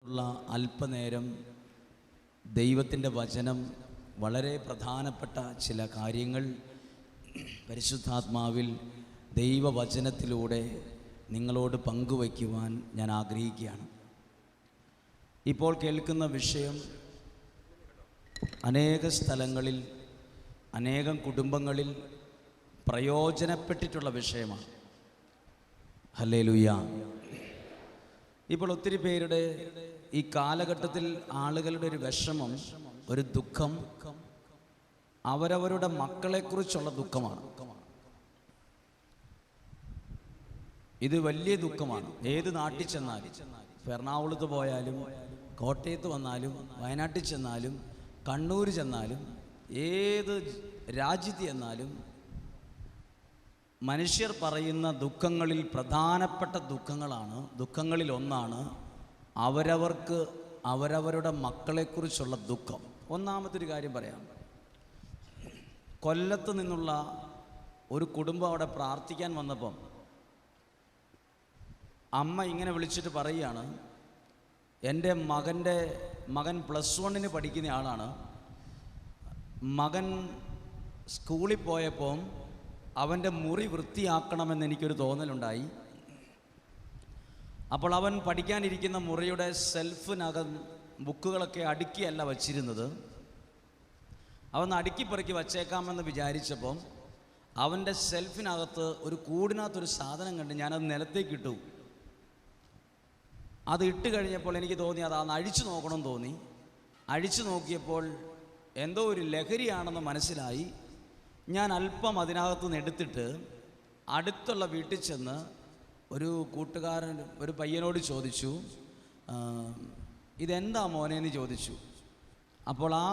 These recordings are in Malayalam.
ഉള്ള അല്പനേരം ദൈവത്തിൻ്റെ വചനം വളരെ പ്രധാനപ്പെട്ട ചില കാര്യങ്ങൾ പരിശുദ്ധാത്മാവിൽ ദൈവവചനത്തിലൂടെ നിങ്ങളോട് പങ്കുവയ്ക്കുവാൻ ഞാൻ ആഗ്രഹിക്കുകയാണ്. ഇപ്പോൾ കേൾക്കുന്ന വിഷയം അനേക സ്ഥലങ്ങളിൽ അനേകം കുടുംബങ്ങളിൽ പ്രയോജനപ്പെട്ടിട്ടുള്ള വിഷയമാണ്. ഹല്ലേലൂയ. ഇപ്പോൾ ഒത്തിരി പേരുടെ ഈ കാലഘട്ടത്തിൽ ആളുകളുടെ ഒരു വിഷമം, ഒരു ദുഃഖം അവരവരുടെ മക്കളെക്കുറിച്ചുള്ള ദുഃഖമാണ്. ഇത് വലിയ ദുഃഖമാണ്. ഏത് നാട്ടിൽ ചെന്നാലും, എറണാകുളത്ത് പോയാലും, കോട്ടയത്ത് വന്നാലും, വയനാട്ടിൽ ചെന്നാലും, കണ്ണൂർ ചെന്നാലും, ഏത് രാജ്യത്ത് ചെന്നാലും മനുഷ്യർ പറയുന്ന ദുഃഖങ്ങളിൽ പ്രധാനപ്പെട്ട ദുഃഖങ്ങളിൽ ഒന്നാണ് അവരവർക്ക് അവരവരുടെ മക്കളെക്കുറിച്ചുള്ള ദുഃഖം. ഒന്നാമത്തെ ഒരു കാര്യം പറയാം. കൊല്ലത്ത് നിന്നുള്ള ഒരു കുടുംബം അവിടെ പ്രാർത്ഥിക്കാൻ വന്നപ്പം അമ്മ ഇങ്ങനെ വിളിച്ചിട്ട് പറയുകയാണ്, എൻ്റെ മകൻ +1 പഠിക്കുന്ന ആളാണ്. മകൻ സ്കൂളിൽ പോയപ്പോൾ അവൻ്റെ മുറി വൃത്തിയാക്കണമെന്ന് എനിക്കൊരു തോന്നലുണ്ടായി. അപ്പോൾ അവൻ പഠിക്കാനിരിക്കുന്ന മുറിയുടെ സെൽഫിനകം ബുക്കുകളൊക്കെ അടുക്കിയല്ല വച്ചിരുന്നത്. അവൻ അടുക്കിപ്പെറുക്കി വച്ചേക്കാമെന്ന് വിചാരിച്ചപ്പം അവൻ്റെ സെൽഫിനകത്ത് ഒരു കൂടിനകത്തൊരു സാധനം കണ്ട് ഞാനത് നിലത്തേക്ക് ഇട്ടു. അത് ഇട്ട് കഴിഞ്ഞപ്പോൾ എനിക്ക് തോന്നി അതൊന്ന് അഴിച്ചു നോക്കണം തോന്നി. അഴിച്ചു നോക്കിയപ്പോൾ എന്തോ ഒരു ലഹരിയാണെന്ന് മനസ്സിലായി. ഞാൻ അല്പം അതിനകത്ത് നിന്ന് എടുത്തിട്ട് അടുത്തുള്ള വീട്ടിൽ ചെന്ന് ഒരു കൂട്ടുകാരൻ, ഒരു പയ്യനോട് ചോദിച്ചു, ഇതെന്താ മോനെന്ന് ചോദിച്ചു. അപ്പോൾ ആ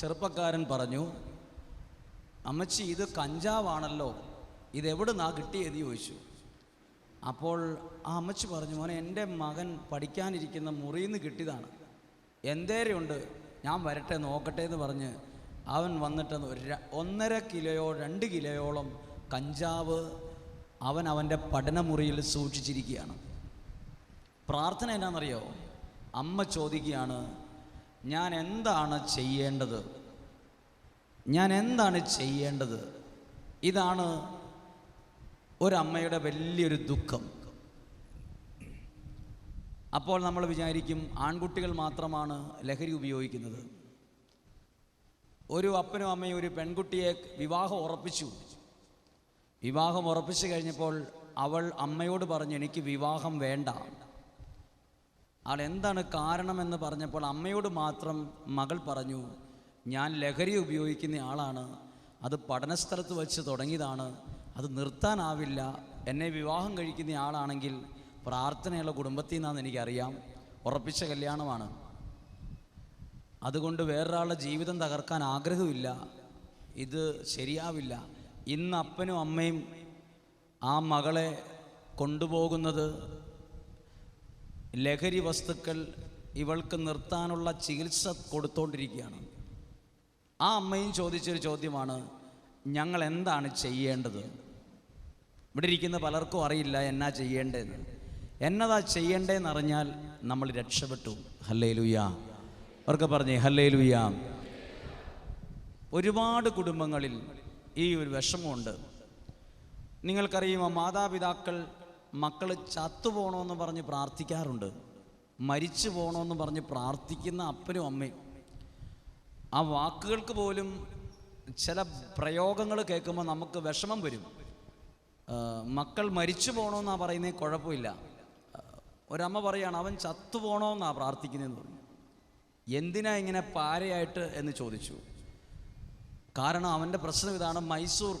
ചെറുപ്പക്കാരൻ പറഞ്ഞു, അമ്മച്ചി ഇത് കഞ്ചാവാണല്ലോ, ഇതെവിടുന്നാ കിട്ടിയെന്ന് ചോദിച്ചു. അപ്പോൾ ആ അമ്മച്ചി പറഞ്ഞു, മോനെ എൻ്റെ മകൻ പഠിക്കാനിരിക്കുന്ന മുറിയിൽ നിന്ന് കിട്ടിയതാണ്, എന്തേരയുണ്ട്, ഞാൻ വരട്ടെ നോക്കട്ടെ എന്ന് പറഞ്ഞ് അവൻ വന്നിട്ട് 1.5 കിലോയോ 2 കിലോയോളം കഞ്ചാവ് അവൻ്റെ പഠനമുറിയിൽ സൂക്ഷിച്ചിരിക്കുകയാണ്. പ്രാർത്ഥന എന്നാണെന്നറിയോ? അമ്മ ചോദിക്കുകയാണ്, ഞാൻ എന്താണ് ചെയ്യേണ്ടത്? ഇതാണ് ഒരമ്മയുടെ വലിയൊരു ദുഃഖം. അപ്പോൾ നമ്മൾ വിചാരിക്കും ആൺകുട്ടികൾ മാത്രമാണ് ലഹരി ഉപയോഗിക്കുന്നത്. ഒരു അപ്പനും അമ്മയും ഒരു പെൺകുട്ടിയെ വിവാഹം ഉറപ്പിച്ചു കഴിഞ്ഞപ്പോൾ അവൾ അമ്മയോട് പറഞ്ഞു, എനിക്ക് വിവാഹം വേണ്ട. അവൾ എന്താണ് കാരണമെന്ന് പറഞ്ഞപ്പോൾ അമ്മയോട് മാത്രം മകൾ പറഞ്ഞു, ഞാൻ ലഹരി ഉപയോഗിക്കുന്ന ആളാണ്, അത് പഠനസ്ഥലത്ത് വെച്ച് തുടങ്ങിയതാണ്, അത് നിർത്താനാവില്ല. എന്നെ വിവാഹം കഴിക്കുന്ന ആളാണെങ്കിൽ പ്രാർത്ഥനയുള്ള കുടുംബത്തിൽ നിന്നാണെന്ന് എനിക്കറിയാം, ഉറപ്പിച്ച കല്യാണമാണ്, അതുകൊണ്ട് വേറൊരാളുടെ ജീവിതം തകർക്കാൻ ആഗ്രഹമില്ല, ഇത് ശരിയാവില്ല. ഇന്ന് അപ്പനും അമ്മയും ആ മകളെ കൊണ്ടുപോകുന്നത് ലഹരി വസ്തുക്കൾ ഇവൾക്ക് നിർത്താനുള്ള ചികിത്സ കൊടുത്തുകൊണ്ടിരിക്കുകയാണ്. ആ അമ്മയും ചോദിച്ചൊരു ചോദ്യമാണ്, ഞങ്ങൾ എന്താണ് ചെയ്യേണ്ടത്? ഇവിടെ ഇരിക്കുന്ന പലർക്കും അറിയില്ല എന്നാ ചെയ്യേണ്ടതെന്ന്. എന്നതാ ചെയ്യേണ്ടതെന്ന് അറിഞ്ഞാൽ നമ്മൾ രക്ഷപ്പെട്ടു. ഹല്ലേലൂയ. അവർക്ക് പറഞ്ഞേ ഹല്ലേലൂയ. ഒരുപാട് കുടുംബങ്ങളിൽ ഈ ഒരു വിഷമമുണ്ട്. നിങ്ങൾക്കറിയുമോ, മാതാപിതാക്കൾ മക്കൾ ചത്തുപോകണമെന്ന് പറഞ്ഞ് പ്രാർത്ഥിക്കാറുണ്ട്, മരിച്ചു പോകണമെന്ന് പറഞ്ഞ് പ്രാർത്ഥിക്കുന്ന അപ്പനും അമ്മയും. ആ വാക്കുകൾക്ക് പോലും ചില പ്രയോഗങ്ങൾ കേൾക്കുമ്പോൾ നമുക്ക് വിഷമം വരും. മക്കൾ മരിച്ചു പോകണമെന്നാണ് പറയുന്നത്, കുഴപ്പമില്ല. ഒരമ്മ പറയാണ്, അവൻ ചത്തു പോകണമെന്നാണ് പ്രാർത്ഥിക്കുന്നതെന്ന് പറഞ്ഞു. എന്തിനാ ഇങ്ങനെ പാരയായിട്ട് എന്ന് ചോദിച്ചു. കാരണം അവൻ്റെ പ്രശ്നം ഇതാണ്,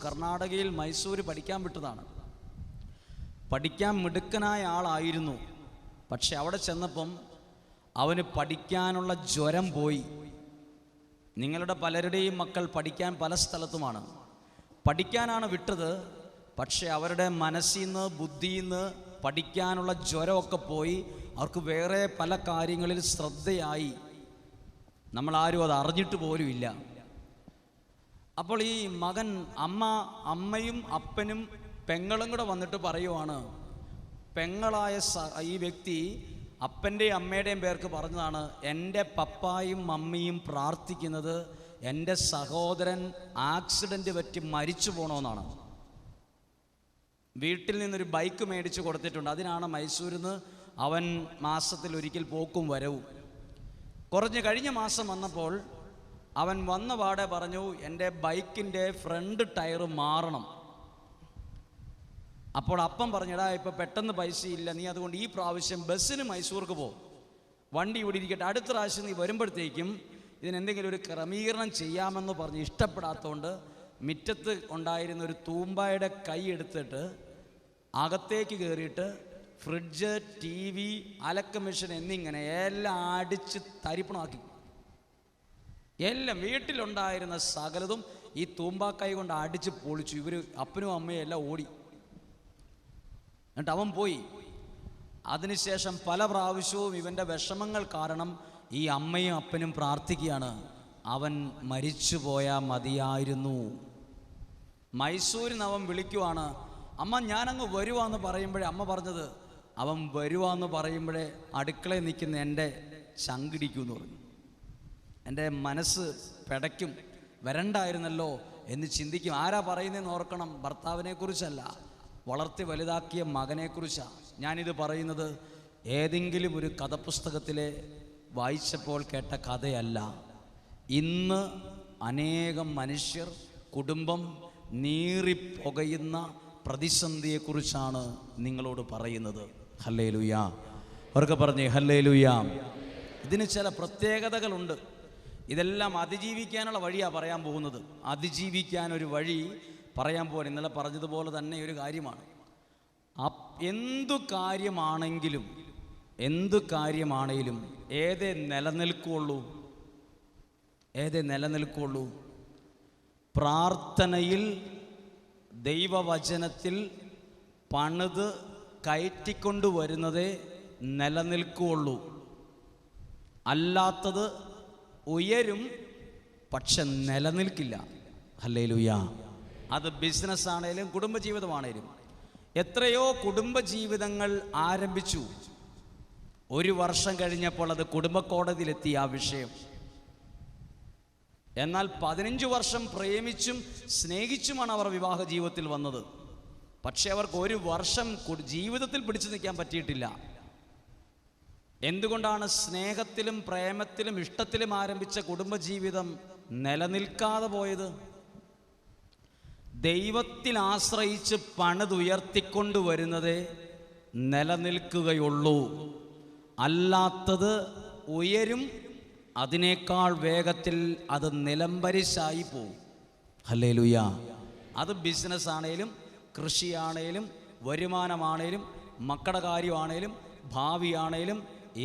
കർണാടകയിൽ മൈസൂർ പഠിക്കാൻ വിട്ടതാണ്. പഠിക്കാൻ മിടുക്കനായ ആളായിരുന്നു. പക്ഷെ അവിടെ ചെന്നപ്പം അവന് പഠിക്കാനുള്ള ജ്വരം പോയി. നിങ്ങളുടെ പലരുടെയും മക്കൾ പഠിക്കാൻ പല സ്ഥലത്തുമാണ്. പഠിക്കാനാണ് വിട്ടത്, പക്ഷെ അവരുടെ മനസ്സിൽ നിന്ന് ബുദ്ധിയിൽ നിന്ന് പഠിക്കാനുള്ള ജ്വരമൊക്കെ പോയി. അവർക്ക് വേറെ പല കാര്യങ്ങളിൽ ശ്രദ്ധയായി. നമ്മളാരും അത് അറിഞ്ഞിട്ട് പോലും ഇല്ല. അപ്പോൾ ഈ മകൻ, അമ്മയും അപ്പനും പെങ്ങളും കൂടെ വന്നിട്ട് പറയുവാണ്, പെങ്ങളായ ഈ വ്യക്തി അപ്പൻ്റെയും അമ്മയുടെയും പേർക്ക് പറഞ്ഞതാണ്, എൻ്റെ പപ്പായും മമ്മിയും പ്രാർത്ഥിക്കുന്നത് എൻ്റെ സഹോദരൻ ആക്സിഡൻറ്റ് പറ്റി മരിച്ചു പോകണമെന്നാണ്. വീട്ടിൽ നിന്നൊരു ബൈക്ക് മേടിച്ച് കൊടുത്തിട്ടുണ്ട്. അതിനാണ് മൈസൂരിൽ നിന്ന് അവൻ മാസത്തിൽ ഒരിക്കൽ പോക്കും വരവും. കഴിഞ്ഞ മാസം വന്നപ്പോൾ അവൻ വന്ന പാടെ പറഞ്ഞു, എൻ്റെ ബൈക്കിൻ്റെ ഫ്രണ്ട് ടയർ മാറണം. അപ്പോൾ അപ്പം പറഞ്ഞടാ, ഇപ്പോൾ പെട്ടെന്ന് പൈസയില്ല, നീ അതുകൊണ്ട് ഈ പ്രാവശ്യം ബസ്സിന് മൈസൂർക്ക് പോകും, വണ്ടി ഇവിടെ ഇരിക്കട്ടെ, അടുത്ത പ്രാവശ്യം നീ വരുമ്പോഴത്തേക്കും ഇതിനെന്തെങ്കിലും ഒരു ക്രമീകരണം ചെയ്യാമെന്ന് പറഞ്ഞ് ഇഷ്ടപ്പെടാത്തതുകൊണ്ട് മുറ്റത്ത് ഉണ്ടായിരുന്ന ഒരു തൂമ്പായുടെ കൈ എടുത്തിട്ട് അകത്തേക്ക് കയറിയിട്ട് ഫ്രിഡ്ജ്, ടി വി, അലക്ക് മെഷീൻ എന്നിങ്ങനെ എല്ലാം അടിച്ച് തരിപ്പണമാക്കി. എല്ലാം വീട്ടിലുണ്ടായിരുന്ന സകലതും ഈ തൂമ്പാക്കൈ കൊണ്ട് അടിച്ച് പൊളിച്ചു. ഇവർ അപ്പനും അമ്മയും എല്ലാം ഓടി. എന്നിട്ട് അവൻ പോയി. അതിനുശേഷം പല പ്രാവശ്യവും ഇവൻ്റെ വിഷമങ്ങൾ കാരണം ഈ അമ്മയും അപ്പനും പ്രാർത്ഥിക്കുകയാണ്, അവൻ മരിച്ചു പോയാൽ മതിയായിരുന്നു. മൈസൂരിൽ നിന്ന് അവൻ വിളിക്കുവാണ്, അമ്മ ഞാനങ്ങ് വരുവാന്ന് പറയുമ്പോഴേ അമ്മ പറഞ്ഞത്, അവൻ വരുവാന്ന് പറയുമ്പോഴേ അടുക്കളയിൽ നിൽക്കുന്ന എൻ്റെ ചങ്കിടിക്കുമെന്ന് പറഞ്ഞു. എൻ്റെ മനസ്സ് പിടയ്ക്കും, വരണ്ടായിരുന്നല്ലോ എന്ന് ചിന്തിക്കും. ആരാ പറയുന്നതെന്ന് ഓർക്കണം, ഭർത്താവിനെക്കുറിച്ചല്ല, വളർത്തി വലുതാക്കിയ മകനെക്കുറിച്ചാണ് ഞാനിത് പറയുന്നത്. ഏതെങ്കിലും ഒരു കഥപുസ്തകത്തിലെ വായിച്ചപ്പോൾ കേട്ട കഥയല്ല. ഇന്ന് അനേകം മനുഷ്യർ, കുടുംബം നീറിപ്പുകയുന്ന പ്രതിസന്ധിയെക്കുറിച്ചാണ് നിങ്ങളോട് പറയുന്നത്. ഹല്ലേലൂയ, അവർക്ക് പറഞ്ഞേ ഹല്ലേലൂയ. ഇതിന് ചില പ്രത്യേകതകളുണ്ട്. ഇതെല്ലാം അതിജീവിക്കാനുള്ള വഴിയാണ് പറയാൻ പോകുന്നത്. അതിജീവിക്കാനൊരു വഴി പറയാൻ പോകാൻ ഇന്നലെ പറഞ്ഞതുപോലെ തന്നെ ഒരു കാര്യമാണ്. എന്തു കാര്യമാണെങ്കിലും ഏതേ നിലനിൽക്കുള്ളൂ? പ്രാർത്ഥനയിൽ, ദൈവവചനത്തിൽ പണിത് കയറ്റിക്കൊണ്ടുവരുന്നതേ നിലനിൽക്കുകയുള്ളൂ. അല്ലാത്തത് ഉയരും, പക്ഷെ നിലനിൽക്കില്ല. ഹല്ലേലൂയ. അത് ബിസിനസ് ആണേലും കുടുംബജീവിതമാണേലും. എത്രയോ കുടുംബജീവിതങ്ങൾ ആരംഭിച്ചു, 1 വർഷം കഴിഞ്ഞപ്പോൾ അത് കുടുംബ കോടതിയിലെത്തി ആ വിഷയം. എന്നാൽ 15 വർഷം പ്രേമിച്ചും സ്നേഹിച്ചുമാണ് അവർ വിവാഹ ജീവിതത്തിൽ വന്നത്. പക്ഷെ അവർക്ക് 1 വർഷം ജീവിതത്തിൽ പിടിച്ചു നിൽക്കാൻ പറ്റിയിട്ടില്ല. എന്തുകൊണ്ടാണ് സ്നേഹത്തിലും പ്രേമത്തിലും ഇഷ്ടത്തിലും ആരംഭിച്ച കുടുംബജീവിതം നിലനിൽക്കാതെ പോയത്? ദൈവത്തിൽ ആശ്രയിച്ച് പണിതുയർത്തിക്കൊണ്ടുവരുന്നതേ നിലനിൽക്കുകയുള്ളൂ. അല്ലാത്തത് ഉയരും, അതിനേക്കാൾ വേഗത്തിൽ അത് നിലംപരിശായി പോവും. ഹല്ലേലൂയ. അത് ബിസിനസ് ആണേലും, കൃഷിയാണേലും, വരുമാനമാണേലും, മക്കളുടെ കാര്യമാണേലും, ഭാവിയാണേലും,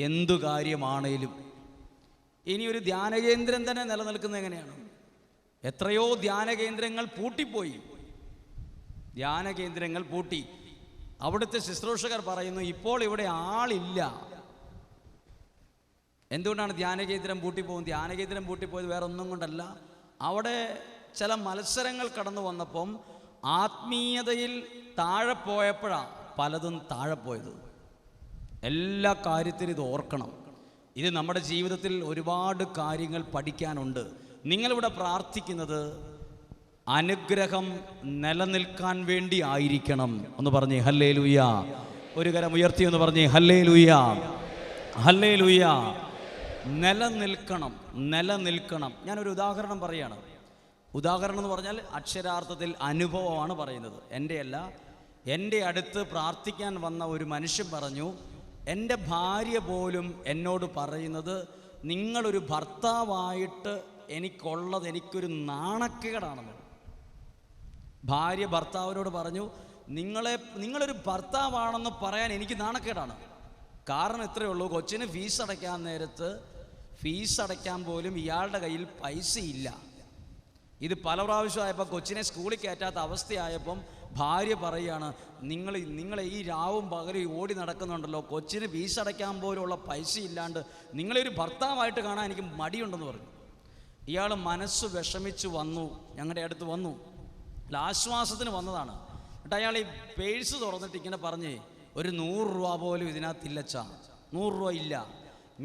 എന്തു കാര്യമാണേലും. ഇനി ഒരു ധ്യാനകേന്ദ്രം തന്നെ നിലനിൽക്കുന്നത് എങ്ങനെയാണ്? എത്രയോ ധ്യാനകേന്ദ്രങ്ങൾ പൂട്ടിപ്പോയി. ധ്യാനകേന്ദ്രങ്ങൾ പൂട്ടി. അവിടുത്തെ ശുശ്രൂഷകർ പറയുന്നു, ഇപ്പോൾ ഇവിടെ ആളില്ല. എന്തുകൊണ്ടാണ് ധ്യാനകേന്ദ്രം പൂട്ടിപ്പോകുന്നത്? ധ്യാനകേന്ദ്രം പൂട്ടിപ്പോയത് വേറെ ഒന്നും കൊണ്ടല്ല, അവിടെ ചില മത്സരങ്ങൾ കടന്നു വന്നപ്പം ആത്മീയതയിൽ താഴെ പോയപ്പോഴാണ് പലതും താഴെ പോയത്. എല്ലാ കാര്യത്തിലും ഇത് ഓർക്കണം. ഇത് നമ്മുടെ ജീവിതത്തിൽ ഒരുപാട് കാര്യങ്ങൾ പഠിക്കാനുണ്ട്. നിങ്ങളിവിടെ പ്രാർത്ഥിക്കുന്നത് അനുഗ്രഹം നിലനിൽക്കാൻ വേണ്ടി ആയിരിക്കണം. ഒന്ന് പറഞ്ഞേ ഹല്ലേലൂയ. ഒരു കരം ഉയർത്തി ഒന്ന് പറഞ്ഞേ ഹല്ലേലൂയ, ഹല്ലേലൂയ. നിലനിൽക്കണം. ഞാനൊരു ഉദാഹരണം പറയാണ്. ഉദാഹരണം എന്ന് പറഞ്ഞാൽ അക്ഷരാർത്ഥത്തിൽ അനുഭവമാണ് പറയുന്നത്, എൻ്റെ അല്ല. എൻ്റെ അടുത്ത് പ്രാർത്ഥിക്കാൻ വന്ന ഒരു മനുഷ്യൻ പറഞ്ഞു, എൻ്റെ ഭാര്യ പോലും എന്നോട് പറയുന്നത്, നിങ്ങളൊരു ഭർത്താവായിട്ട് എനിക്കൊരു നാണക്കേടാണെന്ന്. ഭാര്യ ഭർത്താവിനോട് പറഞ്ഞു, നിങ്ങളൊരു ഭർത്താവാണെന്ന് പറയാൻ എനിക്ക് നാണക്കേടാണ്. കാരണം ഇത്രയേ ഉള്ളൂ, കൊച്ചിന് ഫീസ് അടയ്ക്കാൻ നേരത്ത് ഫീസ് അടയ്ക്കാൻ പോലും ഇയാളുടെ കയ്യിൽ പൈസയില്ല. ഇത് പല പ്രാവശ്യമായപ്പോൾ കൊച്ചിനെ സ്കൂളിൽ കയറ്റാത്ത അവസ്ഥയായപ്പം ഭാര്യ പറയുകയാണ്, നിങ്ങൾ ഈ രാവും പകലും ഓടി നടക്കുന്നുണ്ടല്ലോ, കൊച്ചിന് ഫീസ് അടയ്ക്കാൻ പോലുള്ള പൈസ ഇല്ലാണ്ട് നിങ്ങളൊരു ഭർത്താവായിട്ട് കാണാൻ എനിക്ക് മടിയുണ്ടെന്ന് പറഞ്ഞു. ഇയാൾ മനസ്സ് വിഷമിച്ച് വന്നു, ഞങ്ങളുടെ അടുത്ത് വന്നു, ആശ്വാസത്തിന് വന്നതാണ്. എന്നിട്ട് അയാൾ ഈ പേഴ്സ് തുറന്നിട്ട് ഇങ്ങനെ പറഞ്ഞേ, ഒരു 100 രൂപ പോലും ഇതിനകത്തില്ലച്ചാ. 100 രൂപ ഇല്ല.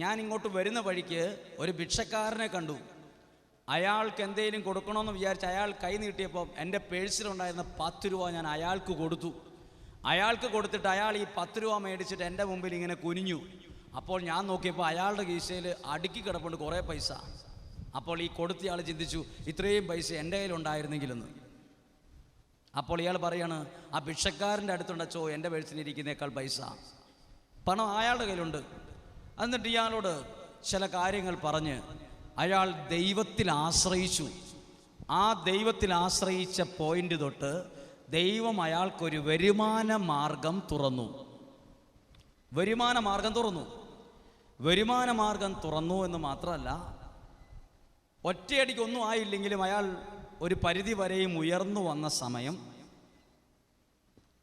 ഞാൻ ഇങ്ങോട്ട് വരുന്ന വഴിക്ക് ഒരു ഭിക്ഷക്കാരനെ കണ്ടു. അയാൾക്ക് എന്തെങ്കിലും കൊടുക്കണമെന്ന് വിചാരിച്ച് അയാൾ കൈ നീട്ടിയപ്പോൾ എൻ്റെ പേഴ്സിലുണ്ടായിരുന്ന 10 രൂപ ഞാൻ അയാൾക്ക് കൊടുത്തു. അയാൾക്ക് കൊടുത്തിട്ട് അയാൾ ഈ 10 രൂപ മേടിച്ചിട്ട് എൻ്റെ മുമ്പിൽ ഇങ്ങനെ കുനിഞ്ഞു. അപ്പോൾ ഞാൻ നോക്കിയപ്പോൾ അയാളുടെ കീശയിൽ അടുക്കി കിടപ്പുണ്ട് കുറേ പൈസ. അപ്പോൾ ഈ കൊടുത്തയാൾ ചിന്തിച്ചു, ഇത്രയും പൈസ എൻ്റെ കയ്യിലുണ്ടായിരുന്നെങ്കിലെന്ന്. അപ്പോൾ ഇയാൾ പറയാണ്, ആ ഭിക്ഷക്കാരൻ്റെ അടുത്തുണ്ടച്ചോ എൻ്റെ പേഴ്സിലിരിക്കുന്നേക്കാൾ പൈസ, പണം അയാളുടെ കയ്യിലുണ്ട്. എന്നിട്ട് ഇയാളോട് ചില കാര്യങ്ങൾ പറഞ്ഞ് അയാൾ ദൈവത്തിൽ ആശ്രയിച്ചു. ആ ദൈവത്തിൽ ആശ്രയിച്ച പോയിന്റ് തൊട്ട് ദൈവം അയാൾക്കൊരു വരുമാന മാർഗം തുറന്നു. വരുമാന മാർഗം തുറന്നു എന്ന് മാത്രമല്ല, ഒറ്റയടിക്ക് ഒന്നും ആയില്ലെങ്കിലും അയാൾ ഒരു പരിധി വരെയും ഉയർന്നു വന്ന സമയം,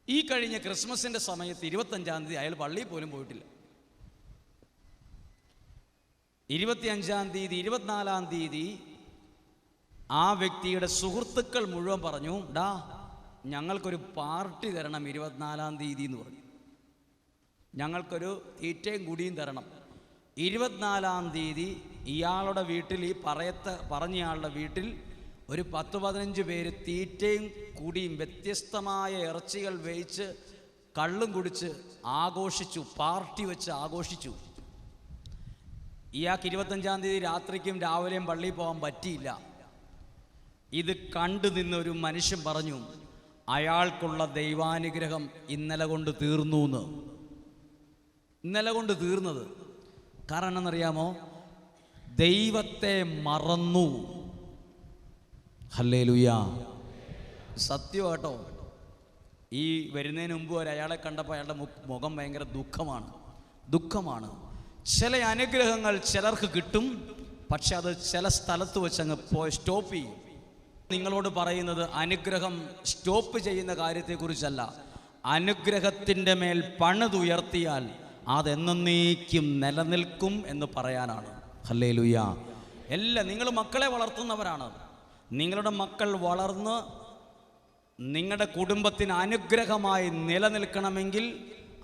ഈ കഴിഞ്ഞ ക്രിസ്മസിൻ്റെ സമയത്ത് 25-ാം തീയതി അയാൾ പള്ളിയിൽ പോലും പോയിട്ടില്ല. 25-ാം തീയതി 24-ാം തീയതി ആ വ്യക്തിയുടെ സുഹൃത്തുക്കൾ മുഴുവൻ പറഞ്ഞു, ഡാ ഞങ്ങൾക്കൊരു പാർട്ടി തരണം 24-ാം തീയതി എന്ന് പറഞ്ഞു. ഞങ്ങൾക്കൊരു തീറ്റയും കുടിയും തരണം. 24-ാം തീയതി ഇയാളുടെ വീട്ടിൽ, ഈ പറഞ്ഞയാളുടെ വീട്ടിൽ ഒരു 10-15 പേര് തീറ്റയും കുടിയും വ്യത്യസ്തമായ ഇറച്ചികൾ വേവിച്ച് കള്ളും കുടിച്ച് ആഘോഷിച്ചു, പാർട്ടി വെച്ച് ആഘോഷിച്ചു. ഇയാൾക്ക് 25-ാം തീയതി രാത്രിക്കും രാവിലെയും പള്ളിയിൽ പോകാൻ പറ്റിയില്ല. ഇത് കണ്ടു നിന്നൊരു മനുഷ്യൻ പറഞ്ഞു, അയാൾക്കുള്ള ദൈവാനുഗ്രഹം ഇന്നലെ കൊണ്ട് തീർന്നു എന്ന്. ഇന്നലെ കൊണ്ട് തീർന്നത് കാരണം എന്നറിയാമോ? ദൈവത്തെ മറന്നു. ഹല്ലേലൂയ. സത്യം കേട്ടോ. ഈ വരുന്നതിന് മുമ്പ് വരെ അയാളെ കണ്ടപ്പോൾ അയാളുടെ മുഖം ഭയങ്കര ദുഃഖമാണ്. ചില അനുഗ്രഹങ്ങൾ ചിലർക്ക് കിട്ടും, പക്ഷെ അത് ചില സ്ഥലത്ത് വെച്ച് അങ്ങ് സ്റ്റോപ്പ് ചെയ്യും. നിങ്ങളോട് പറയുന്നത് അനുഗ്രഹം സ്റ്റോപ്പ് ചെയ്യുന്ന കാര്യത്തെക്കുറിച്ചല്ല, അനുഗ്രഹത്തിൻ്റെ മേൽ പണിതുയർത്തിയാൽ അതെന്നേക്കും നിലനിൽക്കും എന്ന് പറയാനാണ്. ഹല്ലേലൂയ. നിങ്ങൾ മക്കളെ വളർത്തുന്നവരാണ്. നിങ്ങളുടെ മക്കൾ വളർന്ന് നിങ്ങളുടെ കുടുംബത്തിന് അനുഗ്രഹമായി നിലനിൽക്കണമെങ്കിൽ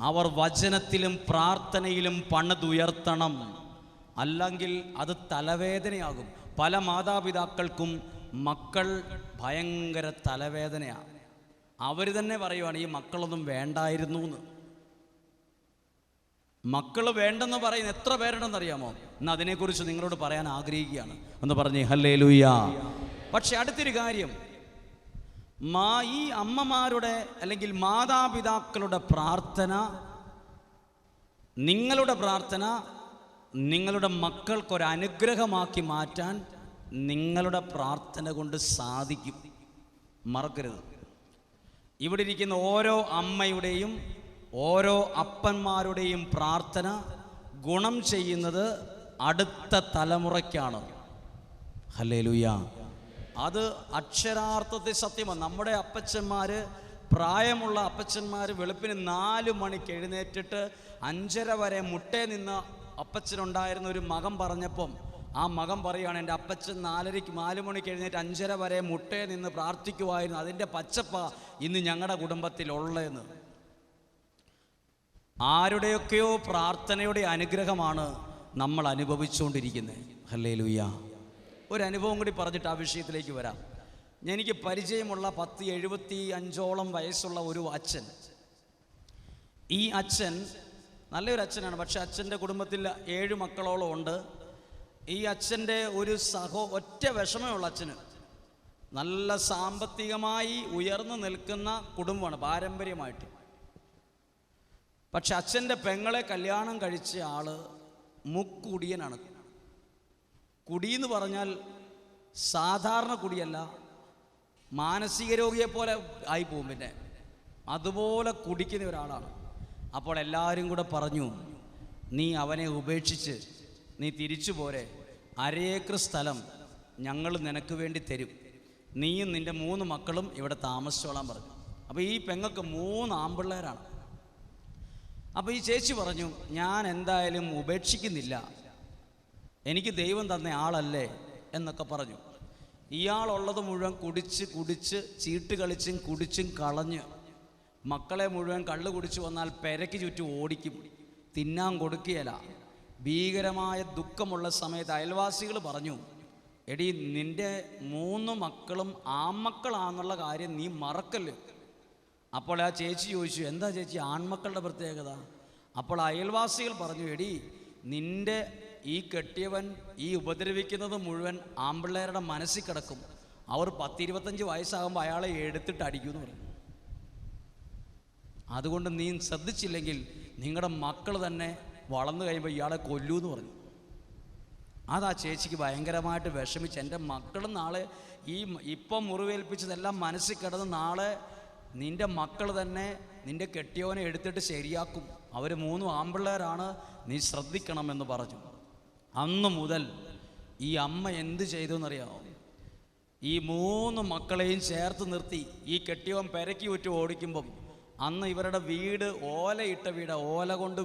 അവർ വചനത്തിലും പ്രാർത്ഥനയിലും പണിതുയർത്തണം. അല്ലെങ്കിൽ അത് തലവേദനയാകും. പല മാതാപിതാക്കൾക്കും മക്കൾ ഭയങ്കര തലവേദനയാണ്. അവർ തന്നെ പറയുവാണ്, ഈ മക്കളൊന്നും വേണ്ടായിരുന്നു എന്ന്. മക്കൾ വേണ്ടെന്ന് പറയുന്ന എത്ര പേരുണ്ടെന്നറിയാമോ? എന്ന് അതിനെക്കുറിച്ച് നിങ്ങളോട് പറയാൻ ആഗ്രഹിക്കുകയാണ്. ഒന്ന് പറഞ്ഞേ ഹല്ലേലൂയ. പക്ഷെ അടുത്തൊരു കാര്യം, ഈ അമ്മമാരുടെ അല്ലെങ്കിൽ മാതാപിതാക്കളുടെ പ്രാർത്ഥന, നിങ്ങളുടെ മക്കൾക്കൊരനുഗ്രഹമാക്കി മാറ്റാൻ നിങ്ങളുടെ പ്രാർത്ഥന കൊണ്ട് സാധിക്കും. മറക്കരുത്. ഇവിടെ ഇരിക്കുന്ന ഓരോ അമ്മയുടെയും ഓരോ അപ്പന്മാരുടെയും പ്രാർത്ഥന ഗുണം ചെയ്യുന്നത് അടുത്ത തലമുറയ്ക്കാണ്. ഹല്ലേലൂയ. അത് അക്ഷരാർത്ഥത്തിൽ സത്യമാണ്. നമ്മുടെ അപ്പച്ചന്മാർ, പ്രായമുള്ള അപ്പച്ചന്മാർ വെളുപ്പിന് 4 മണിക്ക് എഴുന്നേറ്റിട്ട് 5:30 വരെ മുട്ടേ നിന്ന് അപ്പച്ചനുണ്ടായിരുന്ന ഒരു മകൻ പറഞ്ഞപ്പം ആ മകൻ പറയുകയാണ്, എൻ്റെ അപ്പച്ചൻ 4 മണിക്ക് എഴുന്നേറ്റ് 5:30 വരെ മുട്ടേ നിന്ന് പ്രാർത്ഥിക്കുമായിരുന്നു. അതിൻ്റെ പച്ചപ്പ ഇന്ന് ഞങ്ങളുടെ കുടുംബത്തിലുള്ളതെന്ന്. ആരുടെയൊക്കെയോ പ്രാർത്ഥനയുടെ അനുഗ്രഹമാണ് നമ്മൾ അനുഭവിച്ചുകൊണ്ടിരിക്കുന്നത്. ഹല്ലേലൂയ. ഒരു അനുഭവം കൂടി പറഞ്ഞിട്ട് ആ വിഷയത്തിലേക്ക് വരാം. എനിക്ക് പരിചയമുള്ള 75 വയസ്സുള്ള ഒരു അച്ഛൻ. ഈ അച്ഛൻ നല്ലൊരു അച്ഛനാണ്. പക്ഷെ അച്ഛൻ്റെ കുടുംബത്തിൽ 7 മക്കളോളം ഉണ്ട്. ഈ അച്ഛൻ്റെ ഒരു ഒറ്റ വിഷമമുള്ള അച്ഛന്. നല്ല സാമ്പത്തികമായി ഉയർന്നു നിൽക്കുന്ന കുടുംബമാണ് പാരമ്പര്യമായിട്ട്. പക്ഷെ അച്ഛൻ്റെ പെങ്ങളെ കല്യാണം കഴിച്ച ആള് മുക്കുടിയനാണ്. കുടിയെന്ന് പറഞ്ഞാൽ സാധാരണ കുടിയല്ല, മാനസിക രോഗിയെ പോലെ ആയിപ്പോവും. പിന്നെ അതുപോലെ കുടിക്കുന്ന ഒരാളാണ്. അപ്പോൾ എല്ലാവരും കൂടെ പറഞ്ഞു, നീ അവനെ ഉപേക്ഷിച്ച് നീ തിരിച്ചു പോരെ, 1/2 ഏക്കർ സ്ഥലം ഞങ്ങൾ നിനക്ക് വേണ്ടി തരും, നീയും നിൻ്റെ 3 മക്കളും ഇവിടെ താമസിച്ചോളാൻ പറഞ്ഞു. അപ്പോൾ ഈ പെങ്ങൾക്ക് 3 ആൺപിള്ളേരാണ്. അപ്പോൾ ഈ ചേച്ചി പറഞ്ഞു, ഞാൻ എന്തായാലും ഉപേക്ഷിക്കുന്നില്ല, എനിക്ക് ദൈവം തന്ന ആളല്ലേ എന്നൊക്കെ പറഞ്ഞു. ഇയാളുള്ളത് മുഴുവൻ കുടിച്ച് ചീട്ട് കളിച്ചും കുടിച്ചും കളഞ്ഞ് മക്കളെ മുഴുവൻ കള്ളു കുടിച്ച് വന്നാൽ പെരയ്ക്ക് ചുറ്റും ഓടിക്കും, തിന്നാൻ കൊടുക്കുകയില്ല. ഭീകരമായ ദുഃഖമുള്ള സമയത്ത് അയൽവാസികൾ പറഞ്ഞു, എടി നിൻ്റെ 3 മക്കളും ആൺമക്കളാണെന്നുള്ള കാര്യം നീ മറക്കല്ല്. അപ്പോൾ ആ ചേച്ചി ചോദിച്ചു, എന്താ ചേച്ചി ആൺമക്കളുടെ പ്രത്യേകത? അപ്പോൾ അയൽവാസികൾ പറഞ്ഞു, എടി നിൻ്റെ ഈ കെട്ടിയവൻ ഈ ഉപദ്രവിക്കുന്നത് മുഴുവൻ ആൺപിള്ളേരുടെ മനസ്സിൽ കിടക്കും. അവർ 10-25 വയസ്സാകുമ്പോൾ അയാളെ എടുത്തിട്ട് അടിക്കുമെന്ന് പറഞ്ഞു. അതുകൊണ്ട് നീ ശ്രദ്ധിച്ചില്ലെങ്കിൽ നിങ്ങളുടെ മക്കൾ തന്നെ വളർന്നു കഴിയുമ്പോൾ ഇയാളെ കൊല്ലൂന്ന് പറഞ്ഞു. അതാ ചേച്ചിക്ക് ഭയങ്കരമായിട്ട് വിഷമിച്ച്, എൻ്റെ മക്കളും നാളെ ഇപ്പം മുറിവേൽപ്പിച്ചതെല്ലാം മനസ്സിൽ കിടന്ന് നാളെ നിൻ്റെ മക്കൾ തന്നെ നിൻ്റെ കെട്ടിയവനെ എടുത്തിട്ട് ശരിയാക്കും. അവർ 3 ആൺപിള്ളേരാണ്, നീ ശ്രദ്ധിക്കണമെന്ന് പറഞ്ഞു. അന്ന് മുതൽ ഈ അമ്മ എന്ത് ചെയ്തു എന്നറിയാമോ? ഈ 3 മക്കളെയും ചേർത്ത് നിർത്തി ഈ കെട്ടിയവൻ പെരക്കി വിട്ട് ഓടിക്കുമ്പം, അന്ന് ഇവരുടെ വീട് ഓലയിട്ട വീട്, ഓല കൊണ്ട്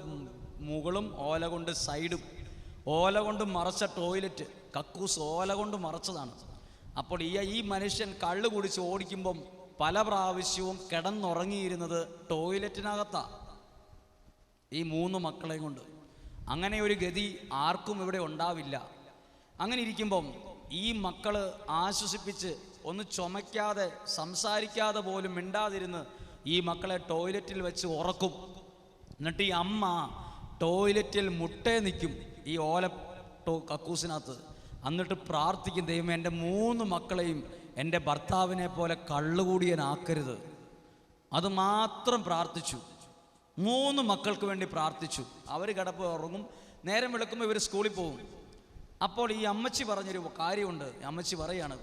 മുകളും ഓല കൊണ്ട് സൈഡും, ഓല കൊണ്ട് മറച്ച ടോയ്ലറ്റ്, കക്കൂസ് ഓല കൊണ്ട് മറച്ചതാണ്. അപ്പോൾ ഈ മനുഷ്യൻ കള്ള് കുടിച്ച് ഓടിക്കുമ്പം പല പ്രാവശ്യവും കിടന്നുറങ്ങിയിരുന്നത് ടോയ്ലറ്റിനകത്താണ് ഈ 3 മക്കളെയും കൊണ്ട്. അങ്ങനെ ഒരു ഗതി ആർക്കും ഇവിടെ ഉണ്ടാവില്ല. അങ്ങനെ ഇരിക്കുമ്പം ഈ മക്കൾ ആശ്വസിപ്പിച്ച് ഒന്ന് ചുമയ്ക്കാതെ സംസാരിക്കാതെ പോലും മിണ്ടാതിരുന്ന് ഈ മക്കളെ ടോയ്ലറ്റിൽ വെച്ച് ഉറക്കും. എന്നിട്ട് ഈ അമ്മ ടോയ്ലറ്റിൽ മുട്ടേ നിൽക്കും ഈ ഓല കക്കൂസിനകത്ത്. എന്നിട്ട് പ്രാർത്ഥിക്കും, ദൈവമേ എൻ്റെ 3 മക്കളെയും എൻ്റെ ഭർത്താവിനെ പോലെ കള്ളുകൂടിയനാക്കരുത്. അത് മാത്രം പ്രാർത്ഥിച്ചു. 3 മക്കൾക്ക് വേണ്ടി പ്രാർത്ഥിച്ചു. അവർ കിടപ്പ് ഉറങ്ങും. നേരം വെളുക്കുമ്പോൾ ഇവർ സ്കൂളിൽ പോകും. അപ്പോൾ ഈ അമ്മച്ചി പറഞ്ഞൊരു കാര്യമുണ്ട്. അമ്മച്ചി പറയാണ്,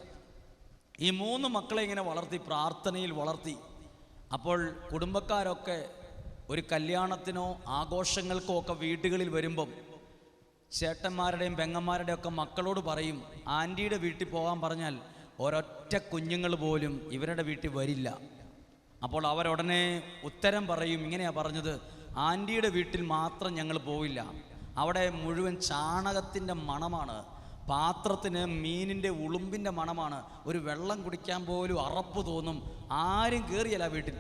ഈ 3 മക്കളെ ഇങ്ങനെ വളർത്തി, പ്രാർത്ഥനയിൽ വളർത്തി. അപ്പോൾ കുടുംബക്കാരൊക്കെ ഒരു കല്യാണത്തിനോ ആഘോഷങ്ങൾക്കോ ഒക്കെ വീടുകളിൽ വരുമ്പം ചേട്ടന്മാരുടെയും പെങ്ങന്മാരുടെയും ഒക്കെ മക്കളോട് പറയും, ആൻറ്റിയുടെ വീട്ടിൽ പോകാൻ പറഞ്ഞാൽ ഒരൊറ്റ കുഞ്ഞുങ്ങൾ പോലും ഇവരുടെ വീട്ടിൽ വരില്ല. അപ്പോൾ അവരുടനെ ഉത്തരം പറയും, ഇങ്ങനെയാണ് പറഞ്ഞത്, ആൻറ്റിയുടെ വീട്ടിൽ മാത്രം ഞങ്ങൾ പോവില്ല, അവിടെ മുഴുവൻ ചാണകത്തിൻ്റെ മണമാണ്, പാത്രത്തിന് മീനിൻ്റെ ഉളുമ്പിൻ്റെ മണമാണ്, ഒരു വെള്ളം കുടിക്കാൻ പോലും അറപ്പ് തോന്നും, ആരും കയറിയല്ല വീട്ടിൽ.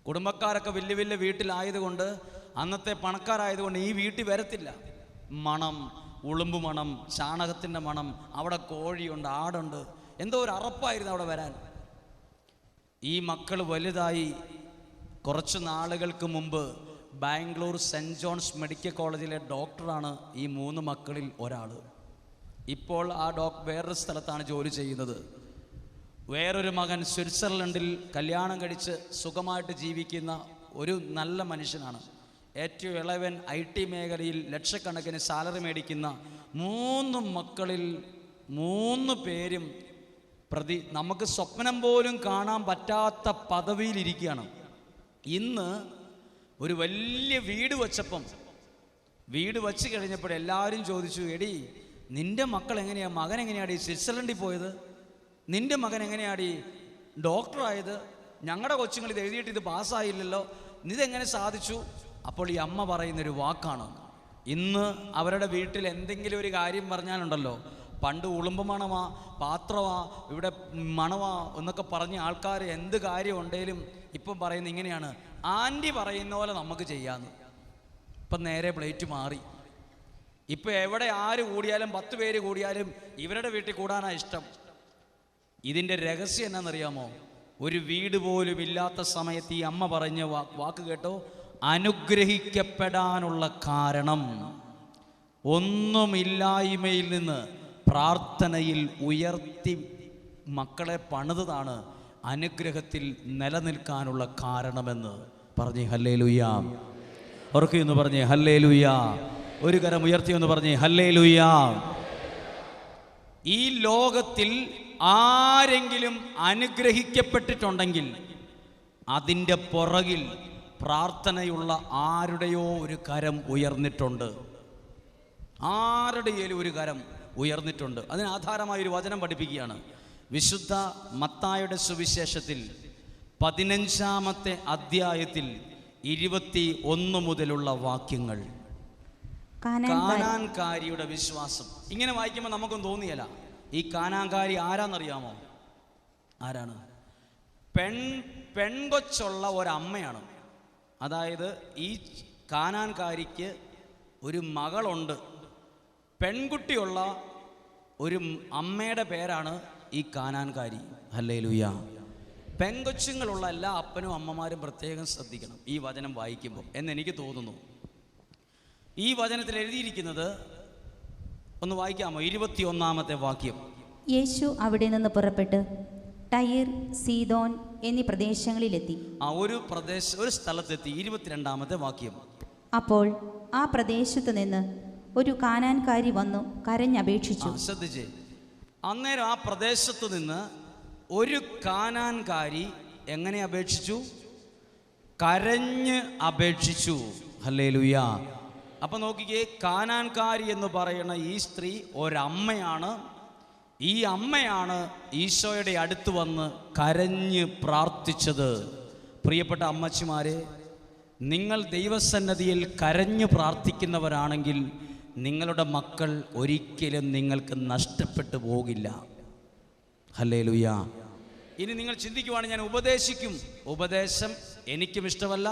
കുടുംബക്കാരൊക്കെ വലിയ വലിയ വീട്ടിലായതുകൊണ്ട്, അന്നത്തെ പണക്കാരായതുകൊണ്ട് ഈ വീട്ടിൽ വരത്തില്ല. മണം, ഉളുമ്പ് മണം, ചാണകത്തിൻ്റെ മണം, അവിടെ കോഴിയുണ്ട്, ആടുണ്ട്, എന്തോ ഒരു അറപ്പായിരുന്നു അവിടെ വരാൻ. ഈ മക്കൾ വലുതായി. കുറച്ച് നാളുകൾക്ക് മുമ്പ് ബാംഗ്ലൂർ സെൻറ്റ് ജോൺസ് മെഡിക്കൽ കോളേജിലെ ഡോക്ടറാണ് ഈ 3 മക്കളിൽ ഒരാൾ. ഇപ്പോൾ ആ വേറൊരു സ്ഥലത്താണ് ജോലി ചെയ്യുന്നത്. വേറൊരു മകൻ സ്വിറ്റ്സർലൻഡിൽ കല്യാണം കഴിച്ച് സുഖമായിട്ട് ജീവിക്കുന്ന ഒരു നല്ല മനുഷ്യനാണ്. ഏറ്റവും ഇളവൻ IT മേഖലയിൽ ലക്ഷക്കണക്കിന് സാലറി മേടിക്കുന്ന. 3 മക്കളിൽ 3 പേരും നമുക്ക് സ്വപ്നം പോലും കാണാൻ പറ്റാത്ത പദവിയിലിരിക്കുകയാണ്. ഇന്ന് ഒരു വലിയ വീട് വച്ചപ്പം, വീട് വച്ച് കഴിഞ്ഞപ്പോൾ എല്ലാവരും ചോദിച്ചു, എടി നിൻ്റെ മക്കൾ എങ്ങനെയാണ്, മകൻ എങ്ങനെയാടി സ്വിറ്റ്സർലൻഡിൽ പോയത്, നിൻ്റെ മകൻ എങ്ങനെയാടി ഡോക്ടറായത്, ഞങ്ങളുടെ കൊച്ചുങ്ങൾ ഇത് എഴുതിയിട്ട് ഇത് പാസ്സായില്ലല്ലോ, ഇതെങ്ങനെ സാധിച്ചു? അപ്പോൾ ഈ അമ്മ പറയുന്നൊരു വാക്കാണ്, ഇന്ന് അവരുടെ വീട്ടിൽ എന്തെങ്കിലും ഒരു കാര്യം പറഞ്ഞാലുണ്ടല്ലോ, പണ്ട് ഉളുമ്പ് മണമാ, പാത്രമാ, ഇവിടെ മണമാ എന്നൊക്കെ പറഞ്ഞ ആൾക്കാർ എന്ത് കാര്യം ഉണ്ടെങ്കിലും ഇപ്പം പറയുന്നത് ഇങ്ങനെയാണ്, ആൻറ്റി പറയുന്ന പോലെ നമുക്ക് ചെയ്യാമെന്ന്. ഇപ്പം നേരെ പ്ലേറ്റ് മാറി. ഇപ്പം എവിടെ ആര് കൂടിയാലും 10 പേര് കൂടിയാലും ഇവരുടെ വീട്ടിൽ കൂടാനാണ് ഇഷ്ടം. ഇതിൻ്റെ രഹസ്യം എന്നാണെന്നറിയാമോ? ഒരു വീട് പോലും ഇല്ലാത്ത സമയത്ത് ഈ അമ്മ പറഞ്ഞ വാക്ക് കേട്ടോ, അനുഗ്രഹിക്കപ്പെടാനുള്ള കാരണം ഒന്നുമില്ലായ്മയിൽ നിന്ന് പ്രാർത്ഥനയിൽ ഉയർത്തി മക്കളെ പണിതാണ് അനുഗ്രഹത്തിൽ നിലനിൽക്കാനുള്ള കാരണമെന്ന് പറഞ്ഞേ ഹല്ലേലൂയ. ഉറക്കെന്ന് പറഞ്ഞേ ഹല്ലേലൂയ. ഒരു കരം ഉയർത്തി എന്ന് പറഞ്ഞേ ഹല്ലേലൂയ. ഈ ലോകത്തിൽ ആരെങ്കിലും അനുഗ്രഹിക്കപ്പെട്ടിട്ടുണ്ടെങ്കിൽ അതിൻ്റെ പുറകിൽ പ്രാർത്ഥനയുള്ള ആരുടെയോ ഒരു കരം ഉയർന്നിട്ടുണ്ട്. ആരുടെയും ഒരു കരം ഉയർന്നിട്ടുണ്ട്. അതിന് ആധാരമായൊരു വചനം പഠിപ്പിക്കുകയാണ്. വിശുദ്ധ മത്തായിയുടെ സുവിശേഷത്തിൽ 15-ാമത്തെ അധ്യായത്തിൽ 21 മുതലുള്ള വാക്യങ്ങൾ. കാനാൻകാരിയുടെ വിശ്വാസം. ഇങ്ങനെ വായിക്കുമ്പോൾ നമുക്കൊന്നും തോന്നിയല്ല, ഈ കാനാൻകാരി ആരാന്നറിയാമോ? ആരാണ്? പെൺകൊച്ചുള്ള ഒരമ്മയാണ്. അതായത് ഈ കാനാൻകാരിക്ക് ഒരു മകളുണ്ട്. പെൺകുട്ടിയുള്ള ഒരു അമ്മയുടെ പേരാണ് ഈ കാനാൻകാരി. ഹല്ലേലൂയ. പെങ്കൊച്ചുങ്ങളുള്ള എല്ലാ അപ്പനും അമ്മമാരും പ്രത്യേകം ശ്രദ്ധിക്കണം ഈ വചനം വായിക്കുമ്പോൾ എന്നെനിക്ക് തോന്നുന്നു. ഈ വചനത്തിൽ എഴുതിയിരിക്കുന്നത് ഒന്ന് വായിക്കാമോ? 21-ാമത്തെ വാക്യം. യേശു അവിടെ നിന്ന് പുറപ്പെട്ട് ടയർ, സീദോൻ എന്നീ പ്രദേശങ്ങളിലെത്തി. ഒരു സ്ഥലത്തെത്തി. 22-ാമത്തെ വാക്യം. അപ്പോൾ ആ പ്രദേശത്ത് നിന്ന് ഒരു കാനാൻകാരി വന്നു കരഞ്ഞപേക്ഷിച്ചു. ശ്രദ്ധിച്ചേ, അന്നേരം ആ പ്രദേശത്ത് നിന്ന് ഒരു കാനാൻകാരി എങ്ങനെ അപേക്ഷിച്ചു? കരഞ്ഞ് അപേക്ഷിച്ചു. ഹല്ലേലൂയ. അപ്പൊ നോക്കിക്കേ, കാനാൻകാരി എന്ന് പറയുന്ന ഈ സ്ത്രീ ഒരമ്മയാണ്. ഈ അമ്മയാണ് ഈശോയുടെ അടുത്ത് വന്ന് കരഞ്ഞ് പ്രാർത്ഥിച്ചത്. പ്രിയപ്പെട്ട അമ്മച്ചിമാരെ, നിങ്ങൾ ദൈവസന്നിധിയിൽ കരഞ്ഞു പ്രാർത്ഥിക്കുന്നവരാണെങ്കിൽ നിങ്ങളുടെ മക്കൾ ഒരിക്കലും നിങ്ങൾക്ക് നഷ്ടപ്പെട്ടു പോകില്ല. ഹല്ലേലൂയ. ഇനി നിങ്ങൾ ചിന്തിക്കുവാണ്, ഞാൻ ഉപദേശിക്കും, ഉപദേശം എനിക്കും ഇഷ്ടമല്ല,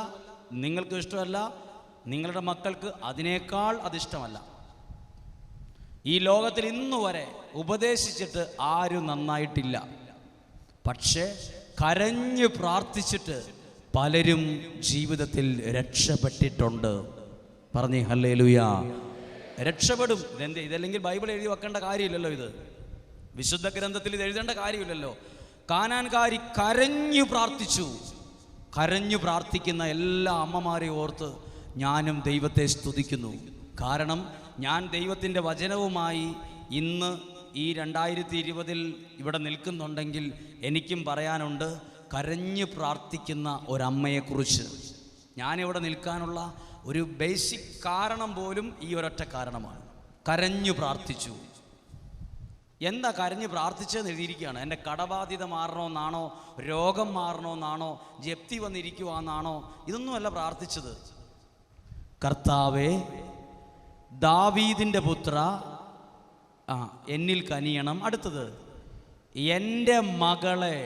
നിങ്ങൾക്കും ഇഷ്ടമല്ല, നിങ്ങളുടെ മക്കൾക്ക് അതിനേക്കാൾ അതിഷ്ടമല്ല. ഈ ലോകത്തിൽ ഇന്നു വരെ ഉപദേശിച്ചിട്ട് ആരും നന്നായിട്ടില്ല. പക്ഷേ കരഞ്ഞു പ്രാർത്ഥിച്ചിട്ട് പലരും ജീവിതത്തിൽ രക്ഷപ്പെട്ടിട്ടുണ്ട്. പറഞ്ഞേ ഹല്ലേലൂയ. രക്ഷപ്പെടും. ഇതല്ലെങ്കിൽ ബൈബിൾ എഴുതി വെക്കേണ്ട കാര്യമില്ലല്ലോ, ഇത് വിശുദ്ധ ഗ്രന്ഥത്തിൽ ഇത് എഴുതേണ്ട കാര്യമില്ലല്ലോ. കാനാൻകാരി കരഞ്ഞു പ്രാർത്ഥിച്ചു. കരഞ്ഞു പ്രാർത്ഥിക്കുന്ന എല്ലാ അമ്മമാരെയും ഓർത്ത് ഞാനും ദൈവത്തെ സ്തുതിക്കുന്നു. കാരണം ഞാൻ ദൈവത്തിൻ്റെ വചനവുമായി ഇന്ന് ഈ 2020 ഇവിടെ നിൽക്കുന്നുണ്ടെങ്കിൽ എനിക്കും പറയാനുണ്ട് കരഞ്ഞു പ്രാർത്ഥിക്കുന്ന ഒരമ്മയെക്കുറിച്ച്. ഞാനിവിടെ നിൽക്കാനുള്ള ഒരു ബേസിക് കാരണം പോലും ഈ ഒരൊറ്റ കാരണമാണ്. കരഞ്ഞു പ്രാർത്ഥിച്ചു. എന്താ കരഞ്ഞ് പ്രാർത്ഥിച്ചതെന്ന് എഴുതിയിരിക്കുകയാണ്. എൻ്റെ കടബാധ്യത മാറണമെന്നാണോ, രോഗം മാറണമെന്നാണോ, ജപ്തി വന്നിരിക്കുവാന്നാണോ? ഇതൊന്നുമല്ല പ്രാർത്ഥിച്ചത്. കർത്താവേ, ദാവീദിൻ്റെ പുത്ര, എന്നിൽ കനിയണം. അടുത്തത്, എൻ്റെ മകളെ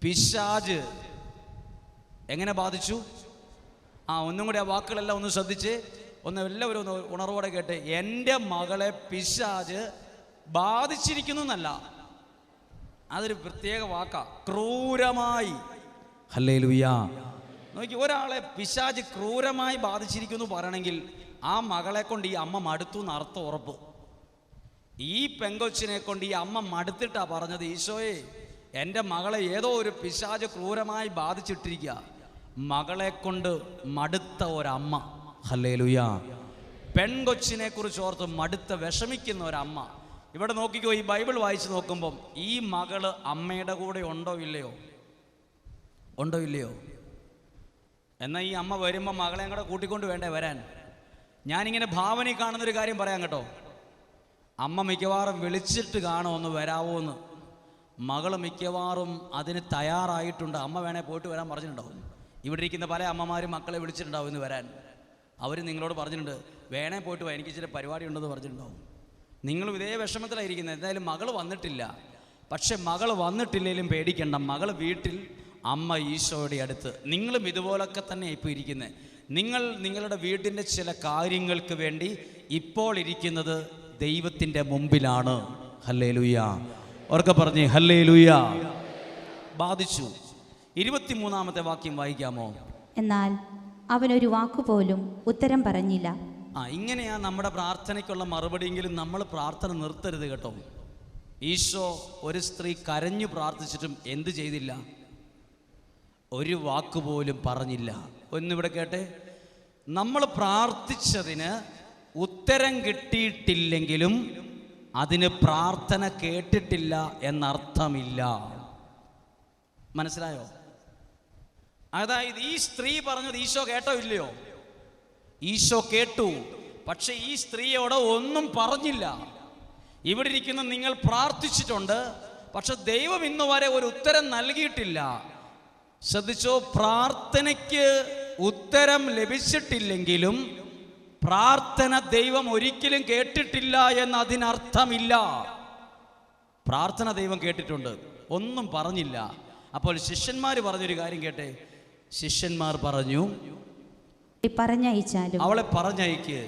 പിശാച് എങ്ങനെ ബാധിച്ചു? ഒന്നും കൂടി ആ വാക്കുകളെല്ലാം ഒന്ന് ശ്രദ്ധിച്ച് എല്ലാവരും ഒന്ന് ഉണർവോടെ കേട്ടെ. എൻ്റെ മകളെ പിശാച് ബാധിച്ചിരിക്കുന്നു എന്നല്ല, അതൊരു പ്രത്യേക വാക്കാ. ക്രൂരമായി. ഹല്ലേലൂയ. നോക്കി, ഒരാളെ പിശാച് ക്രൂരമായി ബാധിച്ചിരിക്കുന്നു പറയണമെങ്കിൽ ആ മകളെ കൊണ്ട് ഈ അമ്മ മടുത്തു എന്ന് അർത്ഥം ഉറപ്പ്. ഈ പെങ്കൊച്ചിനെ കൊണ്ട് ഈ അമ്മ മടുത്തിട്ടാ പറഞ്ഞത്, ഈശോയെ എൻ്റെ മകളെ ഏതോ ഒരു പിശാച് ക്രൂരമായി ബാധിച്ചിട്ടിരിക്കുക. മകളെ കൊണ്ട് മടുത്ത ഒരമ്മ. ഹല്ലേലൂയ. പെൺകൊച്ചിനെ കുറിച്ച് ഓർത്ത് മടുത്ത വിഷമിക്കുന്ന ഒരമ്മ. ഇവിടെ നോക്കിക്കോ, ഈ ബൈബിൾ വായിച്ച് നോക്കുമ്പം ഈ മകള് അമ്മയുടെ കൂടെ ഉണ്ടോ ഇല്ലയോ? ഉണ്ടോ ഇല്ലയോ? എന്നാൽ ഈ അമ്മ വരുമ്പോൾ മകളെയും കൂടെ കൂട്ടിക്കൊണ്ട് വേണ്ടേ വരാൻ? ഞാനിങ്ങനെ ഭാവനയിൽ കാണുന്നൊരു കാര്യം പറയാം കേട്ടോ. അമ്മ മിക്കവാറും വിളിച്ചിട്ട് കാണുമോ ഒന്ന് വരാവോ എന്ന്. മകൾ മിക്കവാറും അതിന് തയ്യാറായിട്ടുണ്ട്. അമ്മ വേണേൽ പോയിട്ട് വരാൻ പറഞ്ഞിട്ടുണ്ടാവും. ഇവിടെ ഇരിക്കുന്ന പല അമ്മമാരും മക്കളെ വിളിച്ചിട്ടുണ്ടാവും ഇന്ന് വരാൻ. അവർ നിങ്ങളോട് പറഞ്ഞിട്ടുണ്ട്, വേണേ പോയിട്ട് വാ, എനിക്ക് ഇച്ചിരി പരിപാടി ഉണ്ടെന്ന് പറഞ്ഞിട്ടുണ്ടാവും. നിങ്ങളും ഇതേ വിഷമത്തിലായിരിക്കുന്നത്. എന്തായാലും മകൾ വന്നിട്ടില്ല. പക്ഷെ മകൾ വന്നിട്ടില്ലെങ്കിലും പേടിക്കണ്ട, മകൾ വീട്ടിൽ, അമ്മ ഈശോയുടെ അടുത്ത്. നിങ്ങളും ഇതുപോലൊക്കെ തന്നെ ഇപ്പോൾ ഇരിക്കുന്നത്. നിങ്ങൾ നിങ്ങളുടെ വീട്ടിൻ്റെ ചില കാര്യങ്ങൾക്ക് വേണ്ടി ഇപ്പോൾ ഇരിക്കുന്നത് ദൈവത്തിൻ്റെ മുമ്പിലാണ്. ഹല്ലേലൂയ. ഓർക്കെ പറഞ്ഞേ ഹല്ലേലൂയ. ബാധിച്ചു. 23-ാമത്തെ വാക്യം വായിക്കാമോ? എന്നാൽ അവനൊരു വാക്കുപോലും ഉത്തരം പറഞ്ഞില്ല. ഇങ്ങനെയാ നമ്മുടെ പ്രാർത്ഥനയ്ക്കുള്ള മറുപടിയെങ്കിലും നമ്മൾ പ്രാർത്ഥന നിർത്തരുത് കേട്ടോ. ഈശോ ഒരു സ്ത്രീ കരഞ്ഞു പ്രാർത്ഥിച്ചിട്ടും എന്ത് ചെയ്തില്ല? ഒരു വാക്കുപോലും പറഞ്ഞില്ല. ഒന്നിവിടെ കേട്ടെ, നമ്മൾ പ്രാർത്ഥിച്ചതിന് ഉത്തരം കിട്ടിയിട്ടില്ലെങ്കിലും അതിന് പ്രാർത്ഥന കേട്ടിട്ടില്ല എന്നർത്ഥമില്ല. മനസ്സിലായോ? അതായത് ഈ സ്ത്രീ പറഞ്ഞത് ഈശോ കേട്ടോ ഇല്ലയോ? ഈശോ കേട്ടു. പക്ഷെ ഈ സ്ത്രീയോട് ഒന്നും പറഞ്ഞില്ല. ഇവിടെ ഇരിക്കുന്ന നിങ്ങൾ പ്രാർത്ഥിച്ചിട്ടുണ്ട്, പക്ഷെ ദൈവം ഇന്ന് വരെ ഒരു ഉത്തരം നൽകിയിട്ടില്ല. ശ്രദ്ധിച്ചോ, പ്രാർത്ഥനയ്ക്ക് ഉത്തരം ലഭിച്ചിട്ടില്ലെങ്കിലും പ്രാർത്ഥന ദൈവം ഒരിക്കലും കേട്ടിട്ടില്ല എന്ന് അതിനർത്ഥമില്ല. പ്രാർത്ഥന ദൈവം കേട്ടിട്ടുണ്ട്, ഒന്നും പറഞ്ഞില്ല. അപ്പോൾ ശിഷ്യന്മാർ പറഞ്ഞൊരു കാര്യം കേട്ടെ. ശിഷ്യന്മാർ പറഞ്ഞു, പറഞ്ഞയച്ചാലും അവളെ പറഞ്ഞയക്ക്.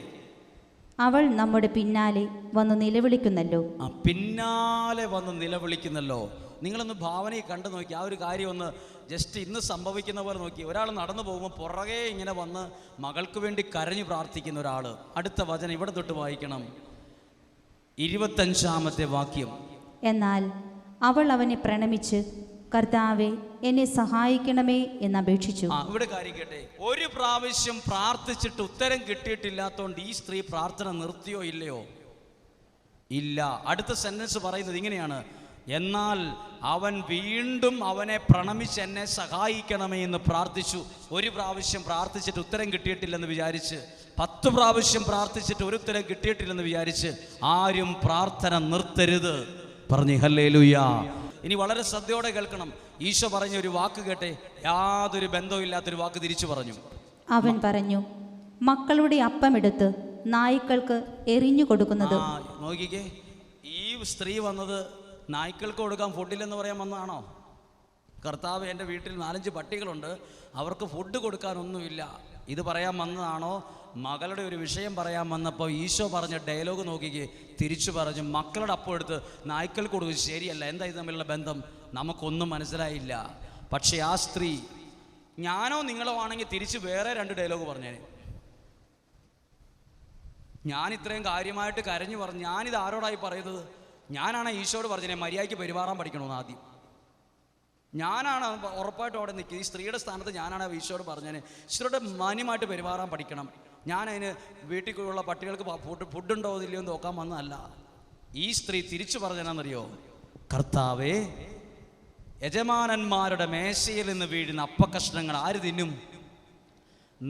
അവൾ നമ്മുടെ പിന്നാലെ വന്ന് നിലവിളിക്കുന്നല്ലോ. പിന്നാലെ വന്ന് നിലവിളിക്കുന്നല്ലോ. നിങ്ങളൊന്ന് ഭാവനയിൽ കണ്ടു നോക്കി. ആ ഒരു കാര്യം ഒന്ന് ജസ്റ്റ് ഇന്ന് സംഭവിക്കുന്ന പോലെ നോക്കി. ഒരാൾ നടന്നു പോകുമ്പോൾ പുറകെ ഇങ്ങനെ വന്ന് മകൾക്ക് വേണ്ടി കരഞ്ഞു പ്രാർത്ഥിക്കുന്ന ഒരാൾ. അടുത്ത വചനം ഇവിടെ തൊട്ട് വായിക്കണം, 25-ാമത്തെ വാക്യം. എന്നാൽ അവൾ അവനെ പ്രണമിച്ച്, കർത്താവേ, എന്നെ സഹായിക്കണമേ എന്നപേക്ഷിച്ചു. ഇവിടെ കാര്യം കേട്ടെ, ഒരു പ്രാവശ്യം പ്രാർത്ഥിച്ചിട്ട് ഉത്തരം കിട്ടിയിട്ടില്ലാത്തതുകൊണ്ട് ഈ സ്ത്രീ പ്രാർത്ഥന നിർത്തിയോ ഇല്ലയോ? ഇല്ല. അടുത്ത സെന്റൻസ് പറയുന്നത് ഇങ്ങനെയാണ്, എന്നാൽ അവൻ വീണ്ടും അവനെ പ്രണമിച്ച് എന്നെ സഹായിക്കണമേ എന്ന് പ്രാർത്ഥിച്ചു. ഒരു പ്രാവശ്യം പ്രാർത്ഥിച്ചിട്ട് ഉത്തരം കിട്ടിയിട്ടില്ലെന്ന് വിചാരിച്ച്, 10 പ്രാവശ്യം പ്രാർത്ഥിച്ചിട്ട് ഒരു ഉത്തരം കിട്ടിയിട്ടില്ലെന്ന് വിചാരിച്ച് ആരും പ്രാർത്ഥന നിർത്തരുത്. പറഞ്ഞു ഹല്ലേലൂയാ. ഇനി വളരെ ശ്രദ്ധയോടെ കേൾക്കണം. ഈശോ പറഞ്ഞ ഒരു വാക്ക് കേട്ടെ, യാതൊരു ബന്ധവും ഇല്ലാത്തൊരു വാക്ക് തിരിച്ചു പറഞ്ഞു. അവൻ പറഞ്ഞു, മക്കളുടെ അപ്പമെടുത്ത് നായ്ക്കൾക്ക് എറിഞ്ഞു കൊടുക്കുന്നത്. നോക്കിക്കേ, ഈ സ്ത്രീ വന്നത് നായ്ക്കൾക്ക് കൊടുക്കാൻ ഫുഡില്ലെന്ന് പറയാൻ വന്നതാണോ? കർത്താവ്, എൻ്റെ വീട്ടിൽ 4-5 പട്ടികളുണ്ട്, അവർക്ക് ഫുഡ് കൊടുക്കാനൊന്നുമില്ല, ഇത് പറയാൻ വന്നതാണോ? മകളുടെ ഒരു വിഷയം പറയാൻ വന്നപ്പോൾ ഈശോ പറഞ്ഞ ഡയലോഗ് നോക്കിക്കേ. തിരിച്ചു പറഞ്ഞു, മക്കളുടെ അപ്പം എടുത്ത് നായ്ക്കൾക്ക് കൊടുക്കും. ശരിയല്ല. എന്താ ഇത് തമ്മിലുള്ള ബന്ധം? നമുക്കൊന്നും മനസ്സിലായില്ല. പക്ഷേ ആ സ്ത്രീ, ഞാനോ നിങ്ങളോ ആണെങ്കിൽ തിരിച്ച് വേറെ 2 ഡയലോഗ് പറഞ്ഞേനെ. ഞാൻ ഇത്രയും കാര്യമായിട്ട് കരഞ്ഞു പറഞ്ഞു, ഞാനിത് ആരോടായി പറയുന്നത്? ഞാനാണ് ഈശോയോട് പറഞ്ഞേ മര്യാദയ്ക്ക് പെരുമാറാൻ പഠിക്കണമെന്ന്. ആദ്യം ഞാനാണ് ഉറപ്പായിട്ടും അവിടെ നിൽക്കുക. ഈ സ്ത്രീയുടെ സ്ഥാനത്ത് ഞാനാണ് ഈശോയോട് പറഞ്ഞേനെ, ഈശോയുടെ മാന്യമായിട്ട് പെരുമാറാൻ പഠിക്കണം. ഞാനതിന് വീട്ടിലുള്ള പട്ടികൾക്ക് ഫുഡുണ്ടോ ഇല്ലയോ എന്ന് നോക്കാൻ വന്നതല്ല. ഈ സ്ത്രീ തിരിച്ചു പറഞ്ഞെന്നറിയോ? കർത്താവേ, യജമാനന്മാരുടെ മേശയിൽ നിന്ന് വീഴുന്ന അപ്പക്കഷ്ണങ്ങൾ ആര് തിന്നും?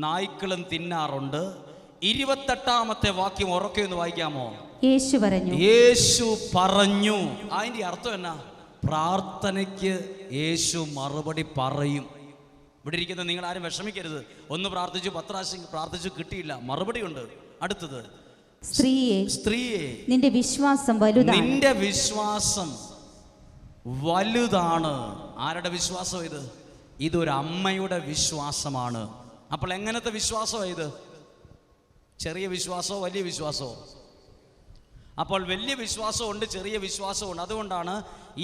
നായ്ക്കളും തിന്നാറുണ്ട്. 28-ാമത്തെ വാക്യം ഉറക്കെ ഒന്ന് വായിക്കാമോ? യേശു പറഞ്ഞു. അതിൻ്റെ അർത്ഥം എന്നാ? പ്രാർത്ഥനയ്ക്ക് യേശു മറുപടി പറയും. ഇവിടെ ഇരിക്കുന്ന നിങ്ങൾ ആരും വിഷമിക്കരുത്. ഒന്ന് പ്രാർത്ഥിച്ചു, 10 പ്രാവശ്യം പ്രാർത്ഥിച്ചു, കിട്ടിയില്ല, മറുപടി ഉണ്ട്. അടുത്തത്, സ്ത്രീയെ നിന്റെ വിശ്വാസം വലുതാണ്. ആരുടെ വിശ്വാസം ഇത്? ഇതൊരു അമ്മയുടെ വിശ്വാസമാണ്. അപ്പോൾ എങ്ങനത്തെ വിശ്വാസമാണ് ഇത്? ചെറിയ വിശ്വാസമോ വലിയ വിശ്വാസമോ? അപ്പോൾ വലിയ വിശ്വാസമുണ്ട്, ചെറിയ വിശ്വാസമുണ്ട്. അതുകൊണ്ടാണ്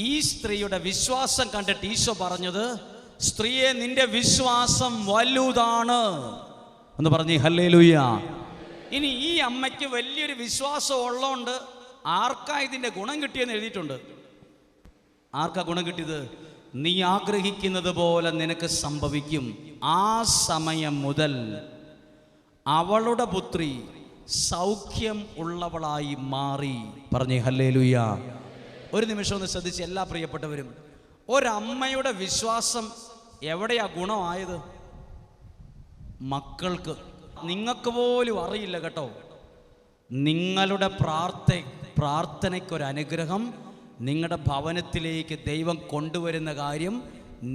ഈ സ്ത്രീയുടെ വിശ്വാസം കണ്ടിട്ട് ഈശോ പറഞ്ഞത്, സ്ത്രീയെ, നിന്റെ വിശ്വാസം വലുതാണ് എന്ന് പറഞ്ഞു. ഹല്ലേലൂയ. ഇനി ഈ അമ്മയ്ക്ക് വലിയൊരു വിശ്വാസം ഉള്ളതുകൊണ്ട് ആർക്കാ ഇതിൻ്റെ ഗുണം കിട്ടിയെന്ന് എഴുതിയിട്ടുണ്ട്. ആർക്കാ ഗുണം കിട്ടിയത്? നീ ആഗ്രഹിക്കുന്നത് പോലെ നിനക്ക് സംഭവിക്കും. ആ സമയം മുതൽ അവളുടെ പുത്രി സൗഖ്യം ഉള്ളവളായി മാറി. പറഞ്ഞേ ഹല്ലേലൂയ. ഒരു നിമിഷം ഒന്ന് ശ്രദ്ധിച്ച് എല്ലാ പ്രിയപ്പെട്ടവരും, ഒരമ്മയുടെ വിശ്വാസം എവിടെയാ ഗുണമായത്? മക്കൾക്ക്. നിങ്ങൾക്ക് പോലും അറിയില്ല കേട്ടോ. നിങ്ങളുടെ പ്രാർത്ഥനയ്ക്കൊരനുഗ്രഹം നിങ്ങളുടെ ഭവനത്തിലേക്ക് ദൈവം കൊണ്ടുവരുന്ന കാര്യം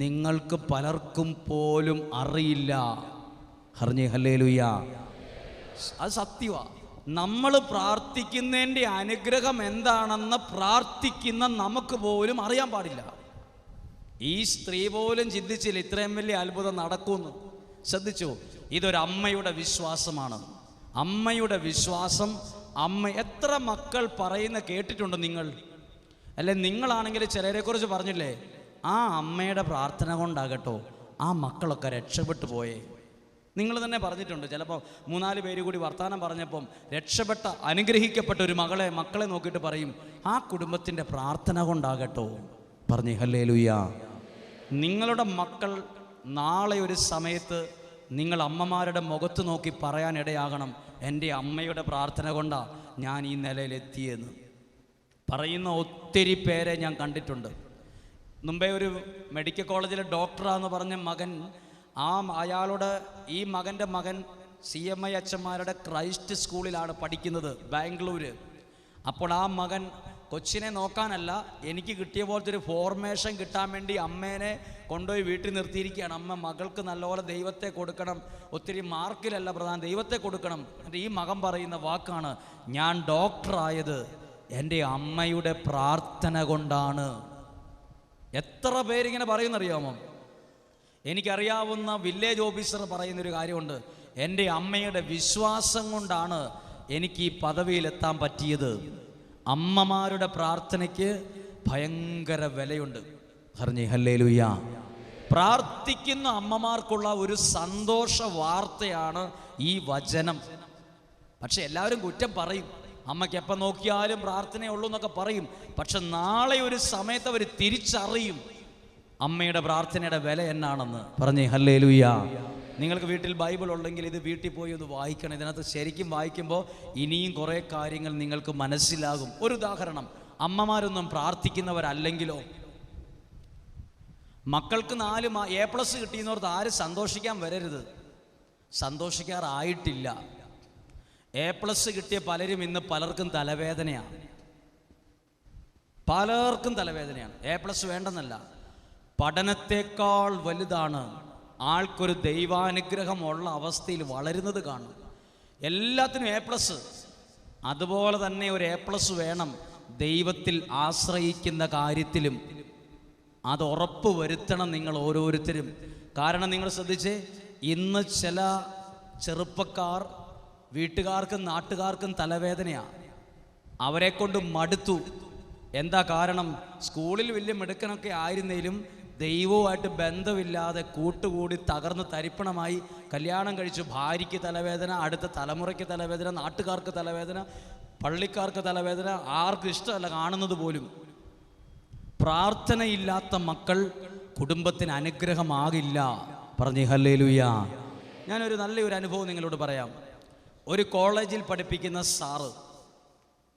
നിങ്ങൾക്ക് പലർക്കും പോലും അറിയില്ല. ഹർഞ്ഞേ ഹല്ലേലൂയ. അത് സത്യമാണ്. നമ്മൾ പ്രാർത്ഥിക്കുന്നതിൻ്റെ അനുഗ്രഹം എന്താണെന്ന് പ്രാർത്ഥിക്കുന്ന നമുക്ക് പോലും അറിയാൻ പാടില്ല. ഈ സ്ത്രീ പോലും ചിന്തിച്ചില്ല ഇത്രയും വലിയ അത്ഭുതം നടക്കുമെന്ന്. ശ്രദ്ധിച്ചു, ഇതൊരു അമ്മയുടെ വിശ്വാസമാണ്. അമ്മയുടെ വിശ്വാസം. അമ്മ എത്ര മക്കൾ പറയുന്ന കേട്ടിട്ടുണ്ട് നിങ്ങൾ? അല്ലെ, നിങ്ങളാണെങ്കിൽ ചിലരെക്കുറിച്ച് പറഞ്ഞില്ലേ, ആ അമ്മയുടെ പ്രാർത്ഥന കൊണ്ടാകട്ടോ ആ മക്കളൊക്കെ രക്ഷപ്പെട്ടു പോയേ. നിങ്ങൾ തന്നെ പറഞ്ഞിട്ടുണ്ട്. ചിലപ്പോൾ 3-4 പേര് കൂടി വർത്തമാനം പറഞ്ഞപ്പം രക്ഷപ്പെട്ട അനുഗ്രഹിക്കപ്പെട്ട ഒരു മക്കളെ നോക്കിയിട്ട് പറയും, ആ കുടുംബത്തിൻ്റെ പ്രാർത്ഥന കൊണ്ടാകട്ടോ. പറഞ്ഞേ ഹല്ലേലൂയ. നിങ്ങളുടെ മക്കൾ നാളെ ഒരു സമയത്ത് നിങ്ങൾ അമ്മമാരുടെ മുഖത്ത് നോക്കി പറയാനിടയാകണം, എൻ്റെ അമ്മയുടെ പ്രാർത്ഥന കൊണ്ടാണ് ഞാൻ ഈ നിലയിലെത്തിയെന്ന് പറയുന്ന ഒത്തിരി പേരെ ഞാൻ കണ്ടിട്ടുണ്ട്. മുമ്പേ ഒരു മെഡിക്കൽ കോളേജിലെ ഡോക്ടറാന്ന് പറഞ്ഞ മകൻ, അയാളുടെ ഈ മകൻ്റെ മകൻ CMI അച്ഛന്മാരുടെ ക്രൈസ്റ്റ് സ്കൂളിലാണ് പഠിക്കുന്നത്, ബാംഗ്ലൂര്. അപ്പോൾ ആ മകൻ കൊച്ചിനെ നോക്കാനല്ല, എനിക്ക് കിട്ടിയ പോലത്തെ ഒരു ഫോർമേഷൻ കിട്ടാൻ വേണ്ടി അമ്മേനെ കൊണ്ടുപോയി വീട്ടിൽ നിർത്തിയിരിക്കുകയാണ്. അമ്മ മകൾക്ക് നല്ലപോലെ ദൈവത്തെ കൊടുക്കണം, ഒത്തിരി മാർക്കിലല്ല പ്രധാനം, ദൈവത്തെ കൊടുക്കണം. എന്നിട്ട് ഈ മകൻ പറയുന്ന വാക്കാണ്, ഞാൻ ഡോക്ടറായത് എൻ്റെ അമ്മയുടെ പ്രാർത്ഥന കൊണ്ടാണ്. എത്ര പേരിങ്ങനെ പറയുന്നറിയാമോ? എനിക്കറിയാവുന്ന വില്ലേജ് ഓഫീസർ പറയുന്നൊരു കാര്യമുണ്ട്, എൻ്റെ അമ്മയുടെ വിശ്വാസം കൊണ്ടാണ് എനിക്ക് ഈ പദവിയിലെത്താൻ പറ്റിയത്. അമ്മമാരുടെ പ്രാർത്ഥനയ്ക്ക് ഭയങ്കര വിലയുണ്ട്. പറഞ്ഞേ ഹല്ലേലൂയ. പ്രാർത്ഥിക്കുന്ന അമ്മമാർക്കുള്ള ഒരു സന്തോഷ വാർത്തയാണ് ഈ വചനം. പക്ഷെ എല്ലാവരും കുറ്റം പറയും, അമ്മയ്ക്ക് എപ്പം നോക്കിയാലും പ്രാർത്ഥനയുള്ളൂ എന്നൊക്കെ പറയും. പക്ഷെ നാളെ ഒരു സമയത്ത് അവർ തിരിച്ചറിയും അമ്മയുടെ പ്രാർത്ഥനയുടെ വില എന്നാണെന്ന്. പറഞ്ഞേ ഹല്ലേലൂയ. നിങ്ങൾക്ക് വീട്ടിൽ ബൈബിൾ ഉണ്ടെങ്കിൽ ഇത് വീട്ടിൽ പോയി ഒന്ന് വായിക്കണം. ഇതിനകത്ത് ശരിക്കും വായിക്കുമ്പോൾ ഇനിയും കുറേ കാര്യങ്ങൾ നിങ്ങൾക്ക് മനസ്സിലാകും. ഒരു ഉദാഹരണം, അമ്മമാരൊന്നും പ്രാർത്ഥിക്കുന്നവരല്ലെങ്കിലോ, മക്കൾക്ക് 4 A+ കിട്ടിയെന്നോർത്ത് ആരും സന്തോഷിക്കാൻ വരരുത്. സന്തോഷിക്കാറായിട്ടില്ല. A+ കിട്ടിയ പലരും ഇന്ന് പലർക്കും തലവേദനയാണ്. പലർക്കും തലവേദനയാണ്. A+ വേണ്ടെന്നല്ല, പഠനത്തെക്കാൾ വലുതാണ് ആൾക്കൊരു ദൈവാനുഗ്രഹമുള്ള അവസ്ഥയിൽ വളരുന്നത് കാണും. എല്ലാത്തിനും A+. അതുപോലെ തന്നെ ഒരു A+ വേണം ദൈവത്തിൽ ആശ്രയിക്കുന്ന കാര്യത്തിലും. അത് ഉറപ്പ് വരുത്തണം നിങ്ങൾ ഓരോരുത്തരും. കാരണം നിങ്ങൾ ശ്രദ്ധിച്ചേ, ഇന്ന് ചില ചെറുപ്പക്കാർ വീട്ടുകാർക്കും നാട്ടുകാർക്കും തലവേദനയാണ്. അവരെ കൊണ്ട് മടുത്തു. എന്താ കാരണം? സ്കൂളിൽ വലിയ മിടുക്കനൊക്കെ ആയിരുന്നേലും ദൈവവുമായിട്ട് ബന്ധമില്ലാതെ കൂട്ടുകൂടി തകർന്ന് തരിപ്പണമായി കല്യാണം കഴിച്ചു. ഭാര്യയ്ക്ക് തലവേദന, അടുത്ത തലമുറയ്ക്ക് തലവേദന, നാട്ടുകാർക്ക് തലവേദന, പള്ളിക്കാർക്ക് തലവേദന, ആർക്കും ഇഷ്ടമല്ല കാണുന്നത് പോലും. പ്രാർത്ഥനയില്ലാത്ത മക്കൾ കുടുംബത്തിന് അനുഗ്രഹമാകില്ല. പറഞ്ഞേ ഹല്ലേലൂയ. ഞാനൊരു നല്ലൊരു അനുഭവം നിങ്ങളോട് പറയാം. ഒരു കോളേജിൽ പഠിപ്പിക്കുന്ന സാറ്,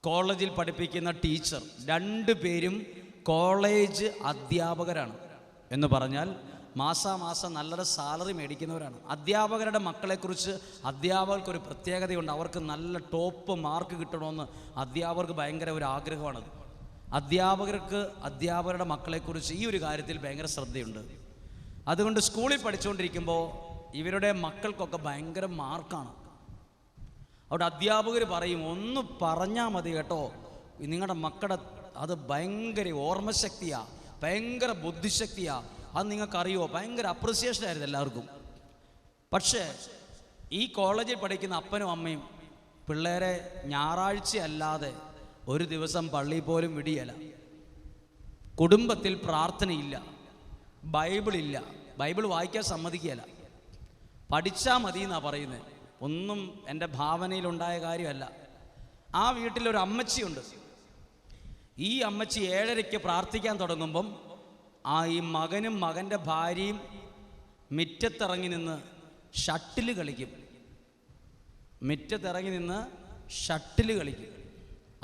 കോളേജിൽ പഠിപ്പിക്കുന്ന ടീച്ചർ, 2 പേരും കോളേജ് അധ്യാപകരാണ്. എന്ന് പറഞ്ഞാൽ മാസാമാസം നല്ലൊരു സാലറി മേടിക്കുന്നവരാണ്. അധ്യാപകരുടെ മക്കളെക്കുറിച്ച് അധ്യാപകർക്കൊരു പ്രത്യേകതയുണ്ട്. അവർക്ക് നല്ല ടോപ്പ് മാർക്ക് കിട്ടണമെന്ന് അധ്യാപകർക്ക് ഭയങ്കര ഒരു ആഗ്രഹമാണത്. അധ്യാപകർക്ക് അധ്യാപകരുടെ മക്കളെക്കുറിച്ച് ഈ ഒരു കാര്യത്തിൽ ഭയങ്കര ശ്രദ്ധയുണ്ട്. അതുകൊണ്ട് സ്കൂളിൽ പഠിച്ചുകൊണ്ടിരിക്കുമ്പോൾ ഇവരുടെ മക്കൾക്കൊക്കെ ഭയങ്കര മാർക്കാണ്. അവിടെ അധ്യാപകർ പറയും, ഒന്ന് പറഞ്ഞാൽ മതി കേട്ടോ, നിങ്ങളുടെ മക്കളുടെ അത് ഭയങ്കര ഓർമ്മശക്തിയാണ്, ഭയങ്കര ബുദ്ധിശക്തിയാണ്, അത് നിങ്ങൾക്കറിയുമോ, ഭയങ്കര അപ്രിസിയേഷൻ ആയിരുന്നു എല്ലാവർക്കും. പക്ഷേ ഈ കോളേജിൽ പഠിക്കുന്ന അപ്പനും അമ്മയും പിള്ളേരെ ഞായറാഴ്ച അല്ലാതെ ഒരു ദിവസം പള്ളിയിൽ പോലും വിടിയല്ല. കുടുംബത്തിൽ പ്രാർത്ഥനയില്ല, ബൈബിളില്ല, ബൈബിൾ വായിക്കാൻ സമ്മതിക്കുകയല്ല. പഠിച്ചാൽ മതി എന്നാണ് പറയുന്നത്. ഒന്നും എൻ്റെ ഭാവനയിലുണ്ടായ കാര്യമല്ല. ആ വീട്ടിലൊരു അമ്മച്ചിയുണ്ട്. ഈ അമ്മച്ചി 7:30 പ്രാർത്ഥിക്കാൻ തുടങ്ങുമ്പം ഈ മകനും മകൻ്റെ ഭാര്യയും മുറ്റത്തിറങ്ങി നിന്ന് ഷട്ടിൽ കളിക്കും. മുറ്റത്തിറങ്ങി നിന്ന് ഷട്ടിൽ കളിക്കും.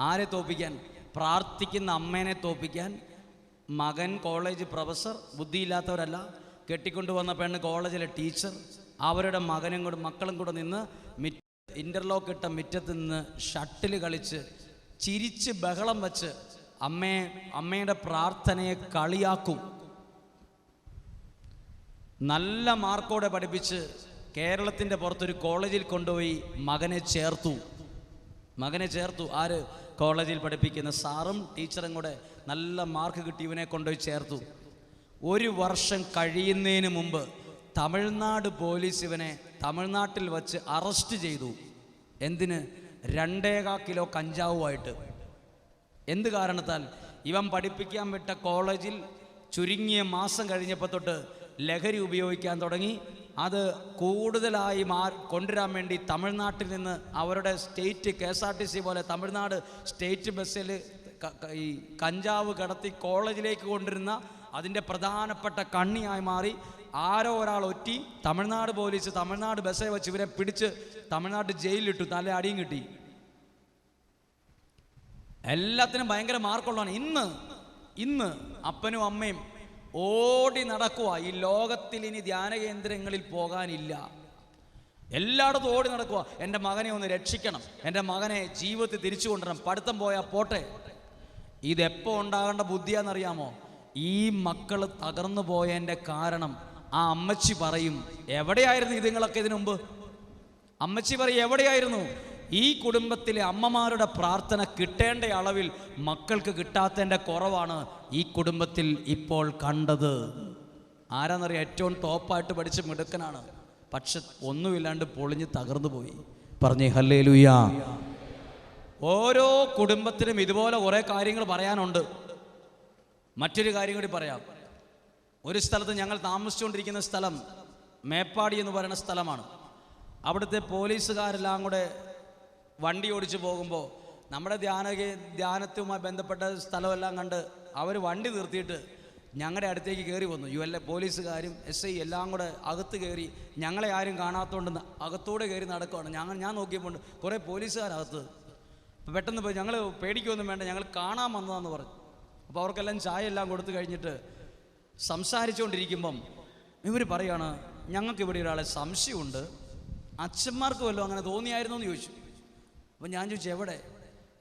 ആരെ തോപ്പിക്കാൻ? പ്രാർത്ഥിക്കുന്ന അമ്മേനെ തോപ്പിക്കാൻ. മകൻ കോളേജ് പ്രൊഫസർ, ബുദ്ധിയില്ലാത്തവരല്ല, കെട്ടിക്കൊണ്ടുവന്ന പെണ്ണ് കോളേജിലെ ടീച്ചർ, അവരുടെ മക്കളും കൂടെ നിന്ന് ഇൻ്റർലോക്ക് ഇട്ട മുറ്റത്ത് നിന്ന് ഷട്ടിൽ കളിച്ച് ചിരിച്ച് ബഹളം വച്ച് അമ്മയുടെ പ്രാർത്ഥനയെ കളിയാക്കും. നല്ല മാർക്കോടെ പഠിപ്പിച്ച് കേരളത്തിൻ്റെ പുറത്തൊരു കോളേജിൽ കൊണ്ടുപോയി മകനെ ചേർത്തു. ആര്? കോളേജിൽ പഠിപ്പിക്കുന്ന സാറും ടീച്ചറും കൂടെ നല്ല മാർക്ക് കിട്ടി ഇവനെ കൊണ്ടുപോയി ചേർത്തു. 1 വർഷം കഴിയുന്നതിന് മുമ്പ് തമിഴ്നാട് പോലീസ് ഇവനെ തമിഴ്നാട്ടിൽ വച്ച് അറസ്റ്റ് ചെയ്തു. എന്തിന്? 2.25 കിലോ കഞ്ചാവുമായിട്ട്. എന്ത് കാരണത്താൽ? ഇവൻ പഠിപ്പിക്കാൻ വിട്ട കോളേജിൽ ചുരുങ്ങിയ മാസം കഴിഞ്ഞപ്പോൾ തൊട്ട് ലഹരി ഉപയോഗിക്കാൻ തുടങ്ങി. അത് കൂടുതലായി കൊണ്ടുവരാൻ വേണ്ടി തമിഴ്നാട്ടിൽ നിന്ന് അവരുടെ സ്റ്റേറ്റ് KSRTC പോലെ തമിഴ്നാട് സ്റ്റേറ്റ് ബസ്സിൽ ഈ കഞ്ചാവ് കടത്തി കോളേജിലേക്ക് കൊണ്ടുവരുന്ന അതിൻ്റെ പ്രധാനപ്പെട്ട കണ്ണിയായി മാറി. ആരോ ഒരാൾ ഒറ്റി, തമിഴ്നാട് പോലീസ് തമിഴ്നാട് ബസ്സേ വെച്ച് ഇവരെ പിടിച്ച് തമിഴ്നാട് ജയിലിലിട്ടു. നല്ല അടിയും കിട്ടി. എല്ലാത്തിനും ഭയങ്കര മാർക്കുള്ളതാണ്. ഇന്ന് അപ്പനും അമ്മയും ഓടി നടക്കുക. ഈ ലോകത്തിൽ ഇനി ധ്യാന കേന്ദ്രങ്ങളിൽ പോകാനില്ല. എല്ലായിടത്തും ഓടി നടക്കുക. എൻ്റെ മകനെ ഒന്ന് രക്ഷിക്കണം, എൻ്റെ മകനെ ജീവിതത്തിൽ തിരിച്ചു കൊണ്ടുവരണം, പഠിത്തം പോയാൽ പോട്ടെ. ഇതെപ്പോൾ ഉണ്ടാകേണ്ട ബുദ്ധിയാണെന്നറിയാമോ? ഈ മക്കൾ തകർന്നു പോയതിൻ്റെ കാരണം ആ അമ്മച്ചി പറയും, എവിടെയായിരുന്നു ഇതുങ്ങളൊക്കെ ഇതിനു മുമ്പ്? അമ്മച്ചി പറയും, എവിടെയായിരുന്നു? ഈ കുടുംബത്തിലെ അമ്മമാരുടെ പ്രാർത്ഥന കിട്ടേണ്ട അളവിൽ മക്കൾക്ക് കിട്ടാത്തതിൻ്റെ കുറവാണ് ഈ കുടുംബത്തിൽ ഇപ്പോൾ കണ്ടത്. ആരാന്നറിയാം? ഏറ്റവും ടോപ്പായിട്ട് പഠിച്ച് മിടുക്കനാണ്, പക്ഷെ ഒന്നുമില്ലാണ്ട് പൊളിഞ്ഞ് തകർന്നു പോയി. പറഞ്ഞേ ഹല്ലേലൂയാ. ഓരോ കുടുംബത്തിനും ഇതുപോലെ കുറേ കാര്യങ്ങൾ പറയാനുണ്ട്. മറ്റൊരു കാര്യം കൂടി പറയാം. ഒരു സ്ഥലത്ത് ഞങ്ങൾ താമസിച്ചുകൊണ്ടിരിക്കുന്ന സ്ഥലം മേപ്പാടി എന്ന് പറയുന്ന സ്ഥലമാണ്. അവിടുത്തെ പോലീസുകാരെല്ലാം കൂടെ വണ്ടി ഓടിച്ച് പോകുമ്പോൾ നമ്മുടെ ധ്യാനത്തുമായി ബന്ധപ്പെട്ട സ്ഥലമെല്ലാം കണ്ട് അവർ വണ്ടി നിർത്തിയിട്ട് ഞങ്ങളുടെ അടുത്തേക്ക് കയറി വന്നു. പോലീസുകാരും SI എല്ലാം കൂടെ അകത്ത് കയറി, ഞങ്ങളെ ആരും കാണാത്തതുകൊണ്ട് അകത്തൂടെ കയറി നടക്കുകയാണ്. ഞാൻ നോക്കിയപ്പോൾ കുറേ പോലീസുകാരകത്ത്. പെട്ടെന്ന് പോയി, ഞങ്ങൾ പേടിക്കൊന്നും വേണ്ട, ഞങ്ങൾ കാണാൻ വന്നതാന്ന് പറഞ്ഞു. അപ്പോൾ അവർക്കെല്ലാം ചായ എല്ലാം കൊടുത്തു കഴിഞ്ഞിട്ട് സംസാരിച്ചുകൊണ്ടിരിക്കുമ്പം ഇവർ പറയുകയാണ്, ഞങ്ങൾക്കിവിടെ ഒരാളെ സംശയമുണ്ട്, അച്ഛന്മാർക്ക് വല്ലതും അങ്ങനെ തോന്നിയായിരുന്നു എന്ന് ചോദിച്ചു. അപ്പോൾ ഞാൻ ചോദിച്ചു എവിടെ?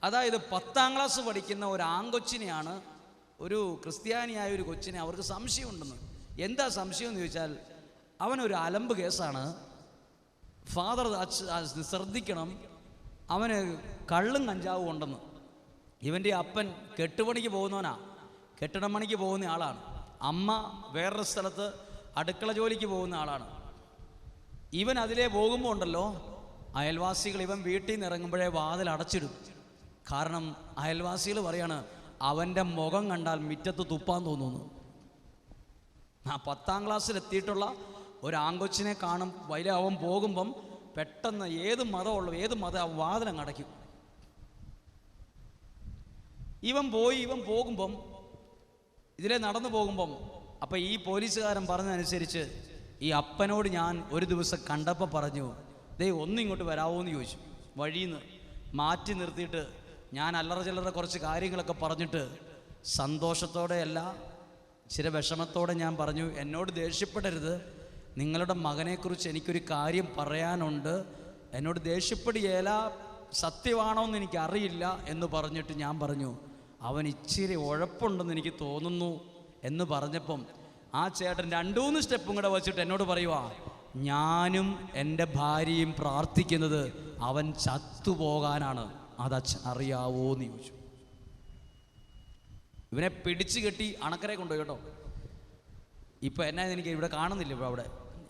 അതായത് 10ാം ക്ലാസ് പഠിക്കുന്ന ഒരു ആൺകൊച്ചിനെയാണ്, ഒരു ക്രിസ്ത്യാനിയായ ഒരു കൊച്ചിനെ അവർക്ക് സംശയമുണ്ടെന്ന്. എന്താ സംശയം എന്ന് ചോദിച്ചാൽ, അവനൊരു അലമ്പ് കേസാണ്, ഫാദർ ശ്രദ്ധിക്കണം, അവന് കള്ളും കഞ്ചാവും ഉണ്ടെന്ന്. ഇവൻ്റെ അപ്പൻ കെട്ടുപണിക്ക് പോകുന്നവനാ, കെട്ടിടം പണിക്ക് പോകുന്ന ആളാണ്. അമ്മ വേറൊരു സ്ഥലത്ത് അടുക്കള ജോലിക്ക് പോകുന്ന ആളാണ്. ഇവൻ അതിലേ പോകുമ്പോൾ ഉണ്ടല്ലോ, അയൽവാസികൾ ഇവൻ വീട്ടിൽ നിന്ന് ഇറങ്ങുമ്പോഴേ വാതിൽ അടച്ചിടും. കാരണം അയൽവാസികൾ പറയാണ്, അവൻ്റെ മുഖം കണ്ടാൽ മുറ്റത്ത് തുപ്പാൻ തോന്നുന്നു. 10ാം ക്ലാസ്സിലെത്തിയിട്ടുള്ള ഒരു ആൺകൊച്ചിനെ കാണും, അവൻ പോകുമ്പം പെട്ടെന്ന് ഏത് മതം വാതിലങ്ങ് അടയ്ക്കും. ഇവൻ പോകുമ്പം ഇതിലെ നടന്നു പോകുമ്പം അപ്പം ഈ പോലീസുകാരൻ പറഞ്ഞതനുസരിച്ച് ഈ അപ്പനോട് ഞാൻ ഒരു ദിവസം കണ്ടപ്പോൾ പറഞ്ഞു, ഒന്നിങ്ങോട്ട് വരാമോ എന്ന് ചോദിച്ചു. വഴിയിൽ നിന്ന് മാറ്റി നിർത്തിയിട്ട് ഞാൻ അല്ലറ ചില്ലറ കുറച്ച് കാര്യങ്ങളൊക്കെ പറഞ്ഞിട്ട് സന്തോഷത്തോടെയല്ല ചില വിഷമത്തോടെ ഞാൻ പറഞ്ഞു, എന്നോട് ദേഷ്യപ്പെടരുത്, നിങ്ങളുടെ മകനെക്കുറിച്ച് എനിക്കൊരു കാര്യം പറയാനുണ്ട്, എന്നോട് ദേഷ്യപ്പെടുകയില്ല, സത്യമാണോ എന്ന് എനിക്കറിയില്ല എന്ന് പറഞ്ഞിട്ട് ഞാൻ പറഞ്ഞു, അവൻ ഇച്ചിരി ഉഴപ്പുണ്ടെന്ന് എനിക്ക് തോന്നുന്നു എന്ന് പറഞ്ഞപ്പം ആ ചേട്ടൻ 2-3 സ്റ്റെപ്പും കൂടെ വച്ചിട്ട് എന്നോട് പറയുക, ഞാനും എൻ്റെ ഭാര്യയും പ്രാർത്ഥിക്കുന്നത് അവൻ ചത്തുപോകാനാണ്, അതച്ഛൻ അറിയാവോ എന്ന് ചോദിച്ചു. ഇവനെ പിടിച്ചു കെട്ടി അണക്കരെ കൊണ്ടുപോയി കേട്ടോ. ഇപ്പം എന്നാ എനിക്ക് ഇവിടെ കാണുന്നില്ല, ഇപ്പോൾ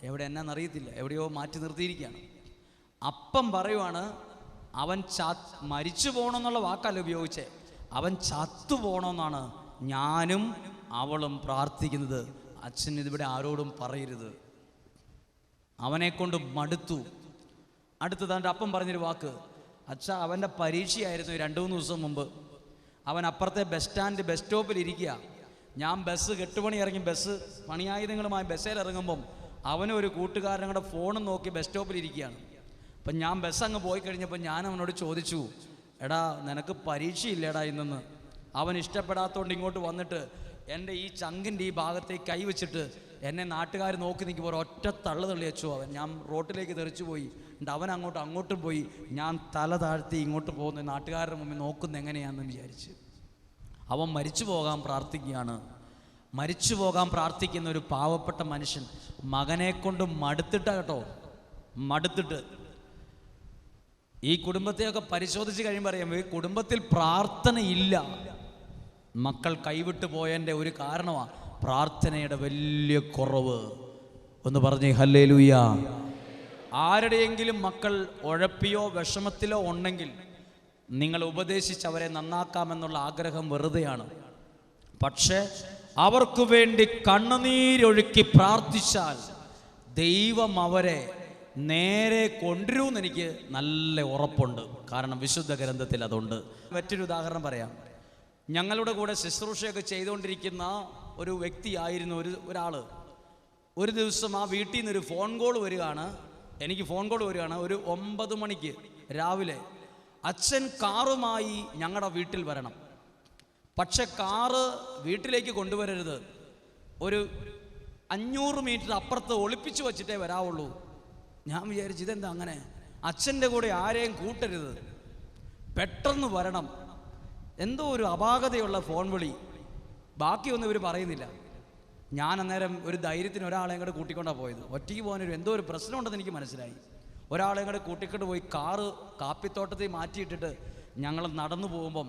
എവിടെ എന്നാന്നറിയത്തില്ല, എവിടെയോ മാറ്റി നിർത്തിയിരിക്കുകയാണ്. അപ്പം പറയുവാണ്, അവൻ മരിച്ചു പോകണമെന്നുള്ള വാക്കല്ല ഉപയോഗിച്ചേ, അവൻ ചത്തു പോകണമെന്നാണ് ഞാനും അവളും പ്രാർത്ഥിക്കുന്നത്, അച്ഛൻ ഇതിവിടെ ആരോടും പറയരുത്, അവനെക്കൊണ്ട് മടുത്തു. അടുത്തതാണ്ട് അപ്പം പറഞ്ഞൊരു വാക്ക്, അച്ഛാ അവൻ്റെ പരീക്ഷയായിരുന്നു 2-3 ദിവസം മുമ്പ്. അവൻ അപ്പുറത്തെ ബസ് സ്റ്റോപ്പിൽ ഇരിക്കുക. ഞാൻ ബസ് 8 മണി ഇറങ്ങി ബസ് പണിയായുധങ്ങളുമായി ബസ്സിൽ ഇറങ്ങുമ്പം അവനും ഒരു കൂട്ടുകാരനും കൂടെ ഫോണും നോക്കി ബസ് സ്റ്റോപ്പിൽ ഇരിക്കുകയാണ്. അപ്പം ഞാൻ ബസ് അങ്ങ് പോയി കഴിഞ്ഞപ്പോൾ ഞാൻ അവനോട് ചോദിച്ചു, എടാ നിനക്ക് പരീക്ഷയില്ലേടാ ഇന്നെന്ന്. അവൻ ഇഷ്ടപ്പെടാത്തതുകൊണ്ട് ഇങ്ങോട്ട് വന്നിട്ട് എൻ്റെ ഈ ചങ്കിൻ്റെ ഈ ഭാഗത്തേക്ക് കൈവച്ചിട്ട് എന്നെ നാട്ടുകാർ നോക്കി നിൽക്കുമ്പോൾ ഒറ്റ തള്ളു തള്ളി വെച്ചു. ഞാൻ റോട്ടിലേക്ക് തെറിച്ചു പോയി. അവൻ അങ്ങോട്ടും പോയി. ഞാൻ തല താഴ്ത്തി ഇങ്ങോട്ട് പോകുന്നു, നാട്ടുകാരുടെ മുമ്പിൽ നോക്കുന്ന എങ്ങനെയാണെന്ന് വിചാരിച്ച്. അവൻ മരിച്ചു പോകാൻ പ്രാർത്ഥിക്കുകയാണ്. മരിച്ചു പോകാൻ പ്രാർത്ഥിക്കുന്ന ഒരു പാവപ്പെട്ട മനുഷ്യൻ മകനെ കൊണ്ട് മടുത്തിട്ട് ഈ കുടുംബത്തെയൊക്കെ പരിശോധിച്ച് കഴിയുമ്പോൾ അറിയാം, ഈ കുടുംബത്തിൽ പ്രാർത്ഥനയില്ല. മക്കൾ കൈവിട്ടു പോയതിൻ്റെ ഒരു കാരണമാണ് പ്രാർത്ഥനയുടെ വലിയ കുറവ്. ഒന്ന് പറഞ്ഞേ ഹല്ലേലൂയ. ആരുടെയെങ്കിലും മക്കൾ ഉഴപ്പിയോ വിഷമത്തിലോ ഉണ്ടെങ്കിൽ നിങ്ങൾ ഉപദേശിച്ച് അവരെ നന്നാക്കാമെന്നുള്ള ആഗ്രഹം വെറുതെയാണ്. പക്ഷേ അവർക്ക് വേണ്ടി കണ്ണുനീരൊഴുക്കി പ്രാർത്ഥിച്ചാൽ ദൈവം അവരെ നേരെ കൊണ്ടുവരുമെന്ന് എനിക്ക് നല്ല ഉറപ്പുണ്ട്. കാരണം വിശുദ്ധ ഗ്രന്ഥത്തിൽ അതുണ്ട്. മറ്റൊരു ഉദാഹരണം പറയാം. ഞങ്ങളുടെ കൂടെ ശുശ്രൂഷയൊക്കെ ചെയ്തുകൊണ്ടിരിക്കുന്ന ഒരു വ്യക്തിയായിരുന്നു ഒരാൾ. ഒരു ദിവസം ആ വീട്ടിൽ നിന്നൊരു ഫോൺ കോൾ വരികയാണ്. എനിക്ക് ഫോൺ കോൾ വരികയാണ് ഒരു 9 മണിക്ക് രാവിലെ. അച്ഛൻ കാറുമായി ഞങ്ങളുടെ വീട്ടിൽ വരണം, പക്ഷെ കാറ് വീട്ടിലേക്ക് കൊണ്ടുവരരുത്, ഒരു 500 മീറ്റർ അപ്പുറത്ത് ഒളിപ്പിച്ചു വച്ചിട്ടേ വരാവുള്ളൂ. ഞാൻ വിചാരിച്ചു ഇതെന്താ അങ്ങനെ, അച്ഛൻ്റെ കൂടെ ആരെയും കൂട്ടരുത്, പെട്ടെന്ന് വരണം. എന്തോ ഒരു അപാകതയുള്ള ഫോൺ വിളി, ബാക്കിയൊന്നും ഇവർ പറയുന്നില്ല. ഞാൻ അന്നേരം ഒരു ധൈര്യത്തിന് ഒരാളെയും കൂടെ കൂട്ടിക്കൊണ്ടാണ് പോയത്. ഒറ്റയ്ക്ക് പോകാനൊരു എന്തോ ഒരു പ്രശ്നമുണ്ടെന്ന് എനിക്ക് മനസ്സിലായി. ഒരാളെയും കൂടെ കൂട്ടിക്കൊണ്ട് പോയി കാറ് കാപ്പിത്തോട്ടത്തിൽ മാറ്റിയിട്ടിട്ട് ഞങ്ങൾ നടന്നു പോകുമ്പം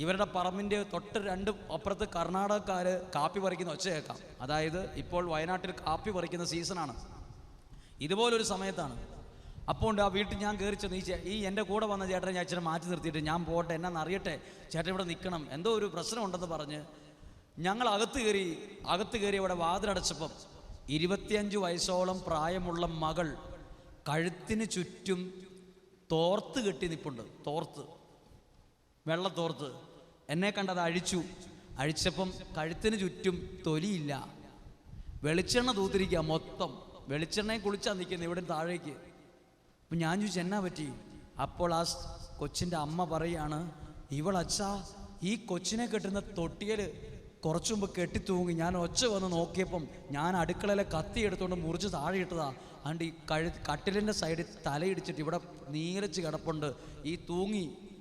ഇവരുടെ പറമ്പിൻ്റെ തൊട്ട് 2 അപ്പുറത്ത് കർണാടകക്കാർ കാപ്പി പറിക്കുന്ന ഒച്ച കേൾക്കാം. അതായത് ഇപ്പോൾ വയനാട്ടിൽ കാപ്പി പറിക്കുന്ന സീസണാണ്. ഇതുപോലൊരു സമയത്താണ്. അപ്പോൾ ഉണ്ട് ആ വീട്ടിൽ ഞാൻ കയറി ചെന്ന് ഈ എൻ്റെ കൂടെ വന്ന ചേട്ടനെ ഞാൻ ഇച്ചിരി മാറ്റി നിർത്തിയിട്ട് ഞാൻ പോട്ടെ, എന്നാന്ന് അറിയട്ടെ, ചേട്ടൻ ഇവിടെ നിൽക്കണം, എന്തോ ഒരു പ്രശ്നമുണ്ടെന്ന് പറഞ്ഞ് ഞങ്ങൾ അകത്ത് കയറി അവിടെ വാതിലടച്ചപ്പം 25 വയസ്സോളം പ്രായമുള്ള മകൾ കഴുത്തിന് ചുറ്റും തോർത്ത് കെട്ടി നിൽപ്പുണ്ട്. വെള്ളത്തോർത്ത്. എന്നെ കണ്ടത് അഴിച്ചപ്പം കഴുത്തിന് ചുറ്റും തൊലിയില്ല, വെളിച്ചെണ്ണ തൂത്തിരിക്കുക മൊത്തം. വെളിച്ചെണ്ണയും കുളിച്ചാൽ നിൽക്കുന്നത് ഇവിടെ താഴേക്ക്. അപ്പം ഞാൻ ചോദിച്ചു എന്നാ പറ്റി? അപ്പോൾ ആ കൊച്ചിൻ്റെ അമ്മ പറയാണ്, ഇവളച്ഛാ ഈ കൊച്ചിനെ കെട്ടുന്ന തൊട്ടിയൽ കുറച്ചു മുമ്പ് കെട്ടി തൂങ്ങി, ഞാൻ ഒച്ച വന്ന് നോക്കിയപ്പം ഞാൻ അടുക്കളയിലെ കത്തി എടുത്തുകൊണ്ട് മുറിച്ച് താഴെ ഇട്ടതാ. അതുകൊണ്ട് ഈ കട്ടിലിൻ്റെ സൈഡിൽ തലയിടിച്ചിട്ട് ഇവിടെ നീരച്ച് കിടപ്പുണ്ട്. ഈ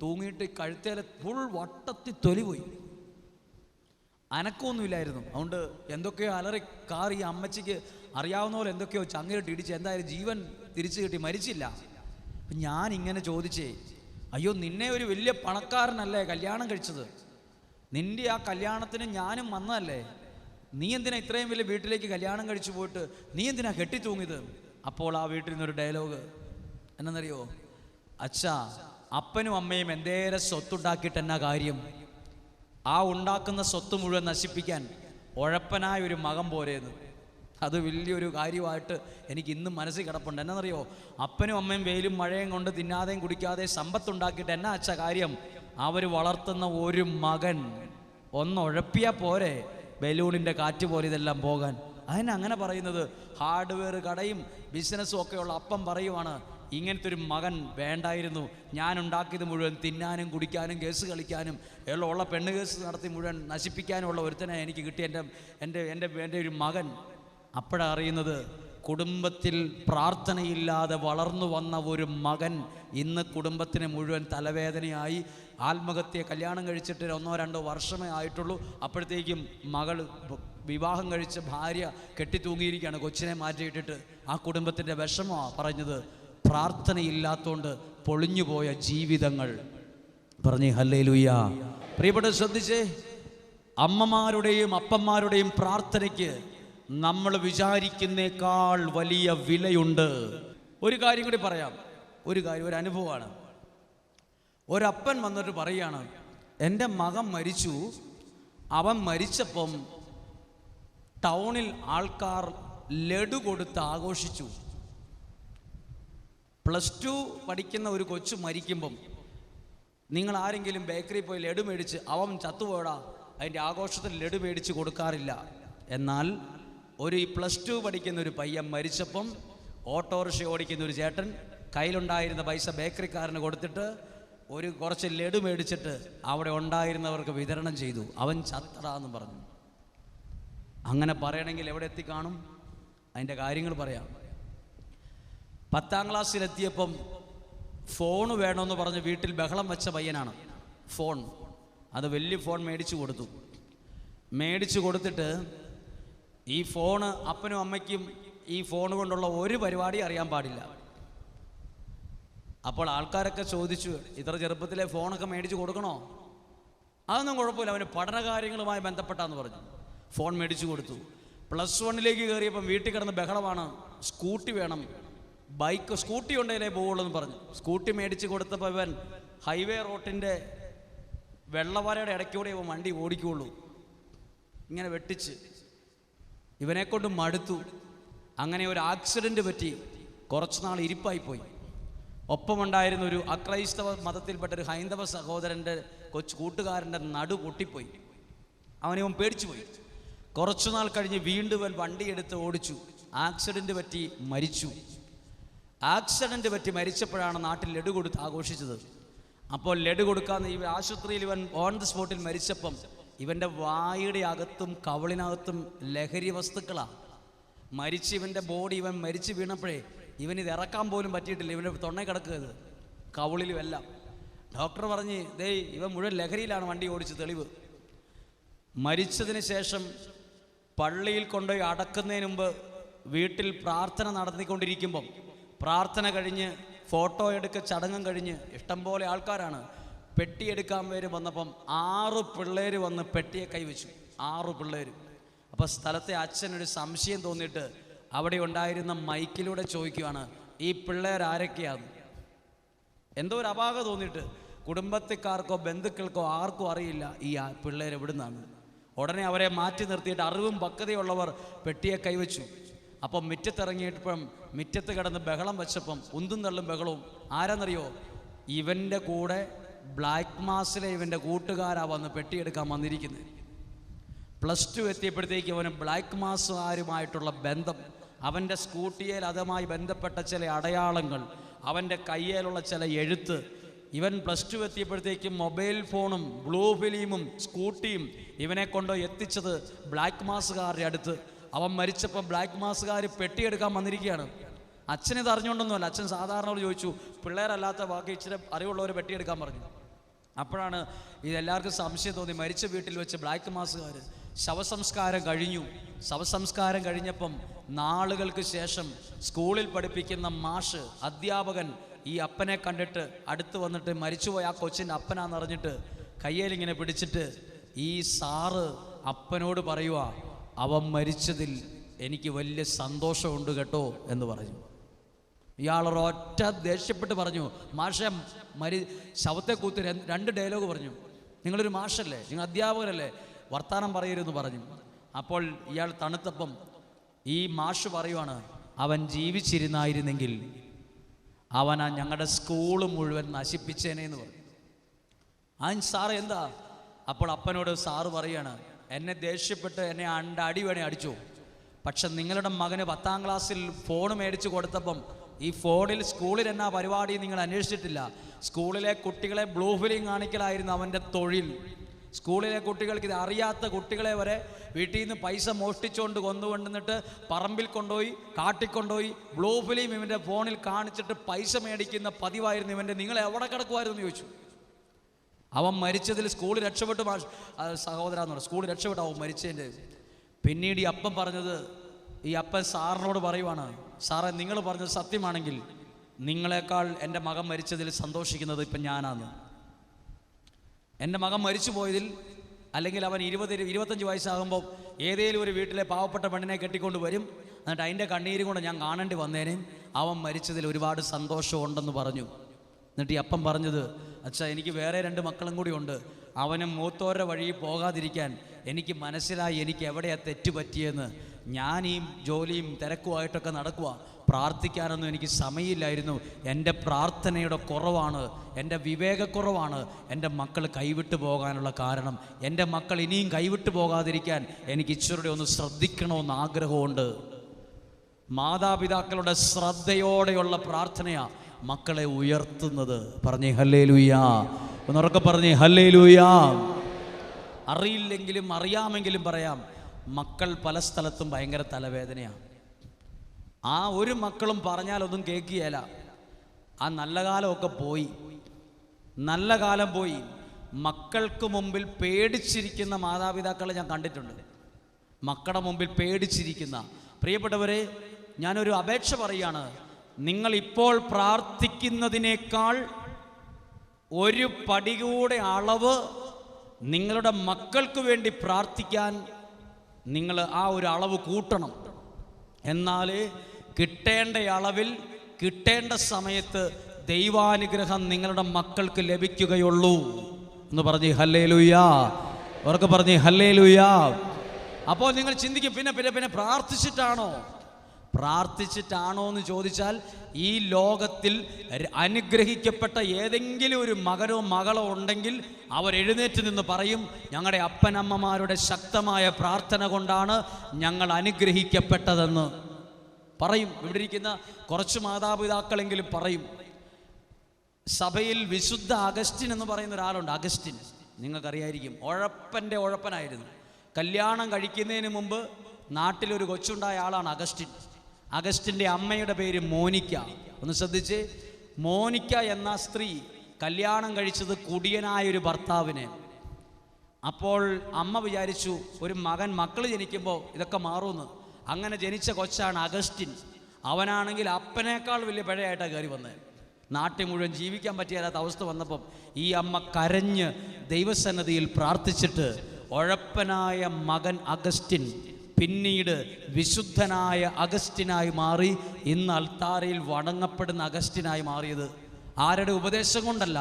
തൂങ്ങിയിട്ട് കഴുത്തേലെ ഫുൾ വട്ടത്തി തൊലി പോയി. അനക്കമൊന്നുമില്ലായിരുന്നു. അതുകൊണ്ട് എന്തൊക്കെയോ അലറി കാറി അമ്മച്ചിക്ക് അറിയാവുന്ന പോലെ എന്തൊക്കെയോ ചങ്ങലിട്ട് ഇടിച്ച് എന്തായാലും ജീവൻ തിരിച്ചു കിട്ടി, മരിച്ചില്ല. അപ്പം ഞാൻ ഇങ്ങനെ ചോദിച്ചേ, അയ്യോ നിന്നെ ഒരു വലിയ പണക്കാരനല്ലേ കല്യാണം കഴിച്ചത്, നിന്റെ ആ കല്യാണത്തിന് ഞാനും വന്നതല്ലേ, നീ എന്തിനാ ഇത്രയും വലിയ വീട്ടിലേക്ക് കല്യാണം കഴിച്ചു പോയിട്ട് നീ എന്തിനാ കെട്ടി തൂങ്ങിയത്? അപ്പോൾ ആ വീട്ടിൽ നിന്നൊരു ഡയലോഗ് എന്നറിയോ, അച്ഛാ അപ്പനും അമ്മയും എന്തേരം സ്വത്തുണ്ടാക്കിയിട്ട് എന്നാ കാര്യം, ആ ഉണ്ടാക്കുന്ന സ്വത്ത് മുഴുവൻ നശിപ്പിക്കാൻ ഉഴപ്പനായ ഒരു മകൻ പോരേന്ന്. അത് വലിയൊരു കാര്യമായിട്ട് എനിക്ക് ഇന്നും മനസ്സിൽ കിടപ്പുണ്ട്. എന്നറിയോ, അപ്പനും അമ്മയും വെയിലും മഴയും കൊണ്ട് തിന്നാതെയും കുടിക്കാതെയും സമ്പത്തുണ്ടാക്കിയിട്ട് എന്നാ അച്ഛാ കാര്യം? അവർ വളർത്തുന്ന ഒരു മകൻ ഒന്നുഴപ്പിയാൽ പോരെ ബലൂണിൻ്റെ കാറ്റ് പോലെ ഇതെല്ലാം പോകാൻ. അങ്ങനെ പറയുന്നത് ഹാർഡ്വെയർ കടയും ബിസിനസ്സും ഒക്കെയുള്ള അപ്പം പറയുവാണ്, ഇങ്ങനത്തെ ഒരു മകൻ വേണ്ടായിരുന്നു. ഞാൻ ഉണ്ടാക്കിയത് മുഴുവൻ തിന്നാനും കുടിക്കാനും കേസ് കളിക്കാനും ഉള്ള പെണ്ണ് കേസ് നടത്തി മുഴുവൻ നശിപ്പിക്കാനുമുള്ള ഒരുത്തനെ എനിക്ക് കിട്ടിയ എൻ്റെ ഒരു മകൻ. അപ്പോഴാണ് അറിയുന്നത്, കുടുംബത്തിൽ പ്രാർത്ഥനയില്ലാതെ വളർന്നു വന്ന ഒരു മകൻ ഇന്ന് കുടുംബത്തിന് മുഴുവൻ തലവേദനയായി. ആത്മഹത്യ, കല്യാണം കഴിച്ചിട്ട് 1-2 വർഷമേ ആയിട്ടുള്ളൂ. അപ്പോഴത്തേക്കും മകൾ വിവാഹം കഴിച്ച ഭാര്യ കെട്ടിത്തൂങ്ങിയിരിക്കുകയാണ് കൊച്ചിനെ മാറ്റിയിട്ടിട്ട്. ആ കുടുംബത്തിൻ്റെ വിഷമമാണ് പറഞ്ഞത്, പ്രാർത്ഥനയില്ലാത്തോണ്ട് പൊളിഞ്ഞുപോയ ജീവിതങ്ങൾ. പറഞ്ഞേ ഹല്ലേലൂയ. പ്രിയപ്പെട്ട ശ്രദ്ധിച്ചേ, അമ്മമാരുടെയും അപ്പന്മാരുടെയും പ്രാർത്ഥനയ്ക്ക് നമ്മൾ വിചാരിക്കുന്നേക്കാൾ വലിയ വിലയുണ്ട്. ഒരു കാര്യം കൂടി പറയാം. ഒരു അനുഭവമാണ്. ഒരപ്പൻ വന്നിട്ട് പറയാണ്, എൻ്റെ മകൻ മരിച്ചു, അവൻ മരിച്ചപ്പം ടൗണിൽ ആൾക്കാർ ലഡു കൊടുത്ത് ആഘോഷിച്ചു. +2 പഠിക്കുന്ന ഒരു കൊച്ചു മരിക്കുമ്പം നിങ്ങൾ ആരെങ്കിലും ബേക്കറി പോയി ലഡു മേടിച്ച്, അവൻ ചത്തുപോയടാ, അതിൻ്റെ ആഘോഷത്തിൽ ലഡു മേടിച്ച് കൊടുക്കാറില്ല. എന്നാൽ ഒരു +2 പഠിക്കുന്ന ഒരു പയ്യൻ മരിച്ചപ്പം ഓട്ടോറിക്ഷ ഓടിക്കുന്ന ഒരു ചേട്ടൻ കയ്യിലുണ്ടായിരുന്ന പൈസ ബേക്കറിക്കാരന് കൊടുത്തിട്ട് കുറച്ച് ലഡു മേടിച്ചിട്ട് അവിടെ ഉണ്ടായിരുന്നവർക്ക് വിതരണം ചെയ്തു. അവൻ ചത്തടാന്ന് പറഞ്ഞു. അങ്ങനെ പറയണമെങ്കിൽ എവിടെ എത്തിക്കാണും? അതിൻ്റെ കാര്യങ്ങൾ പറയാം. 10ാം ക്ലാസ്സിലെത്തിയപ്പം ഫോൺ വേണമെന്ന് പറഞ്ഞ് വീട്ടിൽ ബഹളം വെച്ച പയ്യനാണ്. ഫോൺ, അത് വലിയ ഫോൺ മേടിച്ചു കൊടുത്തിട്ട് ഈ ഫോണ് അപ്പനും അമ്മയ്ക്കും ഈ ഫോൺ കൊണ്ടുള്ള ഒരു പരിപാടി അറിയാൻ പാടില്ല. അപ്പോൾ ആൾക്കാരൊക്കെ ചോദിച്ചു, ഇത്ര ചെറുപ്പത്തിലെ ഫോണൊക്കെ മേടിച്ചു കൊടുക്കണോ? അതൊന്നും കുഴപ്പമില്ല, അവന് പഠനകാര്യങ്ങളുമായി ബന്ധപ്പെട്ടാന്ന് പറഞ്ഞു. ഫോൺ മേടിച്ചു കൊടുത്തു. +1ലേക്ക് കയറിയപ്പം വീട്ടിൽ കിടന്ന് ബഹളമാണ്, സ്കൂട്ടി വേണം, സ്കൂട്ടി ഉണ്ടെങ്കിലേ പോവുള്ളൂ എന്ന് പറഞ്ഞു. സ്കൂട്ടി മേടിച്ച് കൊടുത്തപ്പോൾ ഇവൻ ഹൈവേ റോട്ടിൻ്റെ വെള്ളവരയുടെ ഇടയ്ക്കൂടെ ഇവൻ വണ്ടി ഓടിക്കുള്ളൂ. ഇങ്ങനെ വെട്ടിച്ച് ഇവനെക്കൊണ്ട് മടുത്തു. അങ്ങനെ ഒരു ആക്സിഡൻറ്റ് പറ്റി കുറച്ച് നാൾ ഇരിപ്പായിപ്പോയി. ഒപ്പമുണ്ടായിരുന്ന ഒരു അക്രൈസ്തവ മതത്തിൽപ്പെട്ട ഒരു ഹൈന്ദവ സഹോദരൻ്റെ കൂട്ടുകാരൻ്റെ നടു പൊട്ടിപ്പോയി. അവൻ പേടിച്ചു പോയി. കുറച്ചു നാൾ കഴിഞ്ഞ് വീണ്ടും വണ്ടിയെടുത്ത് ഓടിച്ചു. ആക്സിഡൻറ്റ് പറ്റി മരിച്ചു. ആക്സിഡൻറ്റ് പറ്റി മരിച്ചപ്പോഴാണ് നാട്ടിൽ ലഡു കൊടുത്ത് ആഘോഷിച്ചത്. അപ്പോൾ ലഡു കൊടുക്കാന്ന് ഈ ആശുപത്രിയിൽ ഇവൻ ഓൺ ദി സ്പോട്ടിൽ മരിച്ചപ്പം ഇവൻ്റെ വായുടെ അകത്തും കവളിനകത്തും ലഹരി വസ്തുക്കളാണ്. ഇവൻ്റെ ബോഡി ഇവൻ മരിച്ചു വീണപ്പോഴേ ഇവനിത് ഇറക്കാൻ പോലും പറ്റിയിട്ടില്ല. ഇവൻ്റെ തൊണ്ണ കിടക്കുന്നത് കവളിലും എല്ലാം. ഡോക്ടർ പറഞ്ഞ് ഇവൻ മുഴുവൻ ലഹരിയിലാണ് വണ്ടി ഓടിച്ച് തെളിവ്. മരിച്ചതിന് ശേഷം പള്ളിയിൽ കൊണ്ടുപോയി അടക്കുന്നതിന് മുമ്പ് വീട്ടിൽ പ്രാർത്ഥന നടത്തിക്കൊണ്ടിരിക്കുമ്പം പ്രാർത്ഥന കഴിഞ്ഞ് ഫോട്ടോ എടുക്ക ചടങ്ങും കഴിഞ്ഞ് ഇഷ്ടംപോലെ ആൾക്കാരാണ്. പെട്ടിയെടുക്കാൻ പേര് വന്നപ്പം 6 പിള്ളേർ വന്ന് പെട്ടിയെ കൈവച്ചു. 6 പിള്ളേർ. അപ്പോൾ സ്ഥലത്തെ അച്ഛനൊരു സംശയം തോന്നിയിട്ട് അവിടെ ഉണ്ടായിരുന്ന മൈക്കിലൂടെ ചോദിക്കുകയാണ്, ഈ പിള്ളേരാരൊക്കെയാണ്? എന്തോ ഒരു അപാകത തോന്നിയിട്ട് കുടുംബത്തിക്കാർക്കോ ബന്ധുക്കൾക്കോ ആർക്കും അറിയില്ല ഈ പിള്ളേർ എവിടുന്നാണ്. ഉടനെ അവരെ മാറ്റി നിർത്തിയിട്ട് അറിവും പക്വതയുള്ളവർ പെട്ടിയെ കൈവച്ചു. അപ്പം മുറ്റത്തിറങ്ങിയപ്പം മുറ്റത്ത് കിടന്ന് ബഹളം വെച്ചപ്പം ഉന്തും തള്ളും ബഹളവും. ആരാന്നറിയോ? ഇവൻ്റെ കൂടെ ബ്ലാക്ക് മാസിലെ ഇവൻ്റെ കൂട്ടുകാരാ വന്ന് പെട്ടിയെടുക്കാൻ വന്നിരിക്കുന്നത്. +2 എത്തിയപ്പോഴത്തേക്ക് അവന് ബ്ലാക്ക് മാസുകാരുമായിട്ടുള്ള ബന്ധം, അവൻ്റെ സ്കൂട്ടിയിൽ അതുമായി ബന്ധപ്പെട്ട ചില അടയാളങ്ങൾ, അവൻ്റെ കയ്യിലുള്ള ചില എഴുത്ത്. ഇവൻ +2 എത്തിയപ്പോഴത്തേക്കും മൊബൈൽ ഫോണും ബ്ലൂ ഫിലിമും സ്കൂട്ടിയും ഇവനെ കൊണ്ടോ എത്തിച്ചത് ബ്ലാക്ക് മാസുകാരുടെ അടുത്ത്. അവൻ മരിച്ചപ്പോൾ ബ്ലാക്ക് മാസുകാർ പെട്ടിയെടുക്കാൻ വന്നിരിക്കുകയാണ്. അച്ഛനിത് അറിഞ്ഞുകൊണ്ടൊന്നുമല്ല. അച്ഛൻ സാധാരണ ചോദിച്ചു, പിള്ളേരല്ലാത്ത ബാക്കി ഇച്ചിരി അറിവുള്ളവർ പെട്ടിയെടുക്കാൻ പറഞ്ഞു. അപ്പോഴാണ് ഇതെല്ലാവർക്കും സംശയം തോന്നി. മരിച്ച വീട്ടിൽ വെച്ച് ബ്ലാക്ക് മാസുകാർ. ശവസംസ്കാരം കഴിഞ്ഞു. ശവസംസ്കാരം കഴിഞ്ഞപ്പം നാളുകൾക്ക് ശേഷം സ്കൂളിൽ പഠിപ്പിക്കുന്ന മാഷ്, അധ്യാപകൻ ഈ അപ്പനെ കണ്ടിട്ട് അടുത്ത് വന്നിട്ട് മരിച്ചുപോയ ആ കൊച്ചിൻ്റെ അപ്പനാന്നറിഞ്ഞിട്ട് കയ്യേലിങ്ങനെ പിടിച്ചിട്ട് ഈ സാറ് അപ്പനോട് പറയുക, അവൻ മരിച്ചതിൽ എനിക്ക് വലിയ സന്തോഷമുണ്ട് കേട്ടോ എന്ന് പറഞ്ഞു. ഇയാളൊരൊറ്റ ദേഷ്യപ്പെട്ട് പറഞ്ഞു, മാഷെ ശവത്തെ കൂത്തി 2 ഡയലോഗ് പറഞ്ഞു. നിങ്ങളൊരു മാഷല്ലേ, നിങ്ങൾ അധ്യാപകരല്ലേ, വർത്താനം പറയരുതെന്ന് പറഞ്ഞു. അപ്പോൾ ഇയാൾ തണുത്തപ്പം ഈ മാഷ് പറയുവാണ്, അവൻ ജീവിച്ചിരുന്നായിരുന്നെങ്കിൽ അവൻ ഞങ്ങളുടെ സ്കൂള് മുഴുവൻ നശിപ്പിച്ചേനെ എന്ന് പറഞ്ഞു. സാറ് എന്താ? അപ്പോൾ അപ്പനോട് സാറ് പറയാണ്, എന്നെ ദേഷ്യപ്പെട്ട് എന്നെ അടി വേണേ അടിച്ചു, പക്ഷെ നിങ്ങളുടെ മകന് 10ാം ക്ലാസ്സിൽ ഫോൺ മേടിച്ച് കൊടുത്തപ്പം ഈ ഫോണിൽ സ്കൂളിൽ എന്നാ പരിപാടി നിങ്ങൾ അന്വേഷിച്ചിട്ടില്ല. സ്കൂളിലെ കുട്ടികളെ ബ്ലൂ ഫിലിം കാണിക്കലായിരുന്നു അവൻ്റെ തൊഴിൽ. സ്കൂളിലെ കുട്ടികൾക്ക് ഇത് അറിയാത്ത കുട്ടികളെ വരെ വീട്ടിൽ നിന്ന് പൈസ മോഷ്ടിച്ചുകൊണ്ട് കൊണ്ടുവന്നിട്ട് പറമ്പിൽ കൊണ്ടുപോയി കാട്ടിക്കൊണ്ടുപോയി ബ്ലൂ ഫിലിം ഇവൻ്റെ ഫോണിൽ കാണിച്ചിട്ട് പൈസ മേടിക്കുന്ന പതിവായിരുന്നു ഇവൻ്റെ. നിങ്ങൾ എവിടെ കിടക്കുമായിരുന്നു ചോദിച്ചു. അവൻ മരിച്ചതിൽ സ്കൂൾ രക്ഷപ്പെട്ടു. സഹോദരാന്ന് പറഞ്ഞു, സ്കൂൾ രക്ഷപ്പെട്ടു അവൻ മരിച്ചതിൻ്റെ. പിന്നീട് ഈ അപ്പൻ പറഞ്ഞത്, ഈ അപ്പൻ സാറിനോട് പറയുവാണ്, സാറേ നിങ്ങൾ പറഞ്ഞത് സത്യമാണെങ്കിൽ നിങ്ങളെക്കാൾ എൻ്റെ മകൻ മരിച്ചതിൽ സന്തോഷിക്കുന്നത് ഇപ്പം ഞാനാണ്. എൻ്റെ മകൻ മരിച്ചു പോയതിൽ, അല്ലെങ്കിൽ അവൻ 20-25 വയസ്സാകുമ്പോൾ ഏതെങ്കിലും ഒരു വീട്ടിലെ പാവപ്പെട്ട പെണ്ണിനെ കെട്ടിക്കൊണ്ട് വരും, എന്നിട്ട് അതിൻ്റെ കണ്ണീരും കൊണ്ട് ഞാൻ കാണേണ്ടി വന്നേനെ, അവൻ മരിച്ചതിൽ ഒരുപാട് സന്തോഷമുണ്ടെന്ന് പറഞ്ഞു. എന്നിട്ട് ഈ അപ്പം പറഞ്ഞത്, അച്ഛാ എനിക്ക് വേറെ 2 മക്കളും കൂടി ഉണ്ട്, അവനും മൂത്തോരുടെ വഴി പോകാതിരിക്കാൻ എനിക്ക് മനസ്സിലായി എനിക്ക് എവിടെയാണ് തെറ്റ് പറ്റിയെന്ന്. ഞാൻ ഈ ജോലിയും തിരക്കുമായിട്ടൊക്കെ നടക്കുക, പ്രാർത്ഥിക്കാനൊന്നും എനിക്ക് സമയമില്ലായിരുന്നു. എൻ്റെ പ്രാർത്ഥനയുടെ കുറവാണ്, എൻ്റെ വിവേകക്കുറവാണ് എൻ്റെ മക്കൾ കൈവിട്ടു പോകാനുള്ള കാരണം. എൻ്റെ മക്കൾ ഇനിയും കൈവിട്ടു പോകാതിരിക്കാൻ എനിക്ക് ഇച്ചിരി ഒന്ന് ശ്രദ്ധിക്കണമെന്ന് ആഗ്രഹമുണ്ട്. മാതാപിതാക്കളുടെ ശ്രദ്ധയോടെയുള്ള പ്രാർത്ഥനയാണ് മക്കളെ ഉയർത്തുന്നത്. പറഞ്ഞേ ഹല്ലേലൂയാ, ഒന്നുറക്കെ പറഞ്ഞേ ഹല്ലേലൂയാ. അറിയില്ലെങ്കിലും അറിയാമെങ്കിലും പറയാം, മക്കൾ പല സ്ഥലത്തും ഭയങ്കര തലവേദനയാണ്. ആ ഒരു മക്കളും പറഞ്ഞാലൊന്നും കേൾക്കുകയില്ല. ആ നല്ല കാലമൊക്കെ പോയി, നല്ല കാലം പോയി. മക്കൾക്ക് മുമ്പിൽ പേടിച്ചിരിക്കുന്ന മാതാപിതാക്കളെ ഞാൻ കണ്ടിട്ടുണ്ട്. മക്കളുടെ മുമ്പിൽ പേടിച്ചിരിക്കുന്ന പ്രിയപ്പെട്ടവരെ, ഞാനൊരു അപേക്ഷ പറയുകയാണ്. നിങ്ങൾ ഇപ്പോൾ പ്രാർത്ഥിക്കുന്നതിനേക്കാൾ ഒരു പടി കൂടെ അളവ് നിങ്ങളുടെ മക്കൾക്ക് വേണ്ടി പ്രാർത്ഥിക്കാൻ നിങ്ങൾ ആ ഒരു അളവ് കൂട്ടണം. എന്നാലേ കിട്ടേണ്ട അളവിൽ കിട്ടേണ്ട സമയത്ത് ദൈവാനുഗ്രഹം നിങ്ങളുടെ മക്കൾക്ക് ലഭിക്കുകയുള്ളൂ എന്ന് പറഞ്ഞ് ഹല്ലേലൂയാ, അവർക്ക് പറഞ്ഞ് ഹല്ലേലൂയാ. അപ്പോൾ നിങ്ങൾ ചിന്തിക്കും, പിന്നെ പ്രാർത്ഥിച്ചിട്ടാണോ എന്ന് ചോദിച്ചാൽ, ഈ ലോകത്തിൽ അനുഗ്രഹിക്കപ്പെട്ട ഏതെങ്കിലും ഒരു മകനോ മകളോ ഉണ്ടെങ്കിൽ അവരെഴുന്നേറ്റ് നിന്ന് പറയും, ഞങ്ങളുടെ അപ്പനമ്മമാരുടെ ശക്തമായ പ്രാർത്ഥന കൊണ്ടാണ് ഞങ്ങൾ അനുഗ്രഹിക്കപ്പെട്ടതെന്ന് പറയും. ഇവിടെ ഇരിക്കുന്ന കുറച്ച് മാതാപിതാക്കളെങ്കിലും പറയും. സഭയിൽ വിശുദ്ധ അഗസ്റ്റിൻ എന്ന് പറയുന്ന ഒരാളുണ്ട്. അഗസ്റ്റിൻ നിങ്ങൾക്കറിയായിരിക്കും, ഉഴപ്പനായിരുന്നു. കല്യാണം കഴിക്കുന്നതിന് മുമ്പ് നാട്ടിലൊരു കൊച്ചുണ്ടായ ആളാണ് അഗസ്റ്റിൻ. അഗസ്റ്റിൻ്റെ അമ്മയുടെ പേര് മോനിക്ക. ഒന്ന് ശ്രദ്ധിച്ച്, മോനിക്ക എന്ന സ്ത്രീ കല്യാണം കഴിച്ചത് കുടിയനായൊരു ഭർത്താവിനെ. അപ്പോൾ അമ്മ വിചാരിച്ചു ഒരു മക്കൾ ജനിക്കുമ്പോൾ ഇതൊക്കെ മാറുമെന്ന്. അങ്ങനെ ജനിച്ച കൊച്ചാണ് അഗസ്റ്റിൻ. അവനാണെങ്കിൽ അപ്പനേക്കാൾ വലിയ പിഴയായിട്ടാണ് കയറി വന്നത്. നാട്ടിൽ മുഴുവൻ ജീവിക്കാൻ പറ്റിയാത്ത അവസ്ഥ വന്നപ്പം ഈ അമ്മ കരഞ്ഞ് ദൈവസന്നിധിയിൽ പ്രാർത്ഥിച്ചിട്ട് ഉഴപ്പനായ മകൻ അഗസ്റ്റിൻ പിന്നീട് വിശുദ്ധനായ അഗസ്റ്റിനായി മാറി. ഇന്ന് അൾത്താരയിൽ വണങ്ങപ്പെടുന്ന അഗസ്റ്റിനായി മാറിയത് ആരുടെ ഉപദേശം കൊണ്ടല്ല,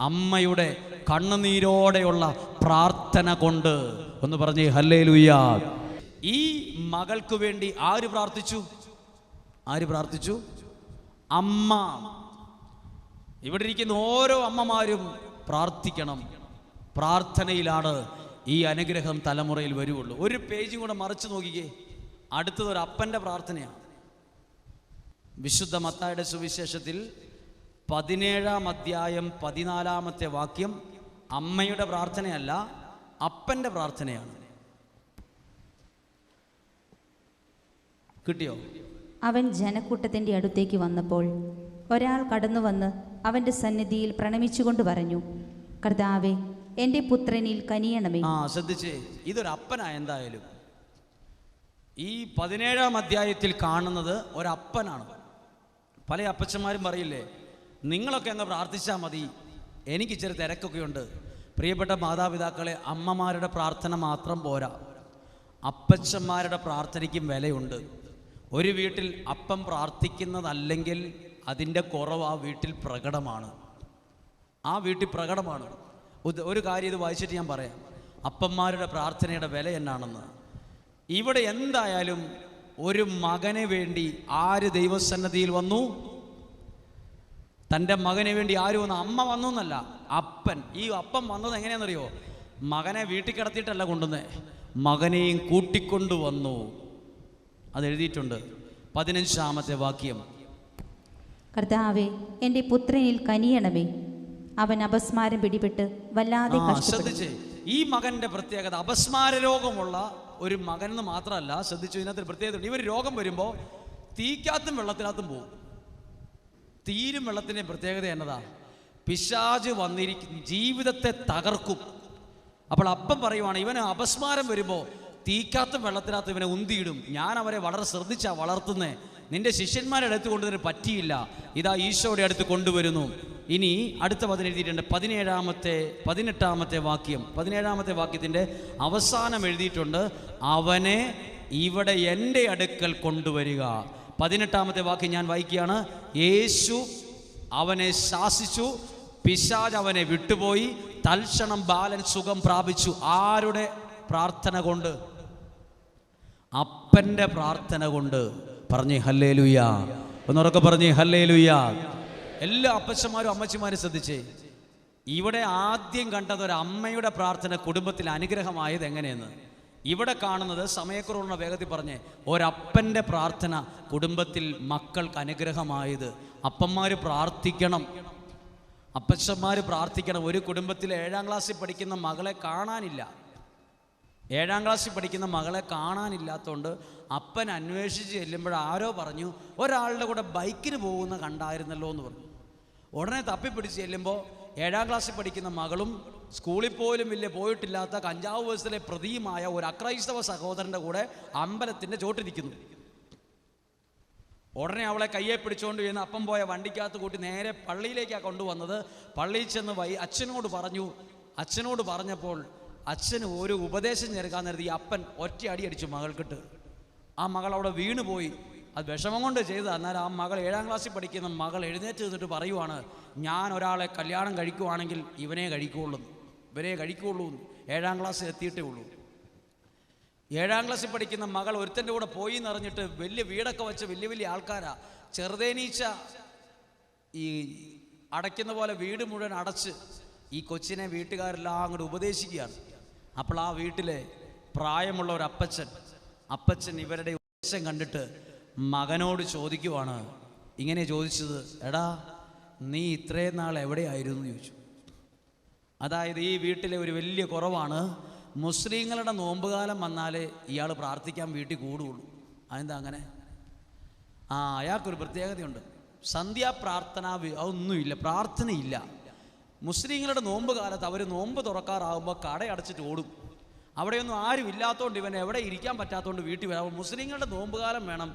അമ്മയുടെ കണ്ണുനീരോടെയുള്ള പ്രാർത്ഥന കൊണ്ട്. ഒന്ന് പറഞ്ഞേ ഹല്ലേലൂയ. ഈ മകൾക്ക് വേണ്ടി ആര് പ്രാർത്ഥിച്ചു? ആര് പ്രാർത്ഥിച്ചു? അമ്മ. ഇവിടെ ഇരിക്കുന്ന ഓരോ അമ്മമാരും പ്രാർത്ഥിക്കണം. പ്രാർത്ഥനയിലാണ് ഈ അനുഗ്രഹം തലമുറയിൽ വരുവുള്ളൂ. ഒരു പേജും കൂടെ മറിച്ച് നോക്കിക്കേ. അടുത്തത് ഒരു അപ്പൻ്റെ പ്രാർത്ഥനയാണ്. വിശുദ്ധ മത്തായിയുടെ സുവിശേഷത്തിൽ 17-ാം അധ്യായം 14-ാമത്തെ വാക്യം അമ്മയുടെ പ്രാർത്ഥനയല്ല, അപ്പൻ്റെ പ്രാർത്ഥനയാണ്. കിട്ടിയോ? അവൻ ജനക്കൂട്ടത്തിൻ്റെ അടുത്തേക്ക് വന്നപ്പോൾ ഒരാൾ കടന്നു വന്ന് അവൻ്റെ സന്നിധിയിൽ പ്രണമിച്ചുകൊണ്ട് പറഞ്ഞു, കർത്താവേ, എൻ്റെ പുത്രനിൽ കനിയണമേ. ശ്രദ്ധിച്ചേ, ഇതൊരു അപ്പനാ. എന്തായാലും ഈ 17-ാം അധ്യായത്തിൽ കാണുന്നത് ഒരപ്പനാണ്. പല അപ്പച്ചന്മാരും പറയില്ലേ, നിങ്ങളൊക്കെ അങ്ങ് പ്രാർത്ഥിച്ചാൽ മതി, എനിക്ക് ഇച്ചിരി തിരക്കൊക്കെയുണ്ട്. പ്രിയപ്പെട്ട മാതാപിതാക്കളെ, അമ്മമാരുടെ പ്രാർത്ഥന മാത്രം പോരാ, അപ്പച്ചന്മാരുടെ പ്രാർത്ഥനയ്ക്കും വിലയുണ്ട്. ഒരു വീട്ടിൽ അപ്പം പ്രാർത്ഥിക്കുന്നതല്ലെങ്കിൽ അതിൻ്റെ കുറവ് ആ വീട്ടിൽ പ്രകടമാണ്. ആ വീട്ടിൽ പ്രകടമാണ്. ഒരു കാര്യം ഇത് വായിച്ചിട്ട് ഞാൻ പറയാം, അപ്പന്മാരുടെ പ്രാർത്ഥനയുടെ വില എന്നാണെന്ന്. ഇവിടെ എന്തായാലും ഒരു മകനെ വേണ്ടി ആര് ദൈവസന്നിധിയിൽ വന്നു? തൻ്റെ മകന് വേണ്ടി ആര് വന്നു? അമ്മ വന്നു എന്നല്ല, അപ്പൻ. ഈ അപ്പം വന്നത് എങ്ങനെയാണെന്നറിയോ? മകനെ വീട്ടിൽ കിടത്തിയിട്ടല്ല കൊണ്ടുവന്നേ, മകനെയും കൂട്ടിക്കൊണ്ടുവന്നു. അതെഴുതിയിട്ടുണ്ട് 15-ാമത്തെ വാക്യം. കർത്താവേ, എൻ്റെ പുത്രനിൽ കനിയണമേ. അവൻ അപസ്മാരം പിടിപെട്ട് വല്ലാതെ ശ്രദ്ധിച്ചേ, ഈ മകന്റെ പ്രത്യേകത അപസ്മാര രോഗമുള്ള ഒരു മകൻ എന്ന് മാത്രമല്ല. ശ്രദ്ധിച്ചു, ഇതിനകത്ത് പ്രത്യേകത. ഇവർ രോഗം വരുമ്പോൾ തീക്കകത്തും വെള്ളത്തിനകത്തും പോകും. തീരും വെള്ളത്തിൻ്റെ പ്രത്യേകത എന്നതാ? പിശാച് വന്നിരിക്കും, ജീവിതത്തെ തകർക്കും. അപ്പോൾ അപ്പം പറയുവാണ്, ഇവന് അപസ്മാരം വരുമ്പോൾ തീക്കകത്തും വെള്ളത്തിനകത്ത് ഇവനെ ഉന്തിയിടും. ഞാൻ അവരെ വളരെ ശ്രദ്ധിച്ചാ വളർത്തുന്നേ. നിന്റെ ശിഷ്യന്മാരുടെ അടുത്ത് കൊണ്ടുവരാൻ പറ്റിയില്ല, ഇതാ ഈശോയുടെ അടുത്ത് കൊണ്ടുവരുന്നു. ഇനി അടുത്ത പദം എഴുതിയിട്ടുണ്ട്, 18-ാമത്തെ വാക്യം. 17-ാമത്തെ വാക്യത്തിൻ്റെ അവസാനം എഴുതിയിട്ടുണ്ട്, അവനെ ഇവിടെ എൻ്റെ അടുക്കൽ കൊണ്ടുവരിക. 18-ാമത്തെ വാക്യം ഞാൻ വായിക്കുകയാണ്. യേശു അവനെ ശാസിച്ചു, പിശാച് അവനെ വിട്ടുപോയി, തൽക്ഷണം ബാലൻ സുഖം പ്രാപിച്ചു. ആരുടെ പ്രാർത്ഥന കൊണ്ട്? അപ്പൻ്റെ പ്രാർത്ഥന കൊണ്ട്. പറഞ്ഞേ ഹല്ലേലൂയ. ഒന്നുറക്കെ പറഞ്ഞേ ഹല്ലേലൂയ. എല്ലാ അപ്പച്ചന്മാരും അമ്മച്ചിമാരും ശ്രദ്ധിച്ചേ, ഇവിടെ ആദ്യം കണ്ടത് ഒരു അമ്മയുടെ പ്രാർത്ഥന കുടുംബത്തിൽ അനുഗ്രഹമായത് എങ്ങനെയെന്ന്. ഇവിടെ കാണുന്നത് സമയക്കുറവുള്ള വേഗത്തിൽ പറഞ്ഞേ, ഒരപ്പൻ്റെ പ്രാർത്ഥന കുടുംബത്തിൽ മക്കൾക്ക് അനുഗ്രഹമായത്. അപ്പന്മാർ പ്രാർത്ഥിക്കണം, അപ്പച്ചന്മാർ പ്രാർത്ഥിക്കണം. ഒരു കുടുംബത്തിൽ 7-ാം ക്ലാസ്സിൽ പഠിക്കുന്ന മകളെ കാണാനില്ല. 7-ാം ക്ലാസ്സിൽ പഠിക്കുന്ന മകളെ കാണാനില്ലാത്തതുകൊണ്ട് അപ്പൻ അന്വേഷിച്ച് ചെല്ലുമ്പോൾ ആരോ പറഞ്ഞു, ഒരാളുടെ കൂടെ ബൈക്കിന് പോകുന്ന കണ്ടായിരുന്നല്ലോ എന്ന് പറഞ്ഞു. ഉടനെ തപ്പിപ്പിടിച്ച് ചെല്ലുമ്പോൾ 7-ാം ക്ലാസ്സിൽ പഠിക്കുന്ന മകളും സ്കൂളിൽ പോലും വലിയ പോയിട്ടില്ലാത്ത കഞ്ചാവ് വയസ്സിലെ പ്രതിയുമായ ഒരു അക്രൈസ്തവ സഹോദരൻ്റെ കൂടെ അമ്പലത്തിൻ്റെ ചോട്ടിരിക്കുന്നു. ഉടനെ അവളെ കയ്യെ പിടിച്ചുകൊണ്ട് ചെയ്യുന്ന അപ്പം പോയ വണ്ടിക്കകത്ത് കൂട്ടി നേരെ പള്ളിയിലേക്കാണ് കൊണ്ടുവന്നത്. പള്ളിയിൽ ചെന്ന് അച്ഛനോട് പറഞ്ഞു. അച്ഛനോട് പറഞ്ഞപ്പോൾ അച്ഛന് ഒരു ഉപദേശം ചേർക്കാൻ നേരത്തെ ഈ അപ്പൻ ഒറ്റ അടി അടിച്ചു മകൾക്കിട്ട്. ആ മകൾ അവിടെ വീണുപോയി. അത് വിഷമം കൊണ്ട് ചെയ്തത്. എന്നാൽ ആ മകൾ 7-ാം ക്ലാസ്സിൽ പഠിക്കുന്ന മകൾ എഴുന്നേറ്റ് നിന്നിട്ട് പറയുവാണ്, ഞാൻ ഒരാളെ കല്യാണം കഴിക്കുവാണെങ്കിൽ ഇവനെ കഴിക്കുകയുള്ളൂ, ഇവരെ കഴിക്കുകയുള്ളൂ. 7-ാം ക്ലാസ്സിൽ എത്തിയിട്ടേ ഉള്ളൂ. 7-ാം ക്ലാസ്സിൽ പഠിക്കുന്ന മകൾ ഒരുത്തൻ്റെ കൂടെ പോയി എന്നറിഞ്ഞിട്ട് വലിയ വീടൊക്കെ വെച്ച് വലിയ വലിയ ആൾക്കാരാ. ചെറുതേനീച്ച ഈ അടയ്ക്കുന്ന പോലെ വീട് മുഴുവൻ അടച്ച് ഈ കൊച്ചിനെ വീട്ടുകാരെല്ലാം അങ്ങോട്ട് ഉപദേശിക്കുകയാണ്. അപ്പോൾ ആ വീട്ടിലെ പ്രായമുള്ള ഒരു അപ്പച്ചൻ ഇവരുടെ ഉപദേശം കണ്ടിട്ട് മകനോട് ചോദിക്കുവാണ്. ഇങ്ങനെ ചോദിച്ചത്, എടാ നീ ഇത്രയും നാൾ എവിടെയായിരുന്നു എന്ന് ചോദിച്ചു. അതായത് ഈ വീട്ടിലെ ഒരു വലിയ കുറവാണ്, മുസ്ലിങ്ങളുടെ നോമ്പുകാലം വന്നാലേ ഇയാൾ പ്രാർത്ഥിക്കാൻ വീട്ടിൽ കൂടുകയുള്ളൂ. അതെന്താ അങ്ങനെ? അയാൾക്കൊരു പ്രത്യേകതയുണ്ട്. സന്ധ്യാപ്രാർത്ഥന അതൊന്നുമില്ല, പ്രാർത്ഥനയില്ല. മുസ്ലിങ്ങളുടെ നോമ്പ് കാലത്ത് അവർ നോമ്പ് തുറക്കാറാകുമ്പോൾ കടയടച്ചിട്ട് ഓടും. അവിടെയൊന്നും ആരും ഇല്ലാത്തതുകൊണ്ട് ഇവൻ എവിടെ ഇരിക്കാൻ പറ്റാത്തതുകൊണ്ട് വീട്ടിൽ വരാം. മുസ്ലിങ്ങളുടെ നോമ്പുകാലം വേണം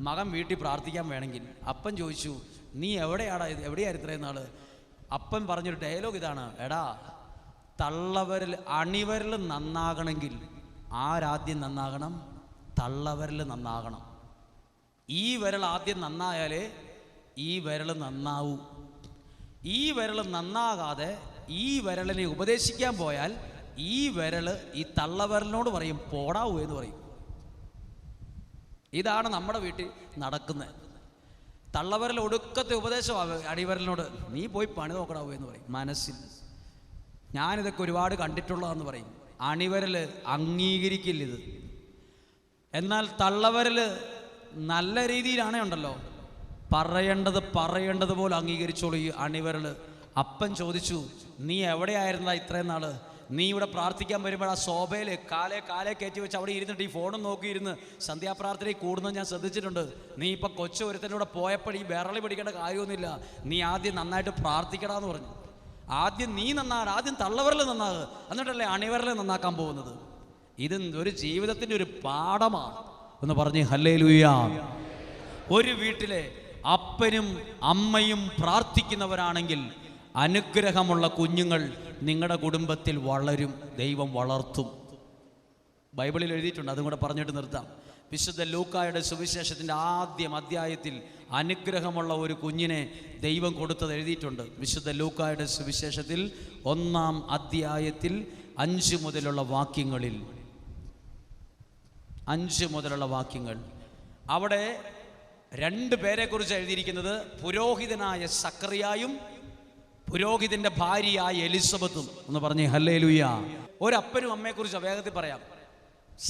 മകൻ വീട്ടിൽ പ്രാർത്ഥിക്കാൻ വേണമെങ്കിൽ. അപ്പൻ ചോദിച്ചു, നീ എവിടെയായിരുന്നു ഇത്രയും നാൾ? അപ്പൻ പറഞ്ഞൊരു ഡയലോഗ് ഇതാണ്, എടാ തള്ളവരിൽ അണിവരിൽ നന്നാകണമെങ്കിൽ ആരാദ്യം നന്നാകണം? തള്ളവിരൽ നന്നാകണം. ഈ വിരൽ ആദ്യം നന്നായാലേ ഈ വിരൽ നന്നാവൂ. ഈ വിരൽ നന്നാകാതെ ഈ വിരലിനെ ഉപദേശിക്കാൻ പോയാൽ ഈ വിരൽ ഈ തള്ളവിരലിനോട് പറയും പോടാവൂ എന്ന് പറയും. ഇതാണ് നമ്മുടെ വീട്ടിൽ നടക്കുന്നത്. തള്ളവിരൽ ഒടുക്കത്തെ ഉപദേശമാണ് അടിവിരലിനോട്, നീ പോയി പണി നോക്കടാവൂ എന്ന് പറയും. മനസ്സിൽ ഞാനിതൊക്കെ ഒരുപാട് കണ്ടിട്ടുള്ളതെന്ന് പറയും. അണിവിരൽ അംഗീകരിക്കില്ല ഇത്. എന്നാൽ തള്ളവിരൽ നല്ല രീതിയിലാണേ ഉണ്ടല്ലോ, പറയേണ്ടത് പോലെ അംഗീകരിച്ചോളൂ ഈ അണിവിരൽ. അപ്പൻ ചോദിച്ചു, നീ എവിടെയായിരുന്നാ ഇത്രയും നാള്? നീ ഇവിടെ പ്രാർത്ഥിക്കാൻ വരുമ്പോൾ ആ ശോഭയിൽ കാലേ കയറ്റി വെച്ച് അവിടെ ഇരുന്നിട്ട് ഈ ഫോണും നോക്കിയിരുന്ന് സന്ധ്യാപ്രാർത്ഥനയിൽ കൂടുന്നത് ഞാൻ ശ്രദ്ധിച്ചിട്ടുണ്ട്. നീ ഇപ്പം കൊച്ചു ഒരുത്തനൂടെ പോയപ്പോൾ ഈ വിരളി പിടിക്കേണ്ട കാര്യമൊന്നുമില്ല. നീ ആദ്യം നന്നായിട്ട് പ്രാർത്ഥിക്കടാന്ന് പറഞ്ഞു. ആദ്യം നീ നന്നാകണം, ആദ്യം തള്ളവിരൽ നന്നാകുക, എന്നിട്ടല്ലേ അണിവിരൽ നന്നാക്കാൻ പോകുന്നത്. ഇത് ഒരു ജീവിതത്തിൻ്റെ ഒരു പാഠമാണ് എന്ന് പറഞ്ഞ് ഹല്ലേലൂയ. ഒരു വീട്ടിലെ അപ്പനും അമ്മയും പ്രാർത്ഥിക്കുന്നവരാണെങ്കിൽ അനുഗ്രഹമുള്ള കുഞ്ഞുങ്ങൾ നിങ്ങളുടെ കുടുംബത്തിൽ വളരും, ദൈവം വളർത്തും. ബൈബിളിൽ എഴുതിയിട്ടുണ്ട്, അതും കൂടെ പറഞ്ഞിട്ട് നിർത്താം. വിശുദ്ധ ലൂക്കായുടെ സുവിശേഷത്തിൻ്റെ ആദ്യം അധ്യായത്തിൽ അനുഗ്രഹമുള്ള ഒരു കുഞ്ഞിനെ ദൈവം കൊടുത്തത് എഴുതിയിട്ടുണ്ട്. വിശുദ്ധ ലൂക്കായുടെ സുവിശേഷത്തിൽ 1-ാം അധ്യായത്തിൽ 5 മുതലുള്ള വാക്യങ്ങൾ അവിടെ 2 പേരെക്കുറിച്ച് എഴുതിയിരിക്കുന്നത്. പുരോഹിതനായ സക്കറിയായും പുരോഹിതന്റെ ഭാര്യയായ എലിസബത്തും. എന്ന് പറഞ്ഞേ ഹല്ലേലൂയ. ഒരപ്പനും അമ്മയെക്കുറിച്ച് വേഗത്തിൽ പറയാം.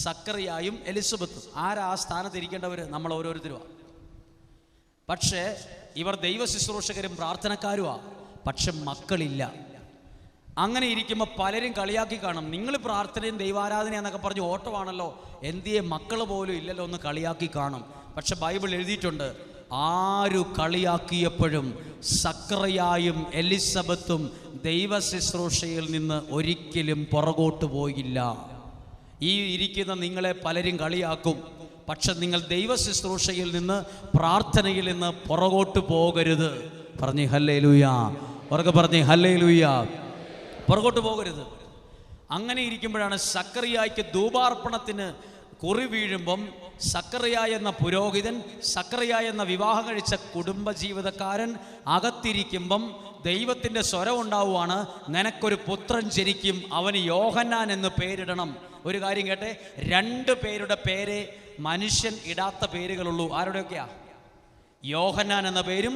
സക്കറിയായും എലിസബത്തും. ആരാ ആ സ്ഥാനത്ത് ഇരിക്കേണ്ടവർ? നമ്മൾ ഓരോരുത്തരുമാണ്. പക്ഷേ ഇവർ ദൈവ ശുശ്രൂഷകരും പ്രാർത്ഥനക്കാരുമാണ്. പക്ഷെ മക്കളില്ല. അങ്ങനെ ഇരിക്കുമ്പോൾ പലരും കളിയാക്കി കാണും. നിങ്ങൾ പ്രാർത്ഥനയും ദൈവാരാധന എന്നൊക്കെ പറഞ്ഞ് ഓട്ടമാണല്ലോ, എന്തിയെ മക്കൾ പോലും ഇല്ലല്ലോ എന്ന് കളിയാക്കി കാണും. പക്ഷെ ബൈബിൾ എഴുതിയിട്ടുണ്ട്, ആരു കളിയാക്കിയപ്പോഴും സക്കറിയായും എലിസബത്തും ദൈവ ശുശ്രൂഷയിൽ നിന്ന് ഒരിക്കലും പുറകോട്ട് പോയില്ല. ഈ ഇരിക്കുന്ന നിങ്ങളെ പലരും കളിയാക്കും, പക്ഷെ നിങ്ങൾ ദൈവ ശുശ്രൂഷയിൽ നിന്ന് പ്രാർത്ഥനയിൽ നിന്ന് പുറകോട്ട് പോകരുത്. പറഞ്ഞേ ഹല്ലേലൂയ. ഉറക്കെ പറഞ്ഞേ ഹല്ലേലൂയ. പുറകോട്ട് പോകരുത്. അങ്ങനെ ഇരിക്കുമ്പോഴാണ് സക്കറിയായ്ക്ക് ധൂപാർപ്പണത്തിന് കുറി വീഴുമ്പം സക്കറിയ എന്ന പുരോഹിതൻ, സക്കറിയ എന്ന വിവാഹം കഴിച്ച കുടുംബജീവിതക്കാരൻ അകത്തിരിക്കുമ്പം ദൈവത്തിൻ്റെ സ്വരം ഉണ്ടാവുകയാണ്, നിനക്കൊരു പുത്രൻ ജനിക്കും, അവന് യോഹന്നാൻ എന്ന് പേരിടണം. ഒരു കാര്യം കേട്ടെ, 2 പേരുടെ പേരെ മനുഷ്യൻ ഇടാത്ത പേരുകളുള്ളൂ. ആരുടെയൊക്കെയാ? യോഹന്നാൻ എന്ന പേരും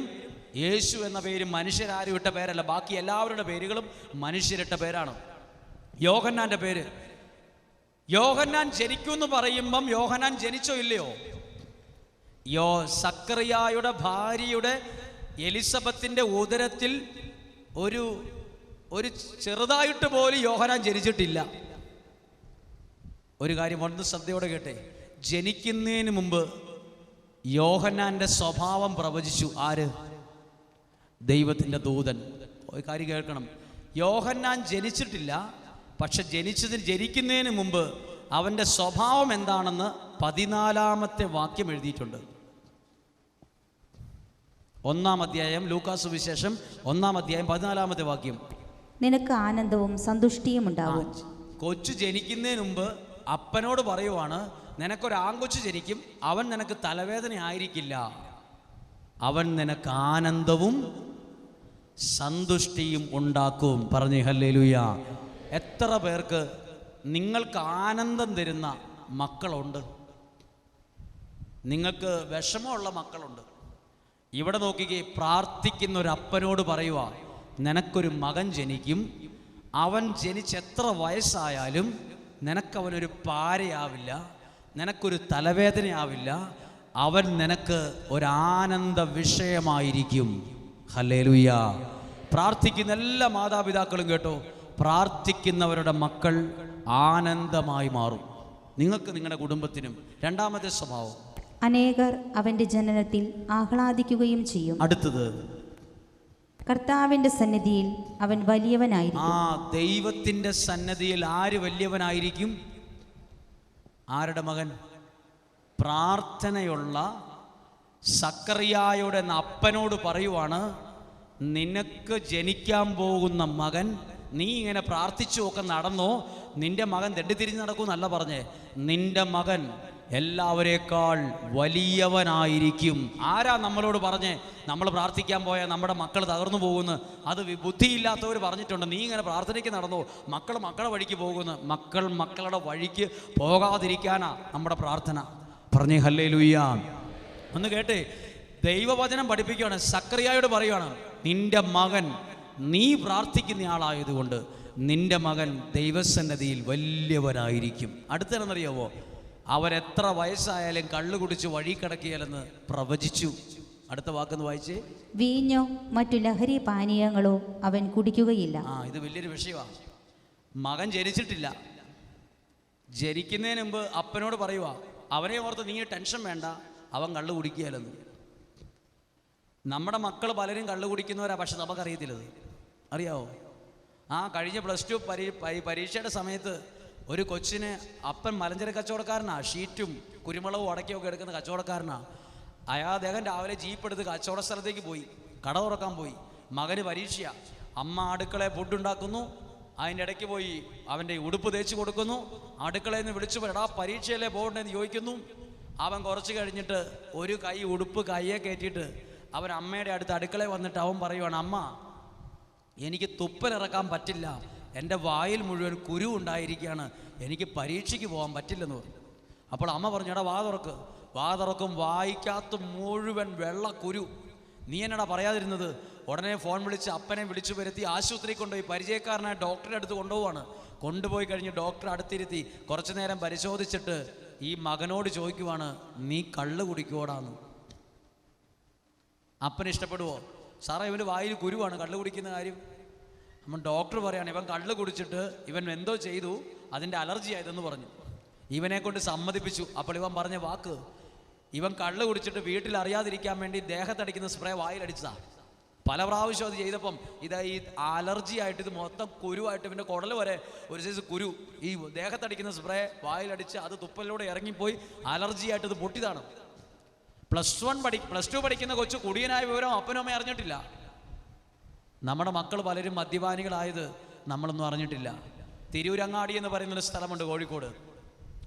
യേശു എന്ന പേരും മനുഷ്യരാരും ഇട്ട പേരല്ല. ബാക്കി എല്ലാവരുടെ പേരുകളും മനുഷ്യരിട്ട പേരാണ്. യോഹന്നാൻ്റെ പേര്, യോഹന്നാൻ ജനിക്കുമെന്ന് പറയുമ്പം യോഹന്നാൻ ജനിച്ചോ ഇല്ലയോ? സക്കറിയായുടെ ഭാര്യയുടെ എലിസബത്തിൻ്റെ ഉദരത്തിൽ ഒരു ചെറുതായിട്ട് പോലും യോഹന്നാൻ ജനിച്ചിട്ടില്ല. ഒരു കാര്യം ഒന്ന് ശ്രദ്ധയോടെ കേട്ടെ, ജനിക്കുന്നതിന് മുമ്പ് യോഹന്നാൻ്റെ സ്വഭാവം പ്രവചിച്ചു. ആര്? ദൈവത്തിൻ്റെ ദൂതൻ. ഒരു കാര്യം കേൾക്കണം, യോഹന്നാൻ ജനിച്ചിട്ടില്ല, പക്ഷെ ജനിക്കുന്നതിന് മുമ്പ് അവൻ്റെ സ്വഭാവം എന്താണെന്ന് 14-ാമത്തെ വാക്യം എഴുതിയിട്ടുണ്ട്. 1-ാം അധ്യായം, ലൂക്കാസ് സുവിശേഷം 1-ാം അധ്യായം 14-ാമത്തെ വാക്യം. നിനക്ക് ആനന്ദവും സന്തുഷ്ടിയും ഉണ്ടാവും. കൊച്ചു ജനിക്കുന്നതിന് മുമ്പ് അപ്പനോട് പറയുവാണ്, നിനക്കൊരു ആൺകൊച്ചു ജനിക്കും, അവൻ നിനക്ക് തലവേദന ആയിരിക്കില്ല, അവൻ നിനക്ക് ആനന്ദവും സന്തുഷ്ടിയും ഉണ്ടാക്കും. പറഞ്ഞേ ഹല്ലേലൂയ. എത്ര പേർക്ക് നിങ്ങൾക്ക് ആനന്ദം തരുന്ന മക്കളുണ്ട്? നിങ്ങൾക്ക് വിഷമമുള്ള മക്കളുണ്ട്. ഇവിടെ നോക്കിക്കേ, പ്രാർത്ഥിക്കുന്ന ഒരു അപ്പനോട് പറയുക, നിനക്കൊരു മകൻ ജനിക്കും, അവൻ ജനിച്ചെത്ര വയസ്സായാലും നിനക്കവനൊരു പാരയാവില്ല, നിനക്കൊരു തലവേദനയാവില്ല, അവൻ നിനക്ക് ഒരാനന്ദ വിഷയമായിരിക്കും. ഹല്ലേലൂയ. പ്രാർത്ഥിക്കുന്ന എല്ലാ മാതാപിതാക്കളും കേട്ടോ, പ്രാർത്ഥിക്കുന്നവരുടെ മക്കൾ ആനന്ദമായി മാറും. നിങ്ങൾക്ക് നിങ്ങളുടെ കുടുംബത്തിനും. 2-ാമത്തെ സ്വഭാവം, അനേകർ അവന്റെ ജനനത്തിൽ ആഹ്ലാദിക്കുകയും ചെയ്യും. അടുത്തത്, കർത്താവിന്റെ സന്നിധിയിൽ അവൻ വലിയവനായിരിക്കും. ദൈവത്തിന്റെ സന്നിധിയിൽ ആര് വലിയവനായിരിക്കും? ആരുടെ മകൻ? പ്രാർത്ഥനയുള്ള സക്കറിയായുടെ അപ്പനോട് പറയുവാണ്, നിനക്ക് ജനിക്കാൻ പോകുന്ന മകൻ നീ ഇങ്ങനെ പ്രാർത്ഥിച്ചു ഒക്കെ നടന്നോ, നിന്റെ മകൻ തെണ്ടിത്തിരിഞ്ഞ് നടക്കൂന്നല്ല പറഞ്ഞേ, നിന്റെ മകൻ എല്ലാവരേക്കാൾ വലിയവനായിരിക്കും. ആരാ നമ്മളോട് പറഞ്ഞേ നമ്മൾ പ്രാർത്ഥിക്കാൻ പോയാൽ നമ്മുടെ മക്കൾ തകർന്നു പോകുന്നു? അത് ബുദ്ധിയില്ലാത്തവർ പറഞ്ഞിട്ടുണ്ട്. നീ ഇങ്ങനെ പ്രാർത്ഥനയ്ക്ക് നടന്നോ, മക്കളുടെ വഴിക്ക് പോകുന്നു. മക്കളുടെ വഴിക്ക് പോകാതിരിക്കാനാ നമ്മുടെ പ്രാർത്ഥന. പറഞ്ഞേ ഹല്ലേലൂയ. ഒന്ന് കേട്ടേ, ദൈവവചനം പഠിപ്പിക്കുകയാണ്. സക്കറിയായോട് പറയുകയാണ്, നിന്റെ മകൻ, നീ പ്രാർത്ഥിക്കുന്ന ആളായതുകൊണ്ട് നിന്റെ മകൻ ദൈവസന്നിധിയിൽ വലിയവനായിരിക്കും. അടുത്തതെന്നറിയാവോ, അവരെത്ര വയസ്സായാലും കള്ളു കുടിച്ച് വഴി കിടക്കിയാലെന്ന് പ്രവചിച്ചു. അടുത്ത വാക്കെന്ന് വായിച്ചേ. വീഞ്ഞോ മറ്റു ലഹരി പാനീയങ്ങളോ അവൻ കുടിക്കുകയില്ല. ഇത് വലിയൊരു വിഷയമാണ്. മകൻ ജനിച്ചിട്ടില്ല, ജനിക്കുന്നതിന് മുമ്പ് അപ്പനോട് പറയുക, അവനെ ഓർത്ത് നീ ടെൻഷൻ വേണ്ട, അവൻ കള്ളു കുടിക്കുകയല്ലെന്ന്. നമ്മുടെ മക്കൾ പലരും കള്ളു കുടിക്കുന്നവരാ, പക്ഷെ നമുക്കറിയത്തില്ലത്. അറിയാവോ? കഴിഞ്ഞ +2 പരീക്ഷയുടെ സമയത്ത് ഒരു കൊച്ചിന് അപ്പൻ മലഞ്ചര കച്ചവടക്കാരനാ, ഷീറ്റും കുരുമുളകും അടയ്ക്കൊക്കെ എടുക്കുന്ന കച്ചവടക്കാരനാ. അദ്ദേഹം രാവിലെ ജീപ്പ് എടുത്ത് കച്ചവട സ്ഥലത്തേക്ക് പോയി, കട തുറക്കാൻ പോയി. മകന് പരീക്ഷ, അമ്മ അടുക്കളയിൽ ഫുഡുണ്ടാക്കുന്നു. അതിൻ്റെ ഇടയ്ക്ക് പോയി അവൻ്റെ ഉടുപ്പ് തേച്ച് കൊടുക്കുന്നു. അടുക്കളയിൽ നിന്ന് വിളിച്ചു എടാ പരീക്ഷയല്ലേ പോകണ്ടെന്ന് ചോദിക്കുന്നു. അവൻ കുറച്ച് കഴിഞ്ഞിട്ട് ഒരു കൈ ഉടുപ്പ് കയ്യെ കയറ്റിയിട്ട് അവൻ അമ്മയുടെ അടുത്ത് അടുക്കളയിൽ വന്നിട്ട് അവൻ പറയുവാണ്, അമ്മ എനിക്ക് തുപ്പലിറക്കാൻ പറ്റില്ല, എൻ്റെ വായിൽ മുഴുവൻ കുരു ഉണ്ടായിരിക്കുകയാണ്, എനിക്ക് പരീക്ഷയ്ക്ക് പോകാൻ പറ്റില്ലെന്ന് പറഞ്ഞു. അപ്പോൾ അമ്മ പറഞ്ഞു, എടാ വാ തുറക്കും, വായിക്കാത്ത മുഴുവൻ വെള്ള കുരു, നീ എന്നടാ പറയാതിരുന്നത്? ഉടനെ ഫോൺ വിളിച്ച് അപ്പനെ വിളിച്ചു വരുത്തി ആശുപത്രി കൊണ്ടുപോയി. പരിചയക്കാരനായ ഡോക്ടറെ അടുത്ത് കൊണ്ടുപോവാണ്. കൊണ്ടുപോയി കഴിഞ്ഞ് ഡോക്ടർ അടുത്തിരുത്തി കുറച്ചു നേരം പരിശോധിച്ചിട്ട് ഈ മകനോട് ചോദിക്കുവാണ്, നീ കള്ള് കുടിക്കുവോടാന്ന്. അപ്പന് ഇഷ്ടപ്പെടുവോ? സാറേ ഇവൻ്റെ വായിൽ കുരുവാണ്, കള്ള് കുടിക്കുന്ന കാര്യം. അപ്പം ഡോക്ടർ പറയാണ്, ഇവൻ കള്ള് കുടിച്ചിട്ട് ഇവൻ എന്തോ ചെയ്തു, അതിൻ്റെ അലർജി ആയതെന്ന് പറഞ്ഞു. ഇവനെ കൊണ്ട് സമ്മതിപ്പിച്ചു. അപ്പോൾ ഇവൻ പറഞ്ഞ വാക്ക്, ഇവൻ കള്ള് കുടിച്ചിട്ട് വീട്ടിൽ അറിയാതിരിക്കാൻ വേണ്ടി ദേഹത്തടിക്കുന്ന സ്പ്രേ വായിലടിച്ചതാ. പല പ്രാവശ്യം അത് ചെയ്തപ്പം ഈ അലർജി ആയിട്ട് ഇത് മൊത്തം കുരുവായിട്ട് ഇവൻ്റെ കുടൽ വരെ ഒരു സൈസ് കുരു, ഈ ദേഹത്തടിക്കുന്ന സ്പ്രേ വായിലടിച്ച് അത് തുപ്പലിലൂടെ ഇറങ്ങിപ്പോയി അലർജി ആയിട്ട് ഇത് പൊട്ടിയതാണ്. +2 പഠിക്കുന്ന കൊച്ചു കുടിയനായ വിവരം അപ്പനും അമ്മയും അറിഞ്ഞിട്ടില്ല. നമ്മുടെ മക്കൾ പലരും മദ്യപാനികളായത് നമ്മളൊന്നും അറിഞ്ഞിട്ടില്ല. തിരൂരങ്ങാടി എന്ന് പറയുന്നൊരു സ്ഥലമുണ്ട് കോഴിക്കോട്.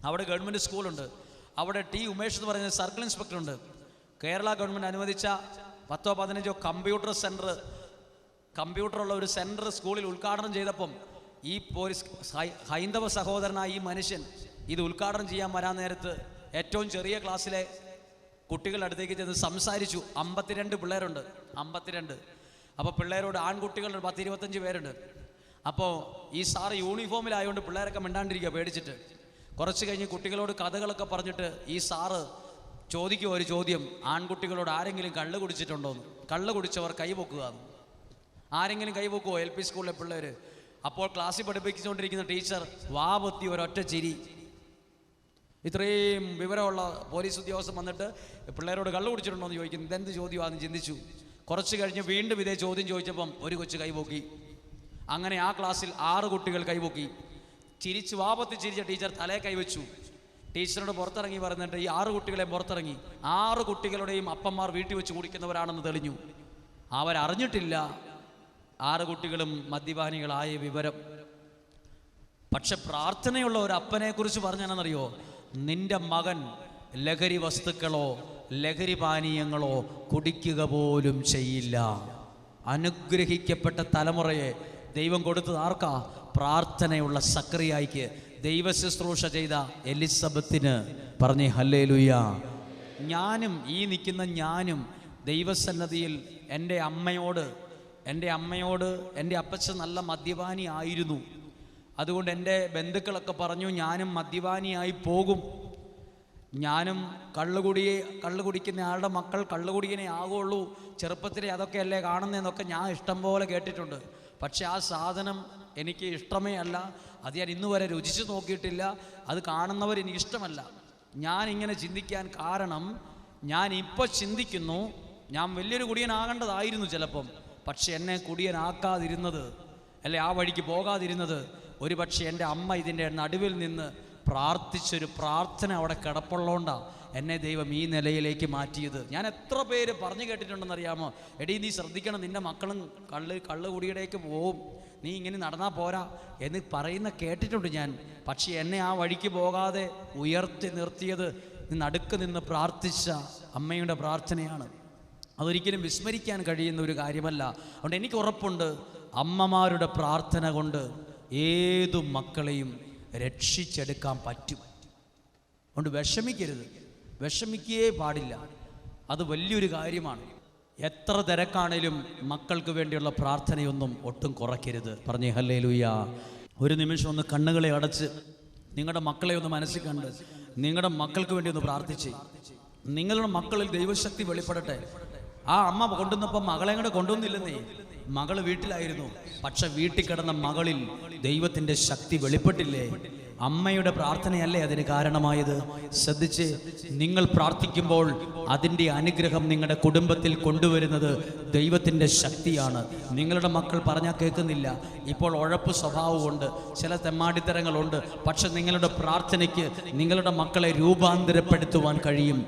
അവിടെ ഗവൺമെൻറ് സ്കൂളുണ്ട്. അവിടെ ഉമേഷ് എന്ന് പറയുന്ന സർക്കിൾ ഇൻസ്പെക്ടറുണ്ട്. കേരള ഗവൺമെൻറ് അനുവദിച്ച 10-15 കമ്പ്യൂട്ടറുള്ള ഒരു സെൻറ്റർ സ്കൂളിൽ ഉദ്ഘാടനം ചെയ്തപ്പം ഈ ഹൈന്ദവ സഹോദരനായ ഈ മനുഷ്യൻ ഇത് ഉദ്ഘാടനം ചെയ്യാൻ വരാൻ നേരത്ത് ഏറ്റവും ചെറിയ ക്ലാസ്സിലെ കുട്ടികളുടെ അടുത്തേക്ക് ചെന്ന് സംസാരിച്ചു. 52 പിള്ളേരുണ്ട്, 52. അപ്പോൾ പിള്ളേരോട് ആൺകുട്ടികൾ 10-25 പേരുണ്ട്. അപ്പോൾ ഈ സാറ് യൂണിഫോമിലായതുകൊണ്ട് പിള്ളേരൊക്കെ മിണ്ടാണ്ടിരിക്കുക പേടിച്ചിട്ട്. കുറച്ച് കഴിഞ്ഞ് കുട്ടികളോട് കഥകളൊക്കെ പറഞ്ഞിട്ട് ഈ സാറ് ചോദിക്കുക ഒരു ചോദ്യം, ആൺകുട്ടികളോട് ആരെങ്കിലും കള്ള് കുടിച്ചിട്ടുണ്ടോന്ന്. കള്ള് കുടിച്ചവർ കൈപൊക്കുക. ആരെങ്കിലും കൈപൊക്കുമോ? LP സ്കൂളിലെ പിള്ളേർ. അപ്പോൾ ക്ലാസ്സിൽ പഠിപ്പിച്ചുകൊണ്ടിരിക്കുന്ന ടീച്ചർ വാപൊത്തി ഒരൊറ്റ ചിരി. ഇത്രയും വിവരമുള്ള പോലീസ് ഉദ്യോഗസ്ഥൻ വന്നിട്ട് പിള്ളേരോട് കള്ളു കുടിച്ചിട്ടുണ്ടോ എന്ന് ചോദിക്കുന്നു. ഇതെന്ത് ചോദ്യമാണെന്ന് ചിന്തിച്ചു. കുറച്ച് കഴിഞ്ഞ് വീണ്ടും ഇതേ ചോദ്യം ചോദിച്ചപ്പം ഒരു കൊച്ചു കൈപൊക്കി. അങ്ങനെ ആ ക്ലാസ്സിൽ 6 കുട്ടികൾ കൈപൊക്കി. വാപത്തി ചിരിച്ച ടീച്ചർ തലേ കൈവച്ചു. ടീച്ചറിനോട് പുറത്തിറങ്ങി പറഞ്ഞിട്ട് ഈ 6 കുട്ടികളെ പുറത്തിറങ്ങി. 6 കുട്ടികളുടെയും അപ്പന്മാർ വീട്ടിൽ വെച്ച് കുടിക്കുന്നവരാണെന്ന് തെളിഞ്ഞു. അവരറിഞ്ഞിട്ടില്ല 6 കുട്ടികളും മദ്യപാനികളായ വിവരം. പക്ഷെ പ്രാർത്ഥനയുള്ള ഒരു അപ്പനെ കുറിച്ച് പറഞ്ഞാണെന്നറിയോ, നിന്റെ മകൻ ലഹരി വസ്തുക്കളോ ലഹരി പാനീയങ്ങളോ കുടിക്കുക പോലും ചെയ്യില്ല. അനുഗ്രഹിക്കപ്പെട്ട തലമുറയെ ദൈവം കൊടുത്തത് ആർക്കാ? പ്രാർത്ഥനയുള്ള സക്കറിയായിക്ക്, ദൈവ ശുശ്രൂഷ ചെയ്ത എലിസബത്തിന്. പറഞ്ഞേ ഹല്ലേലൂയ. ഞാനും ഈ നിൽക്കുന്ന ഞാനും ദൈവസന്നദ്ധിയിൽ എൻ്റെ അമ്മയോട് എൻ്റെ അപ്പച്ചൻ നല്ല മദ്യപാനി ആയിരുന്നു. അതുകൊണ്ട് എൻ്റെ ബന്ധുക്കളൊക്കെ പറഞ്ഞു ഞാനും മദ്യപാനിയായി പോകും, ഞാനും കള്ളു കുടിക്കുന്ന ആളുടെ മക്കൾ കള്ളുകുടിയനെ ആകുള്ളൂ, ചെറുപ്പത്തിലെ അതൊക്കെയല്ലേ കാണുന്നതെന്നൊക്കെ ഞാൻ ഇഷ്ടം പോലെ കേട്ടിട്ടുണ്ട്. പക്ഷെ ആ സാധനം എനിക്ക് ഇഷ്ടമേ അല്ല, അത് ഞാൻ ഇന്ന് വരെ രുചിച്ച് നോക്കിയിട്ടില്ല, അത് കാണുന്നവർ എനിക്കിഷ്ടമല്ല. ഞാനിങ്ങനെ ചിന്തിക്കാൻ കാരണം, ഞാൻ ഇപ്പോൾ ചിന്തിക്കുന്നു ഞാൻ വലിയൊരു കുടിയനാകേണ്ടതായിരുന്നു ചിലപ്പം. പക്ഷെ എന്നെ കുടിയനാക്കാതിരുന്നത്, അല്ലെ ആ വഴിക്ക് പോകാതിരുന്നത്, ഒരു പക്ഷേ എൻ്റെ അമ്മ ഇതിൻ്റെ നടുവിൽ നിന്ന് പ്രാർത്ഥിച്ചൊരു പ്രാർത്ഥന അവിടെ കിടപ്പുള്ളതുകൊണ്ടാണ് എന്നെ ദൈവം ഈ നിലയിലേക്ക് മാറ്റിയത്. ഞാൻ എത്ര പേര് പറഞ്ഞു കേട്ടിട്ടുണ്ടെന്നറിയാമോ? എടീ നീ ശ്രദ്ധിക്കണം, നിൻ്റെ മക്കളും കള്ള് കുടിയിടേക്ക് പോവും, നീ ഇങ്ങനെ നടന്നാൽ പോരാ എന്ന് പറയുന്ന കേട്ടിട്ടുണ്ട് ഞാൻ. പക്ഷേ എന്നെ ആ വഴിക്ക് പോകാതെ ഉയർത്തി നിർത്തിയത് നടുക്ക് നിന്ന് പ്രാർത്ഥിച്ച അമ്മയുടെ പ്രാർത്ഥനയാണ്. അതൊരിക്കലും വിസ്മരിക്കാൻ കഴിയുന്ന ഒരു കാര്യമല്ല. അതുകൊണ്ട് എനിക്ക് ഉറപ്പുണ്ട്, അമ്മമാരുടെ പ്രാർത്ഥന കൊണ്ട് ഏതു മക്കളെയും രക്ഷിച്ചെടുക്കാൻ പറ്റും. അതുകൊണ്ട് വിഷമിക്കരുത്, വിഷമിക്കുകയേ പാടില്ല. അത് വലിയൊരു കാര്യമാണ്. എത്ര തിരക്കാണേലും മക്കൾക്ക് വേണ്ടിയുള്ള പ്രാർത്ഥനയൊന്നും ഒട്ടും കുറയ്ക്കരുത്. പറഞ്ഞേ ഹല്ലേലൂയ. ഒരു നിമിഷം ഒന്ന് കണ്ണുകളെ അടച്ച് നിങ്ങളുടെ മക്കളെ ഒന്ന് മനസ്സിൽ കണ്ട് നിങ്ങളുടെ മക്കൾക്ക് വേണ്ടി ഒന്ന് പ്രാർത്ഥിച്ച്, നിങ്ങളുടെ മക്കളിൽ ദൈവശക്തി വെളിപ്പെടട്ടെ. ആ അമ്മ കൊണ്ടുവന്നപ്പോൾ മകളെ കൂടെ കൊണ്ടുവന്നില്ലെന്നേ, മകള് വീട്ടിലായിരുന്നു. പക്ഷെ വീട്ടിൽ കിടന്ന മകളിൽ ദൈവത്തിൻ്റെ ശക്തി വെളിപ്പെട്ടില്ലേ? അമ്മയുടെ പ്രാർത്ഥനയല്ലേ അതിന് കാരണമായത്? ശ്രദ്ധിച്ച്, നിങ്ങൾ പ്രാർത്ഥിക്കുമ്പോൾ അതിൻ്റെ അനുഗ്രഹം നിങ്ങളുടെ കുടുംബത്തിൽ കൊണ്ടുവരുന്നത് ദൈവത്തിൻ്റെ ശക്തിയാണ്. നിങ്ങളുടെ മക്കൾ പറഞ്ഞാൽ കേൾക്കുന്നില്ല, ഇപ്പോൾ ഉഴപ്പ് സ്വഭാവമുണ്ട്, ചില തെമ്മാടിത്തരങ്ങളുണ്ട്. പക്ഷെ നിങ്ങളുടെ പ്രാർത്ഥനയ്ക്ക് നിങ്ങളുടെ മക്കളെ രൂപാന്തരപ്പെടുത്തുവാൻ കഴിയും.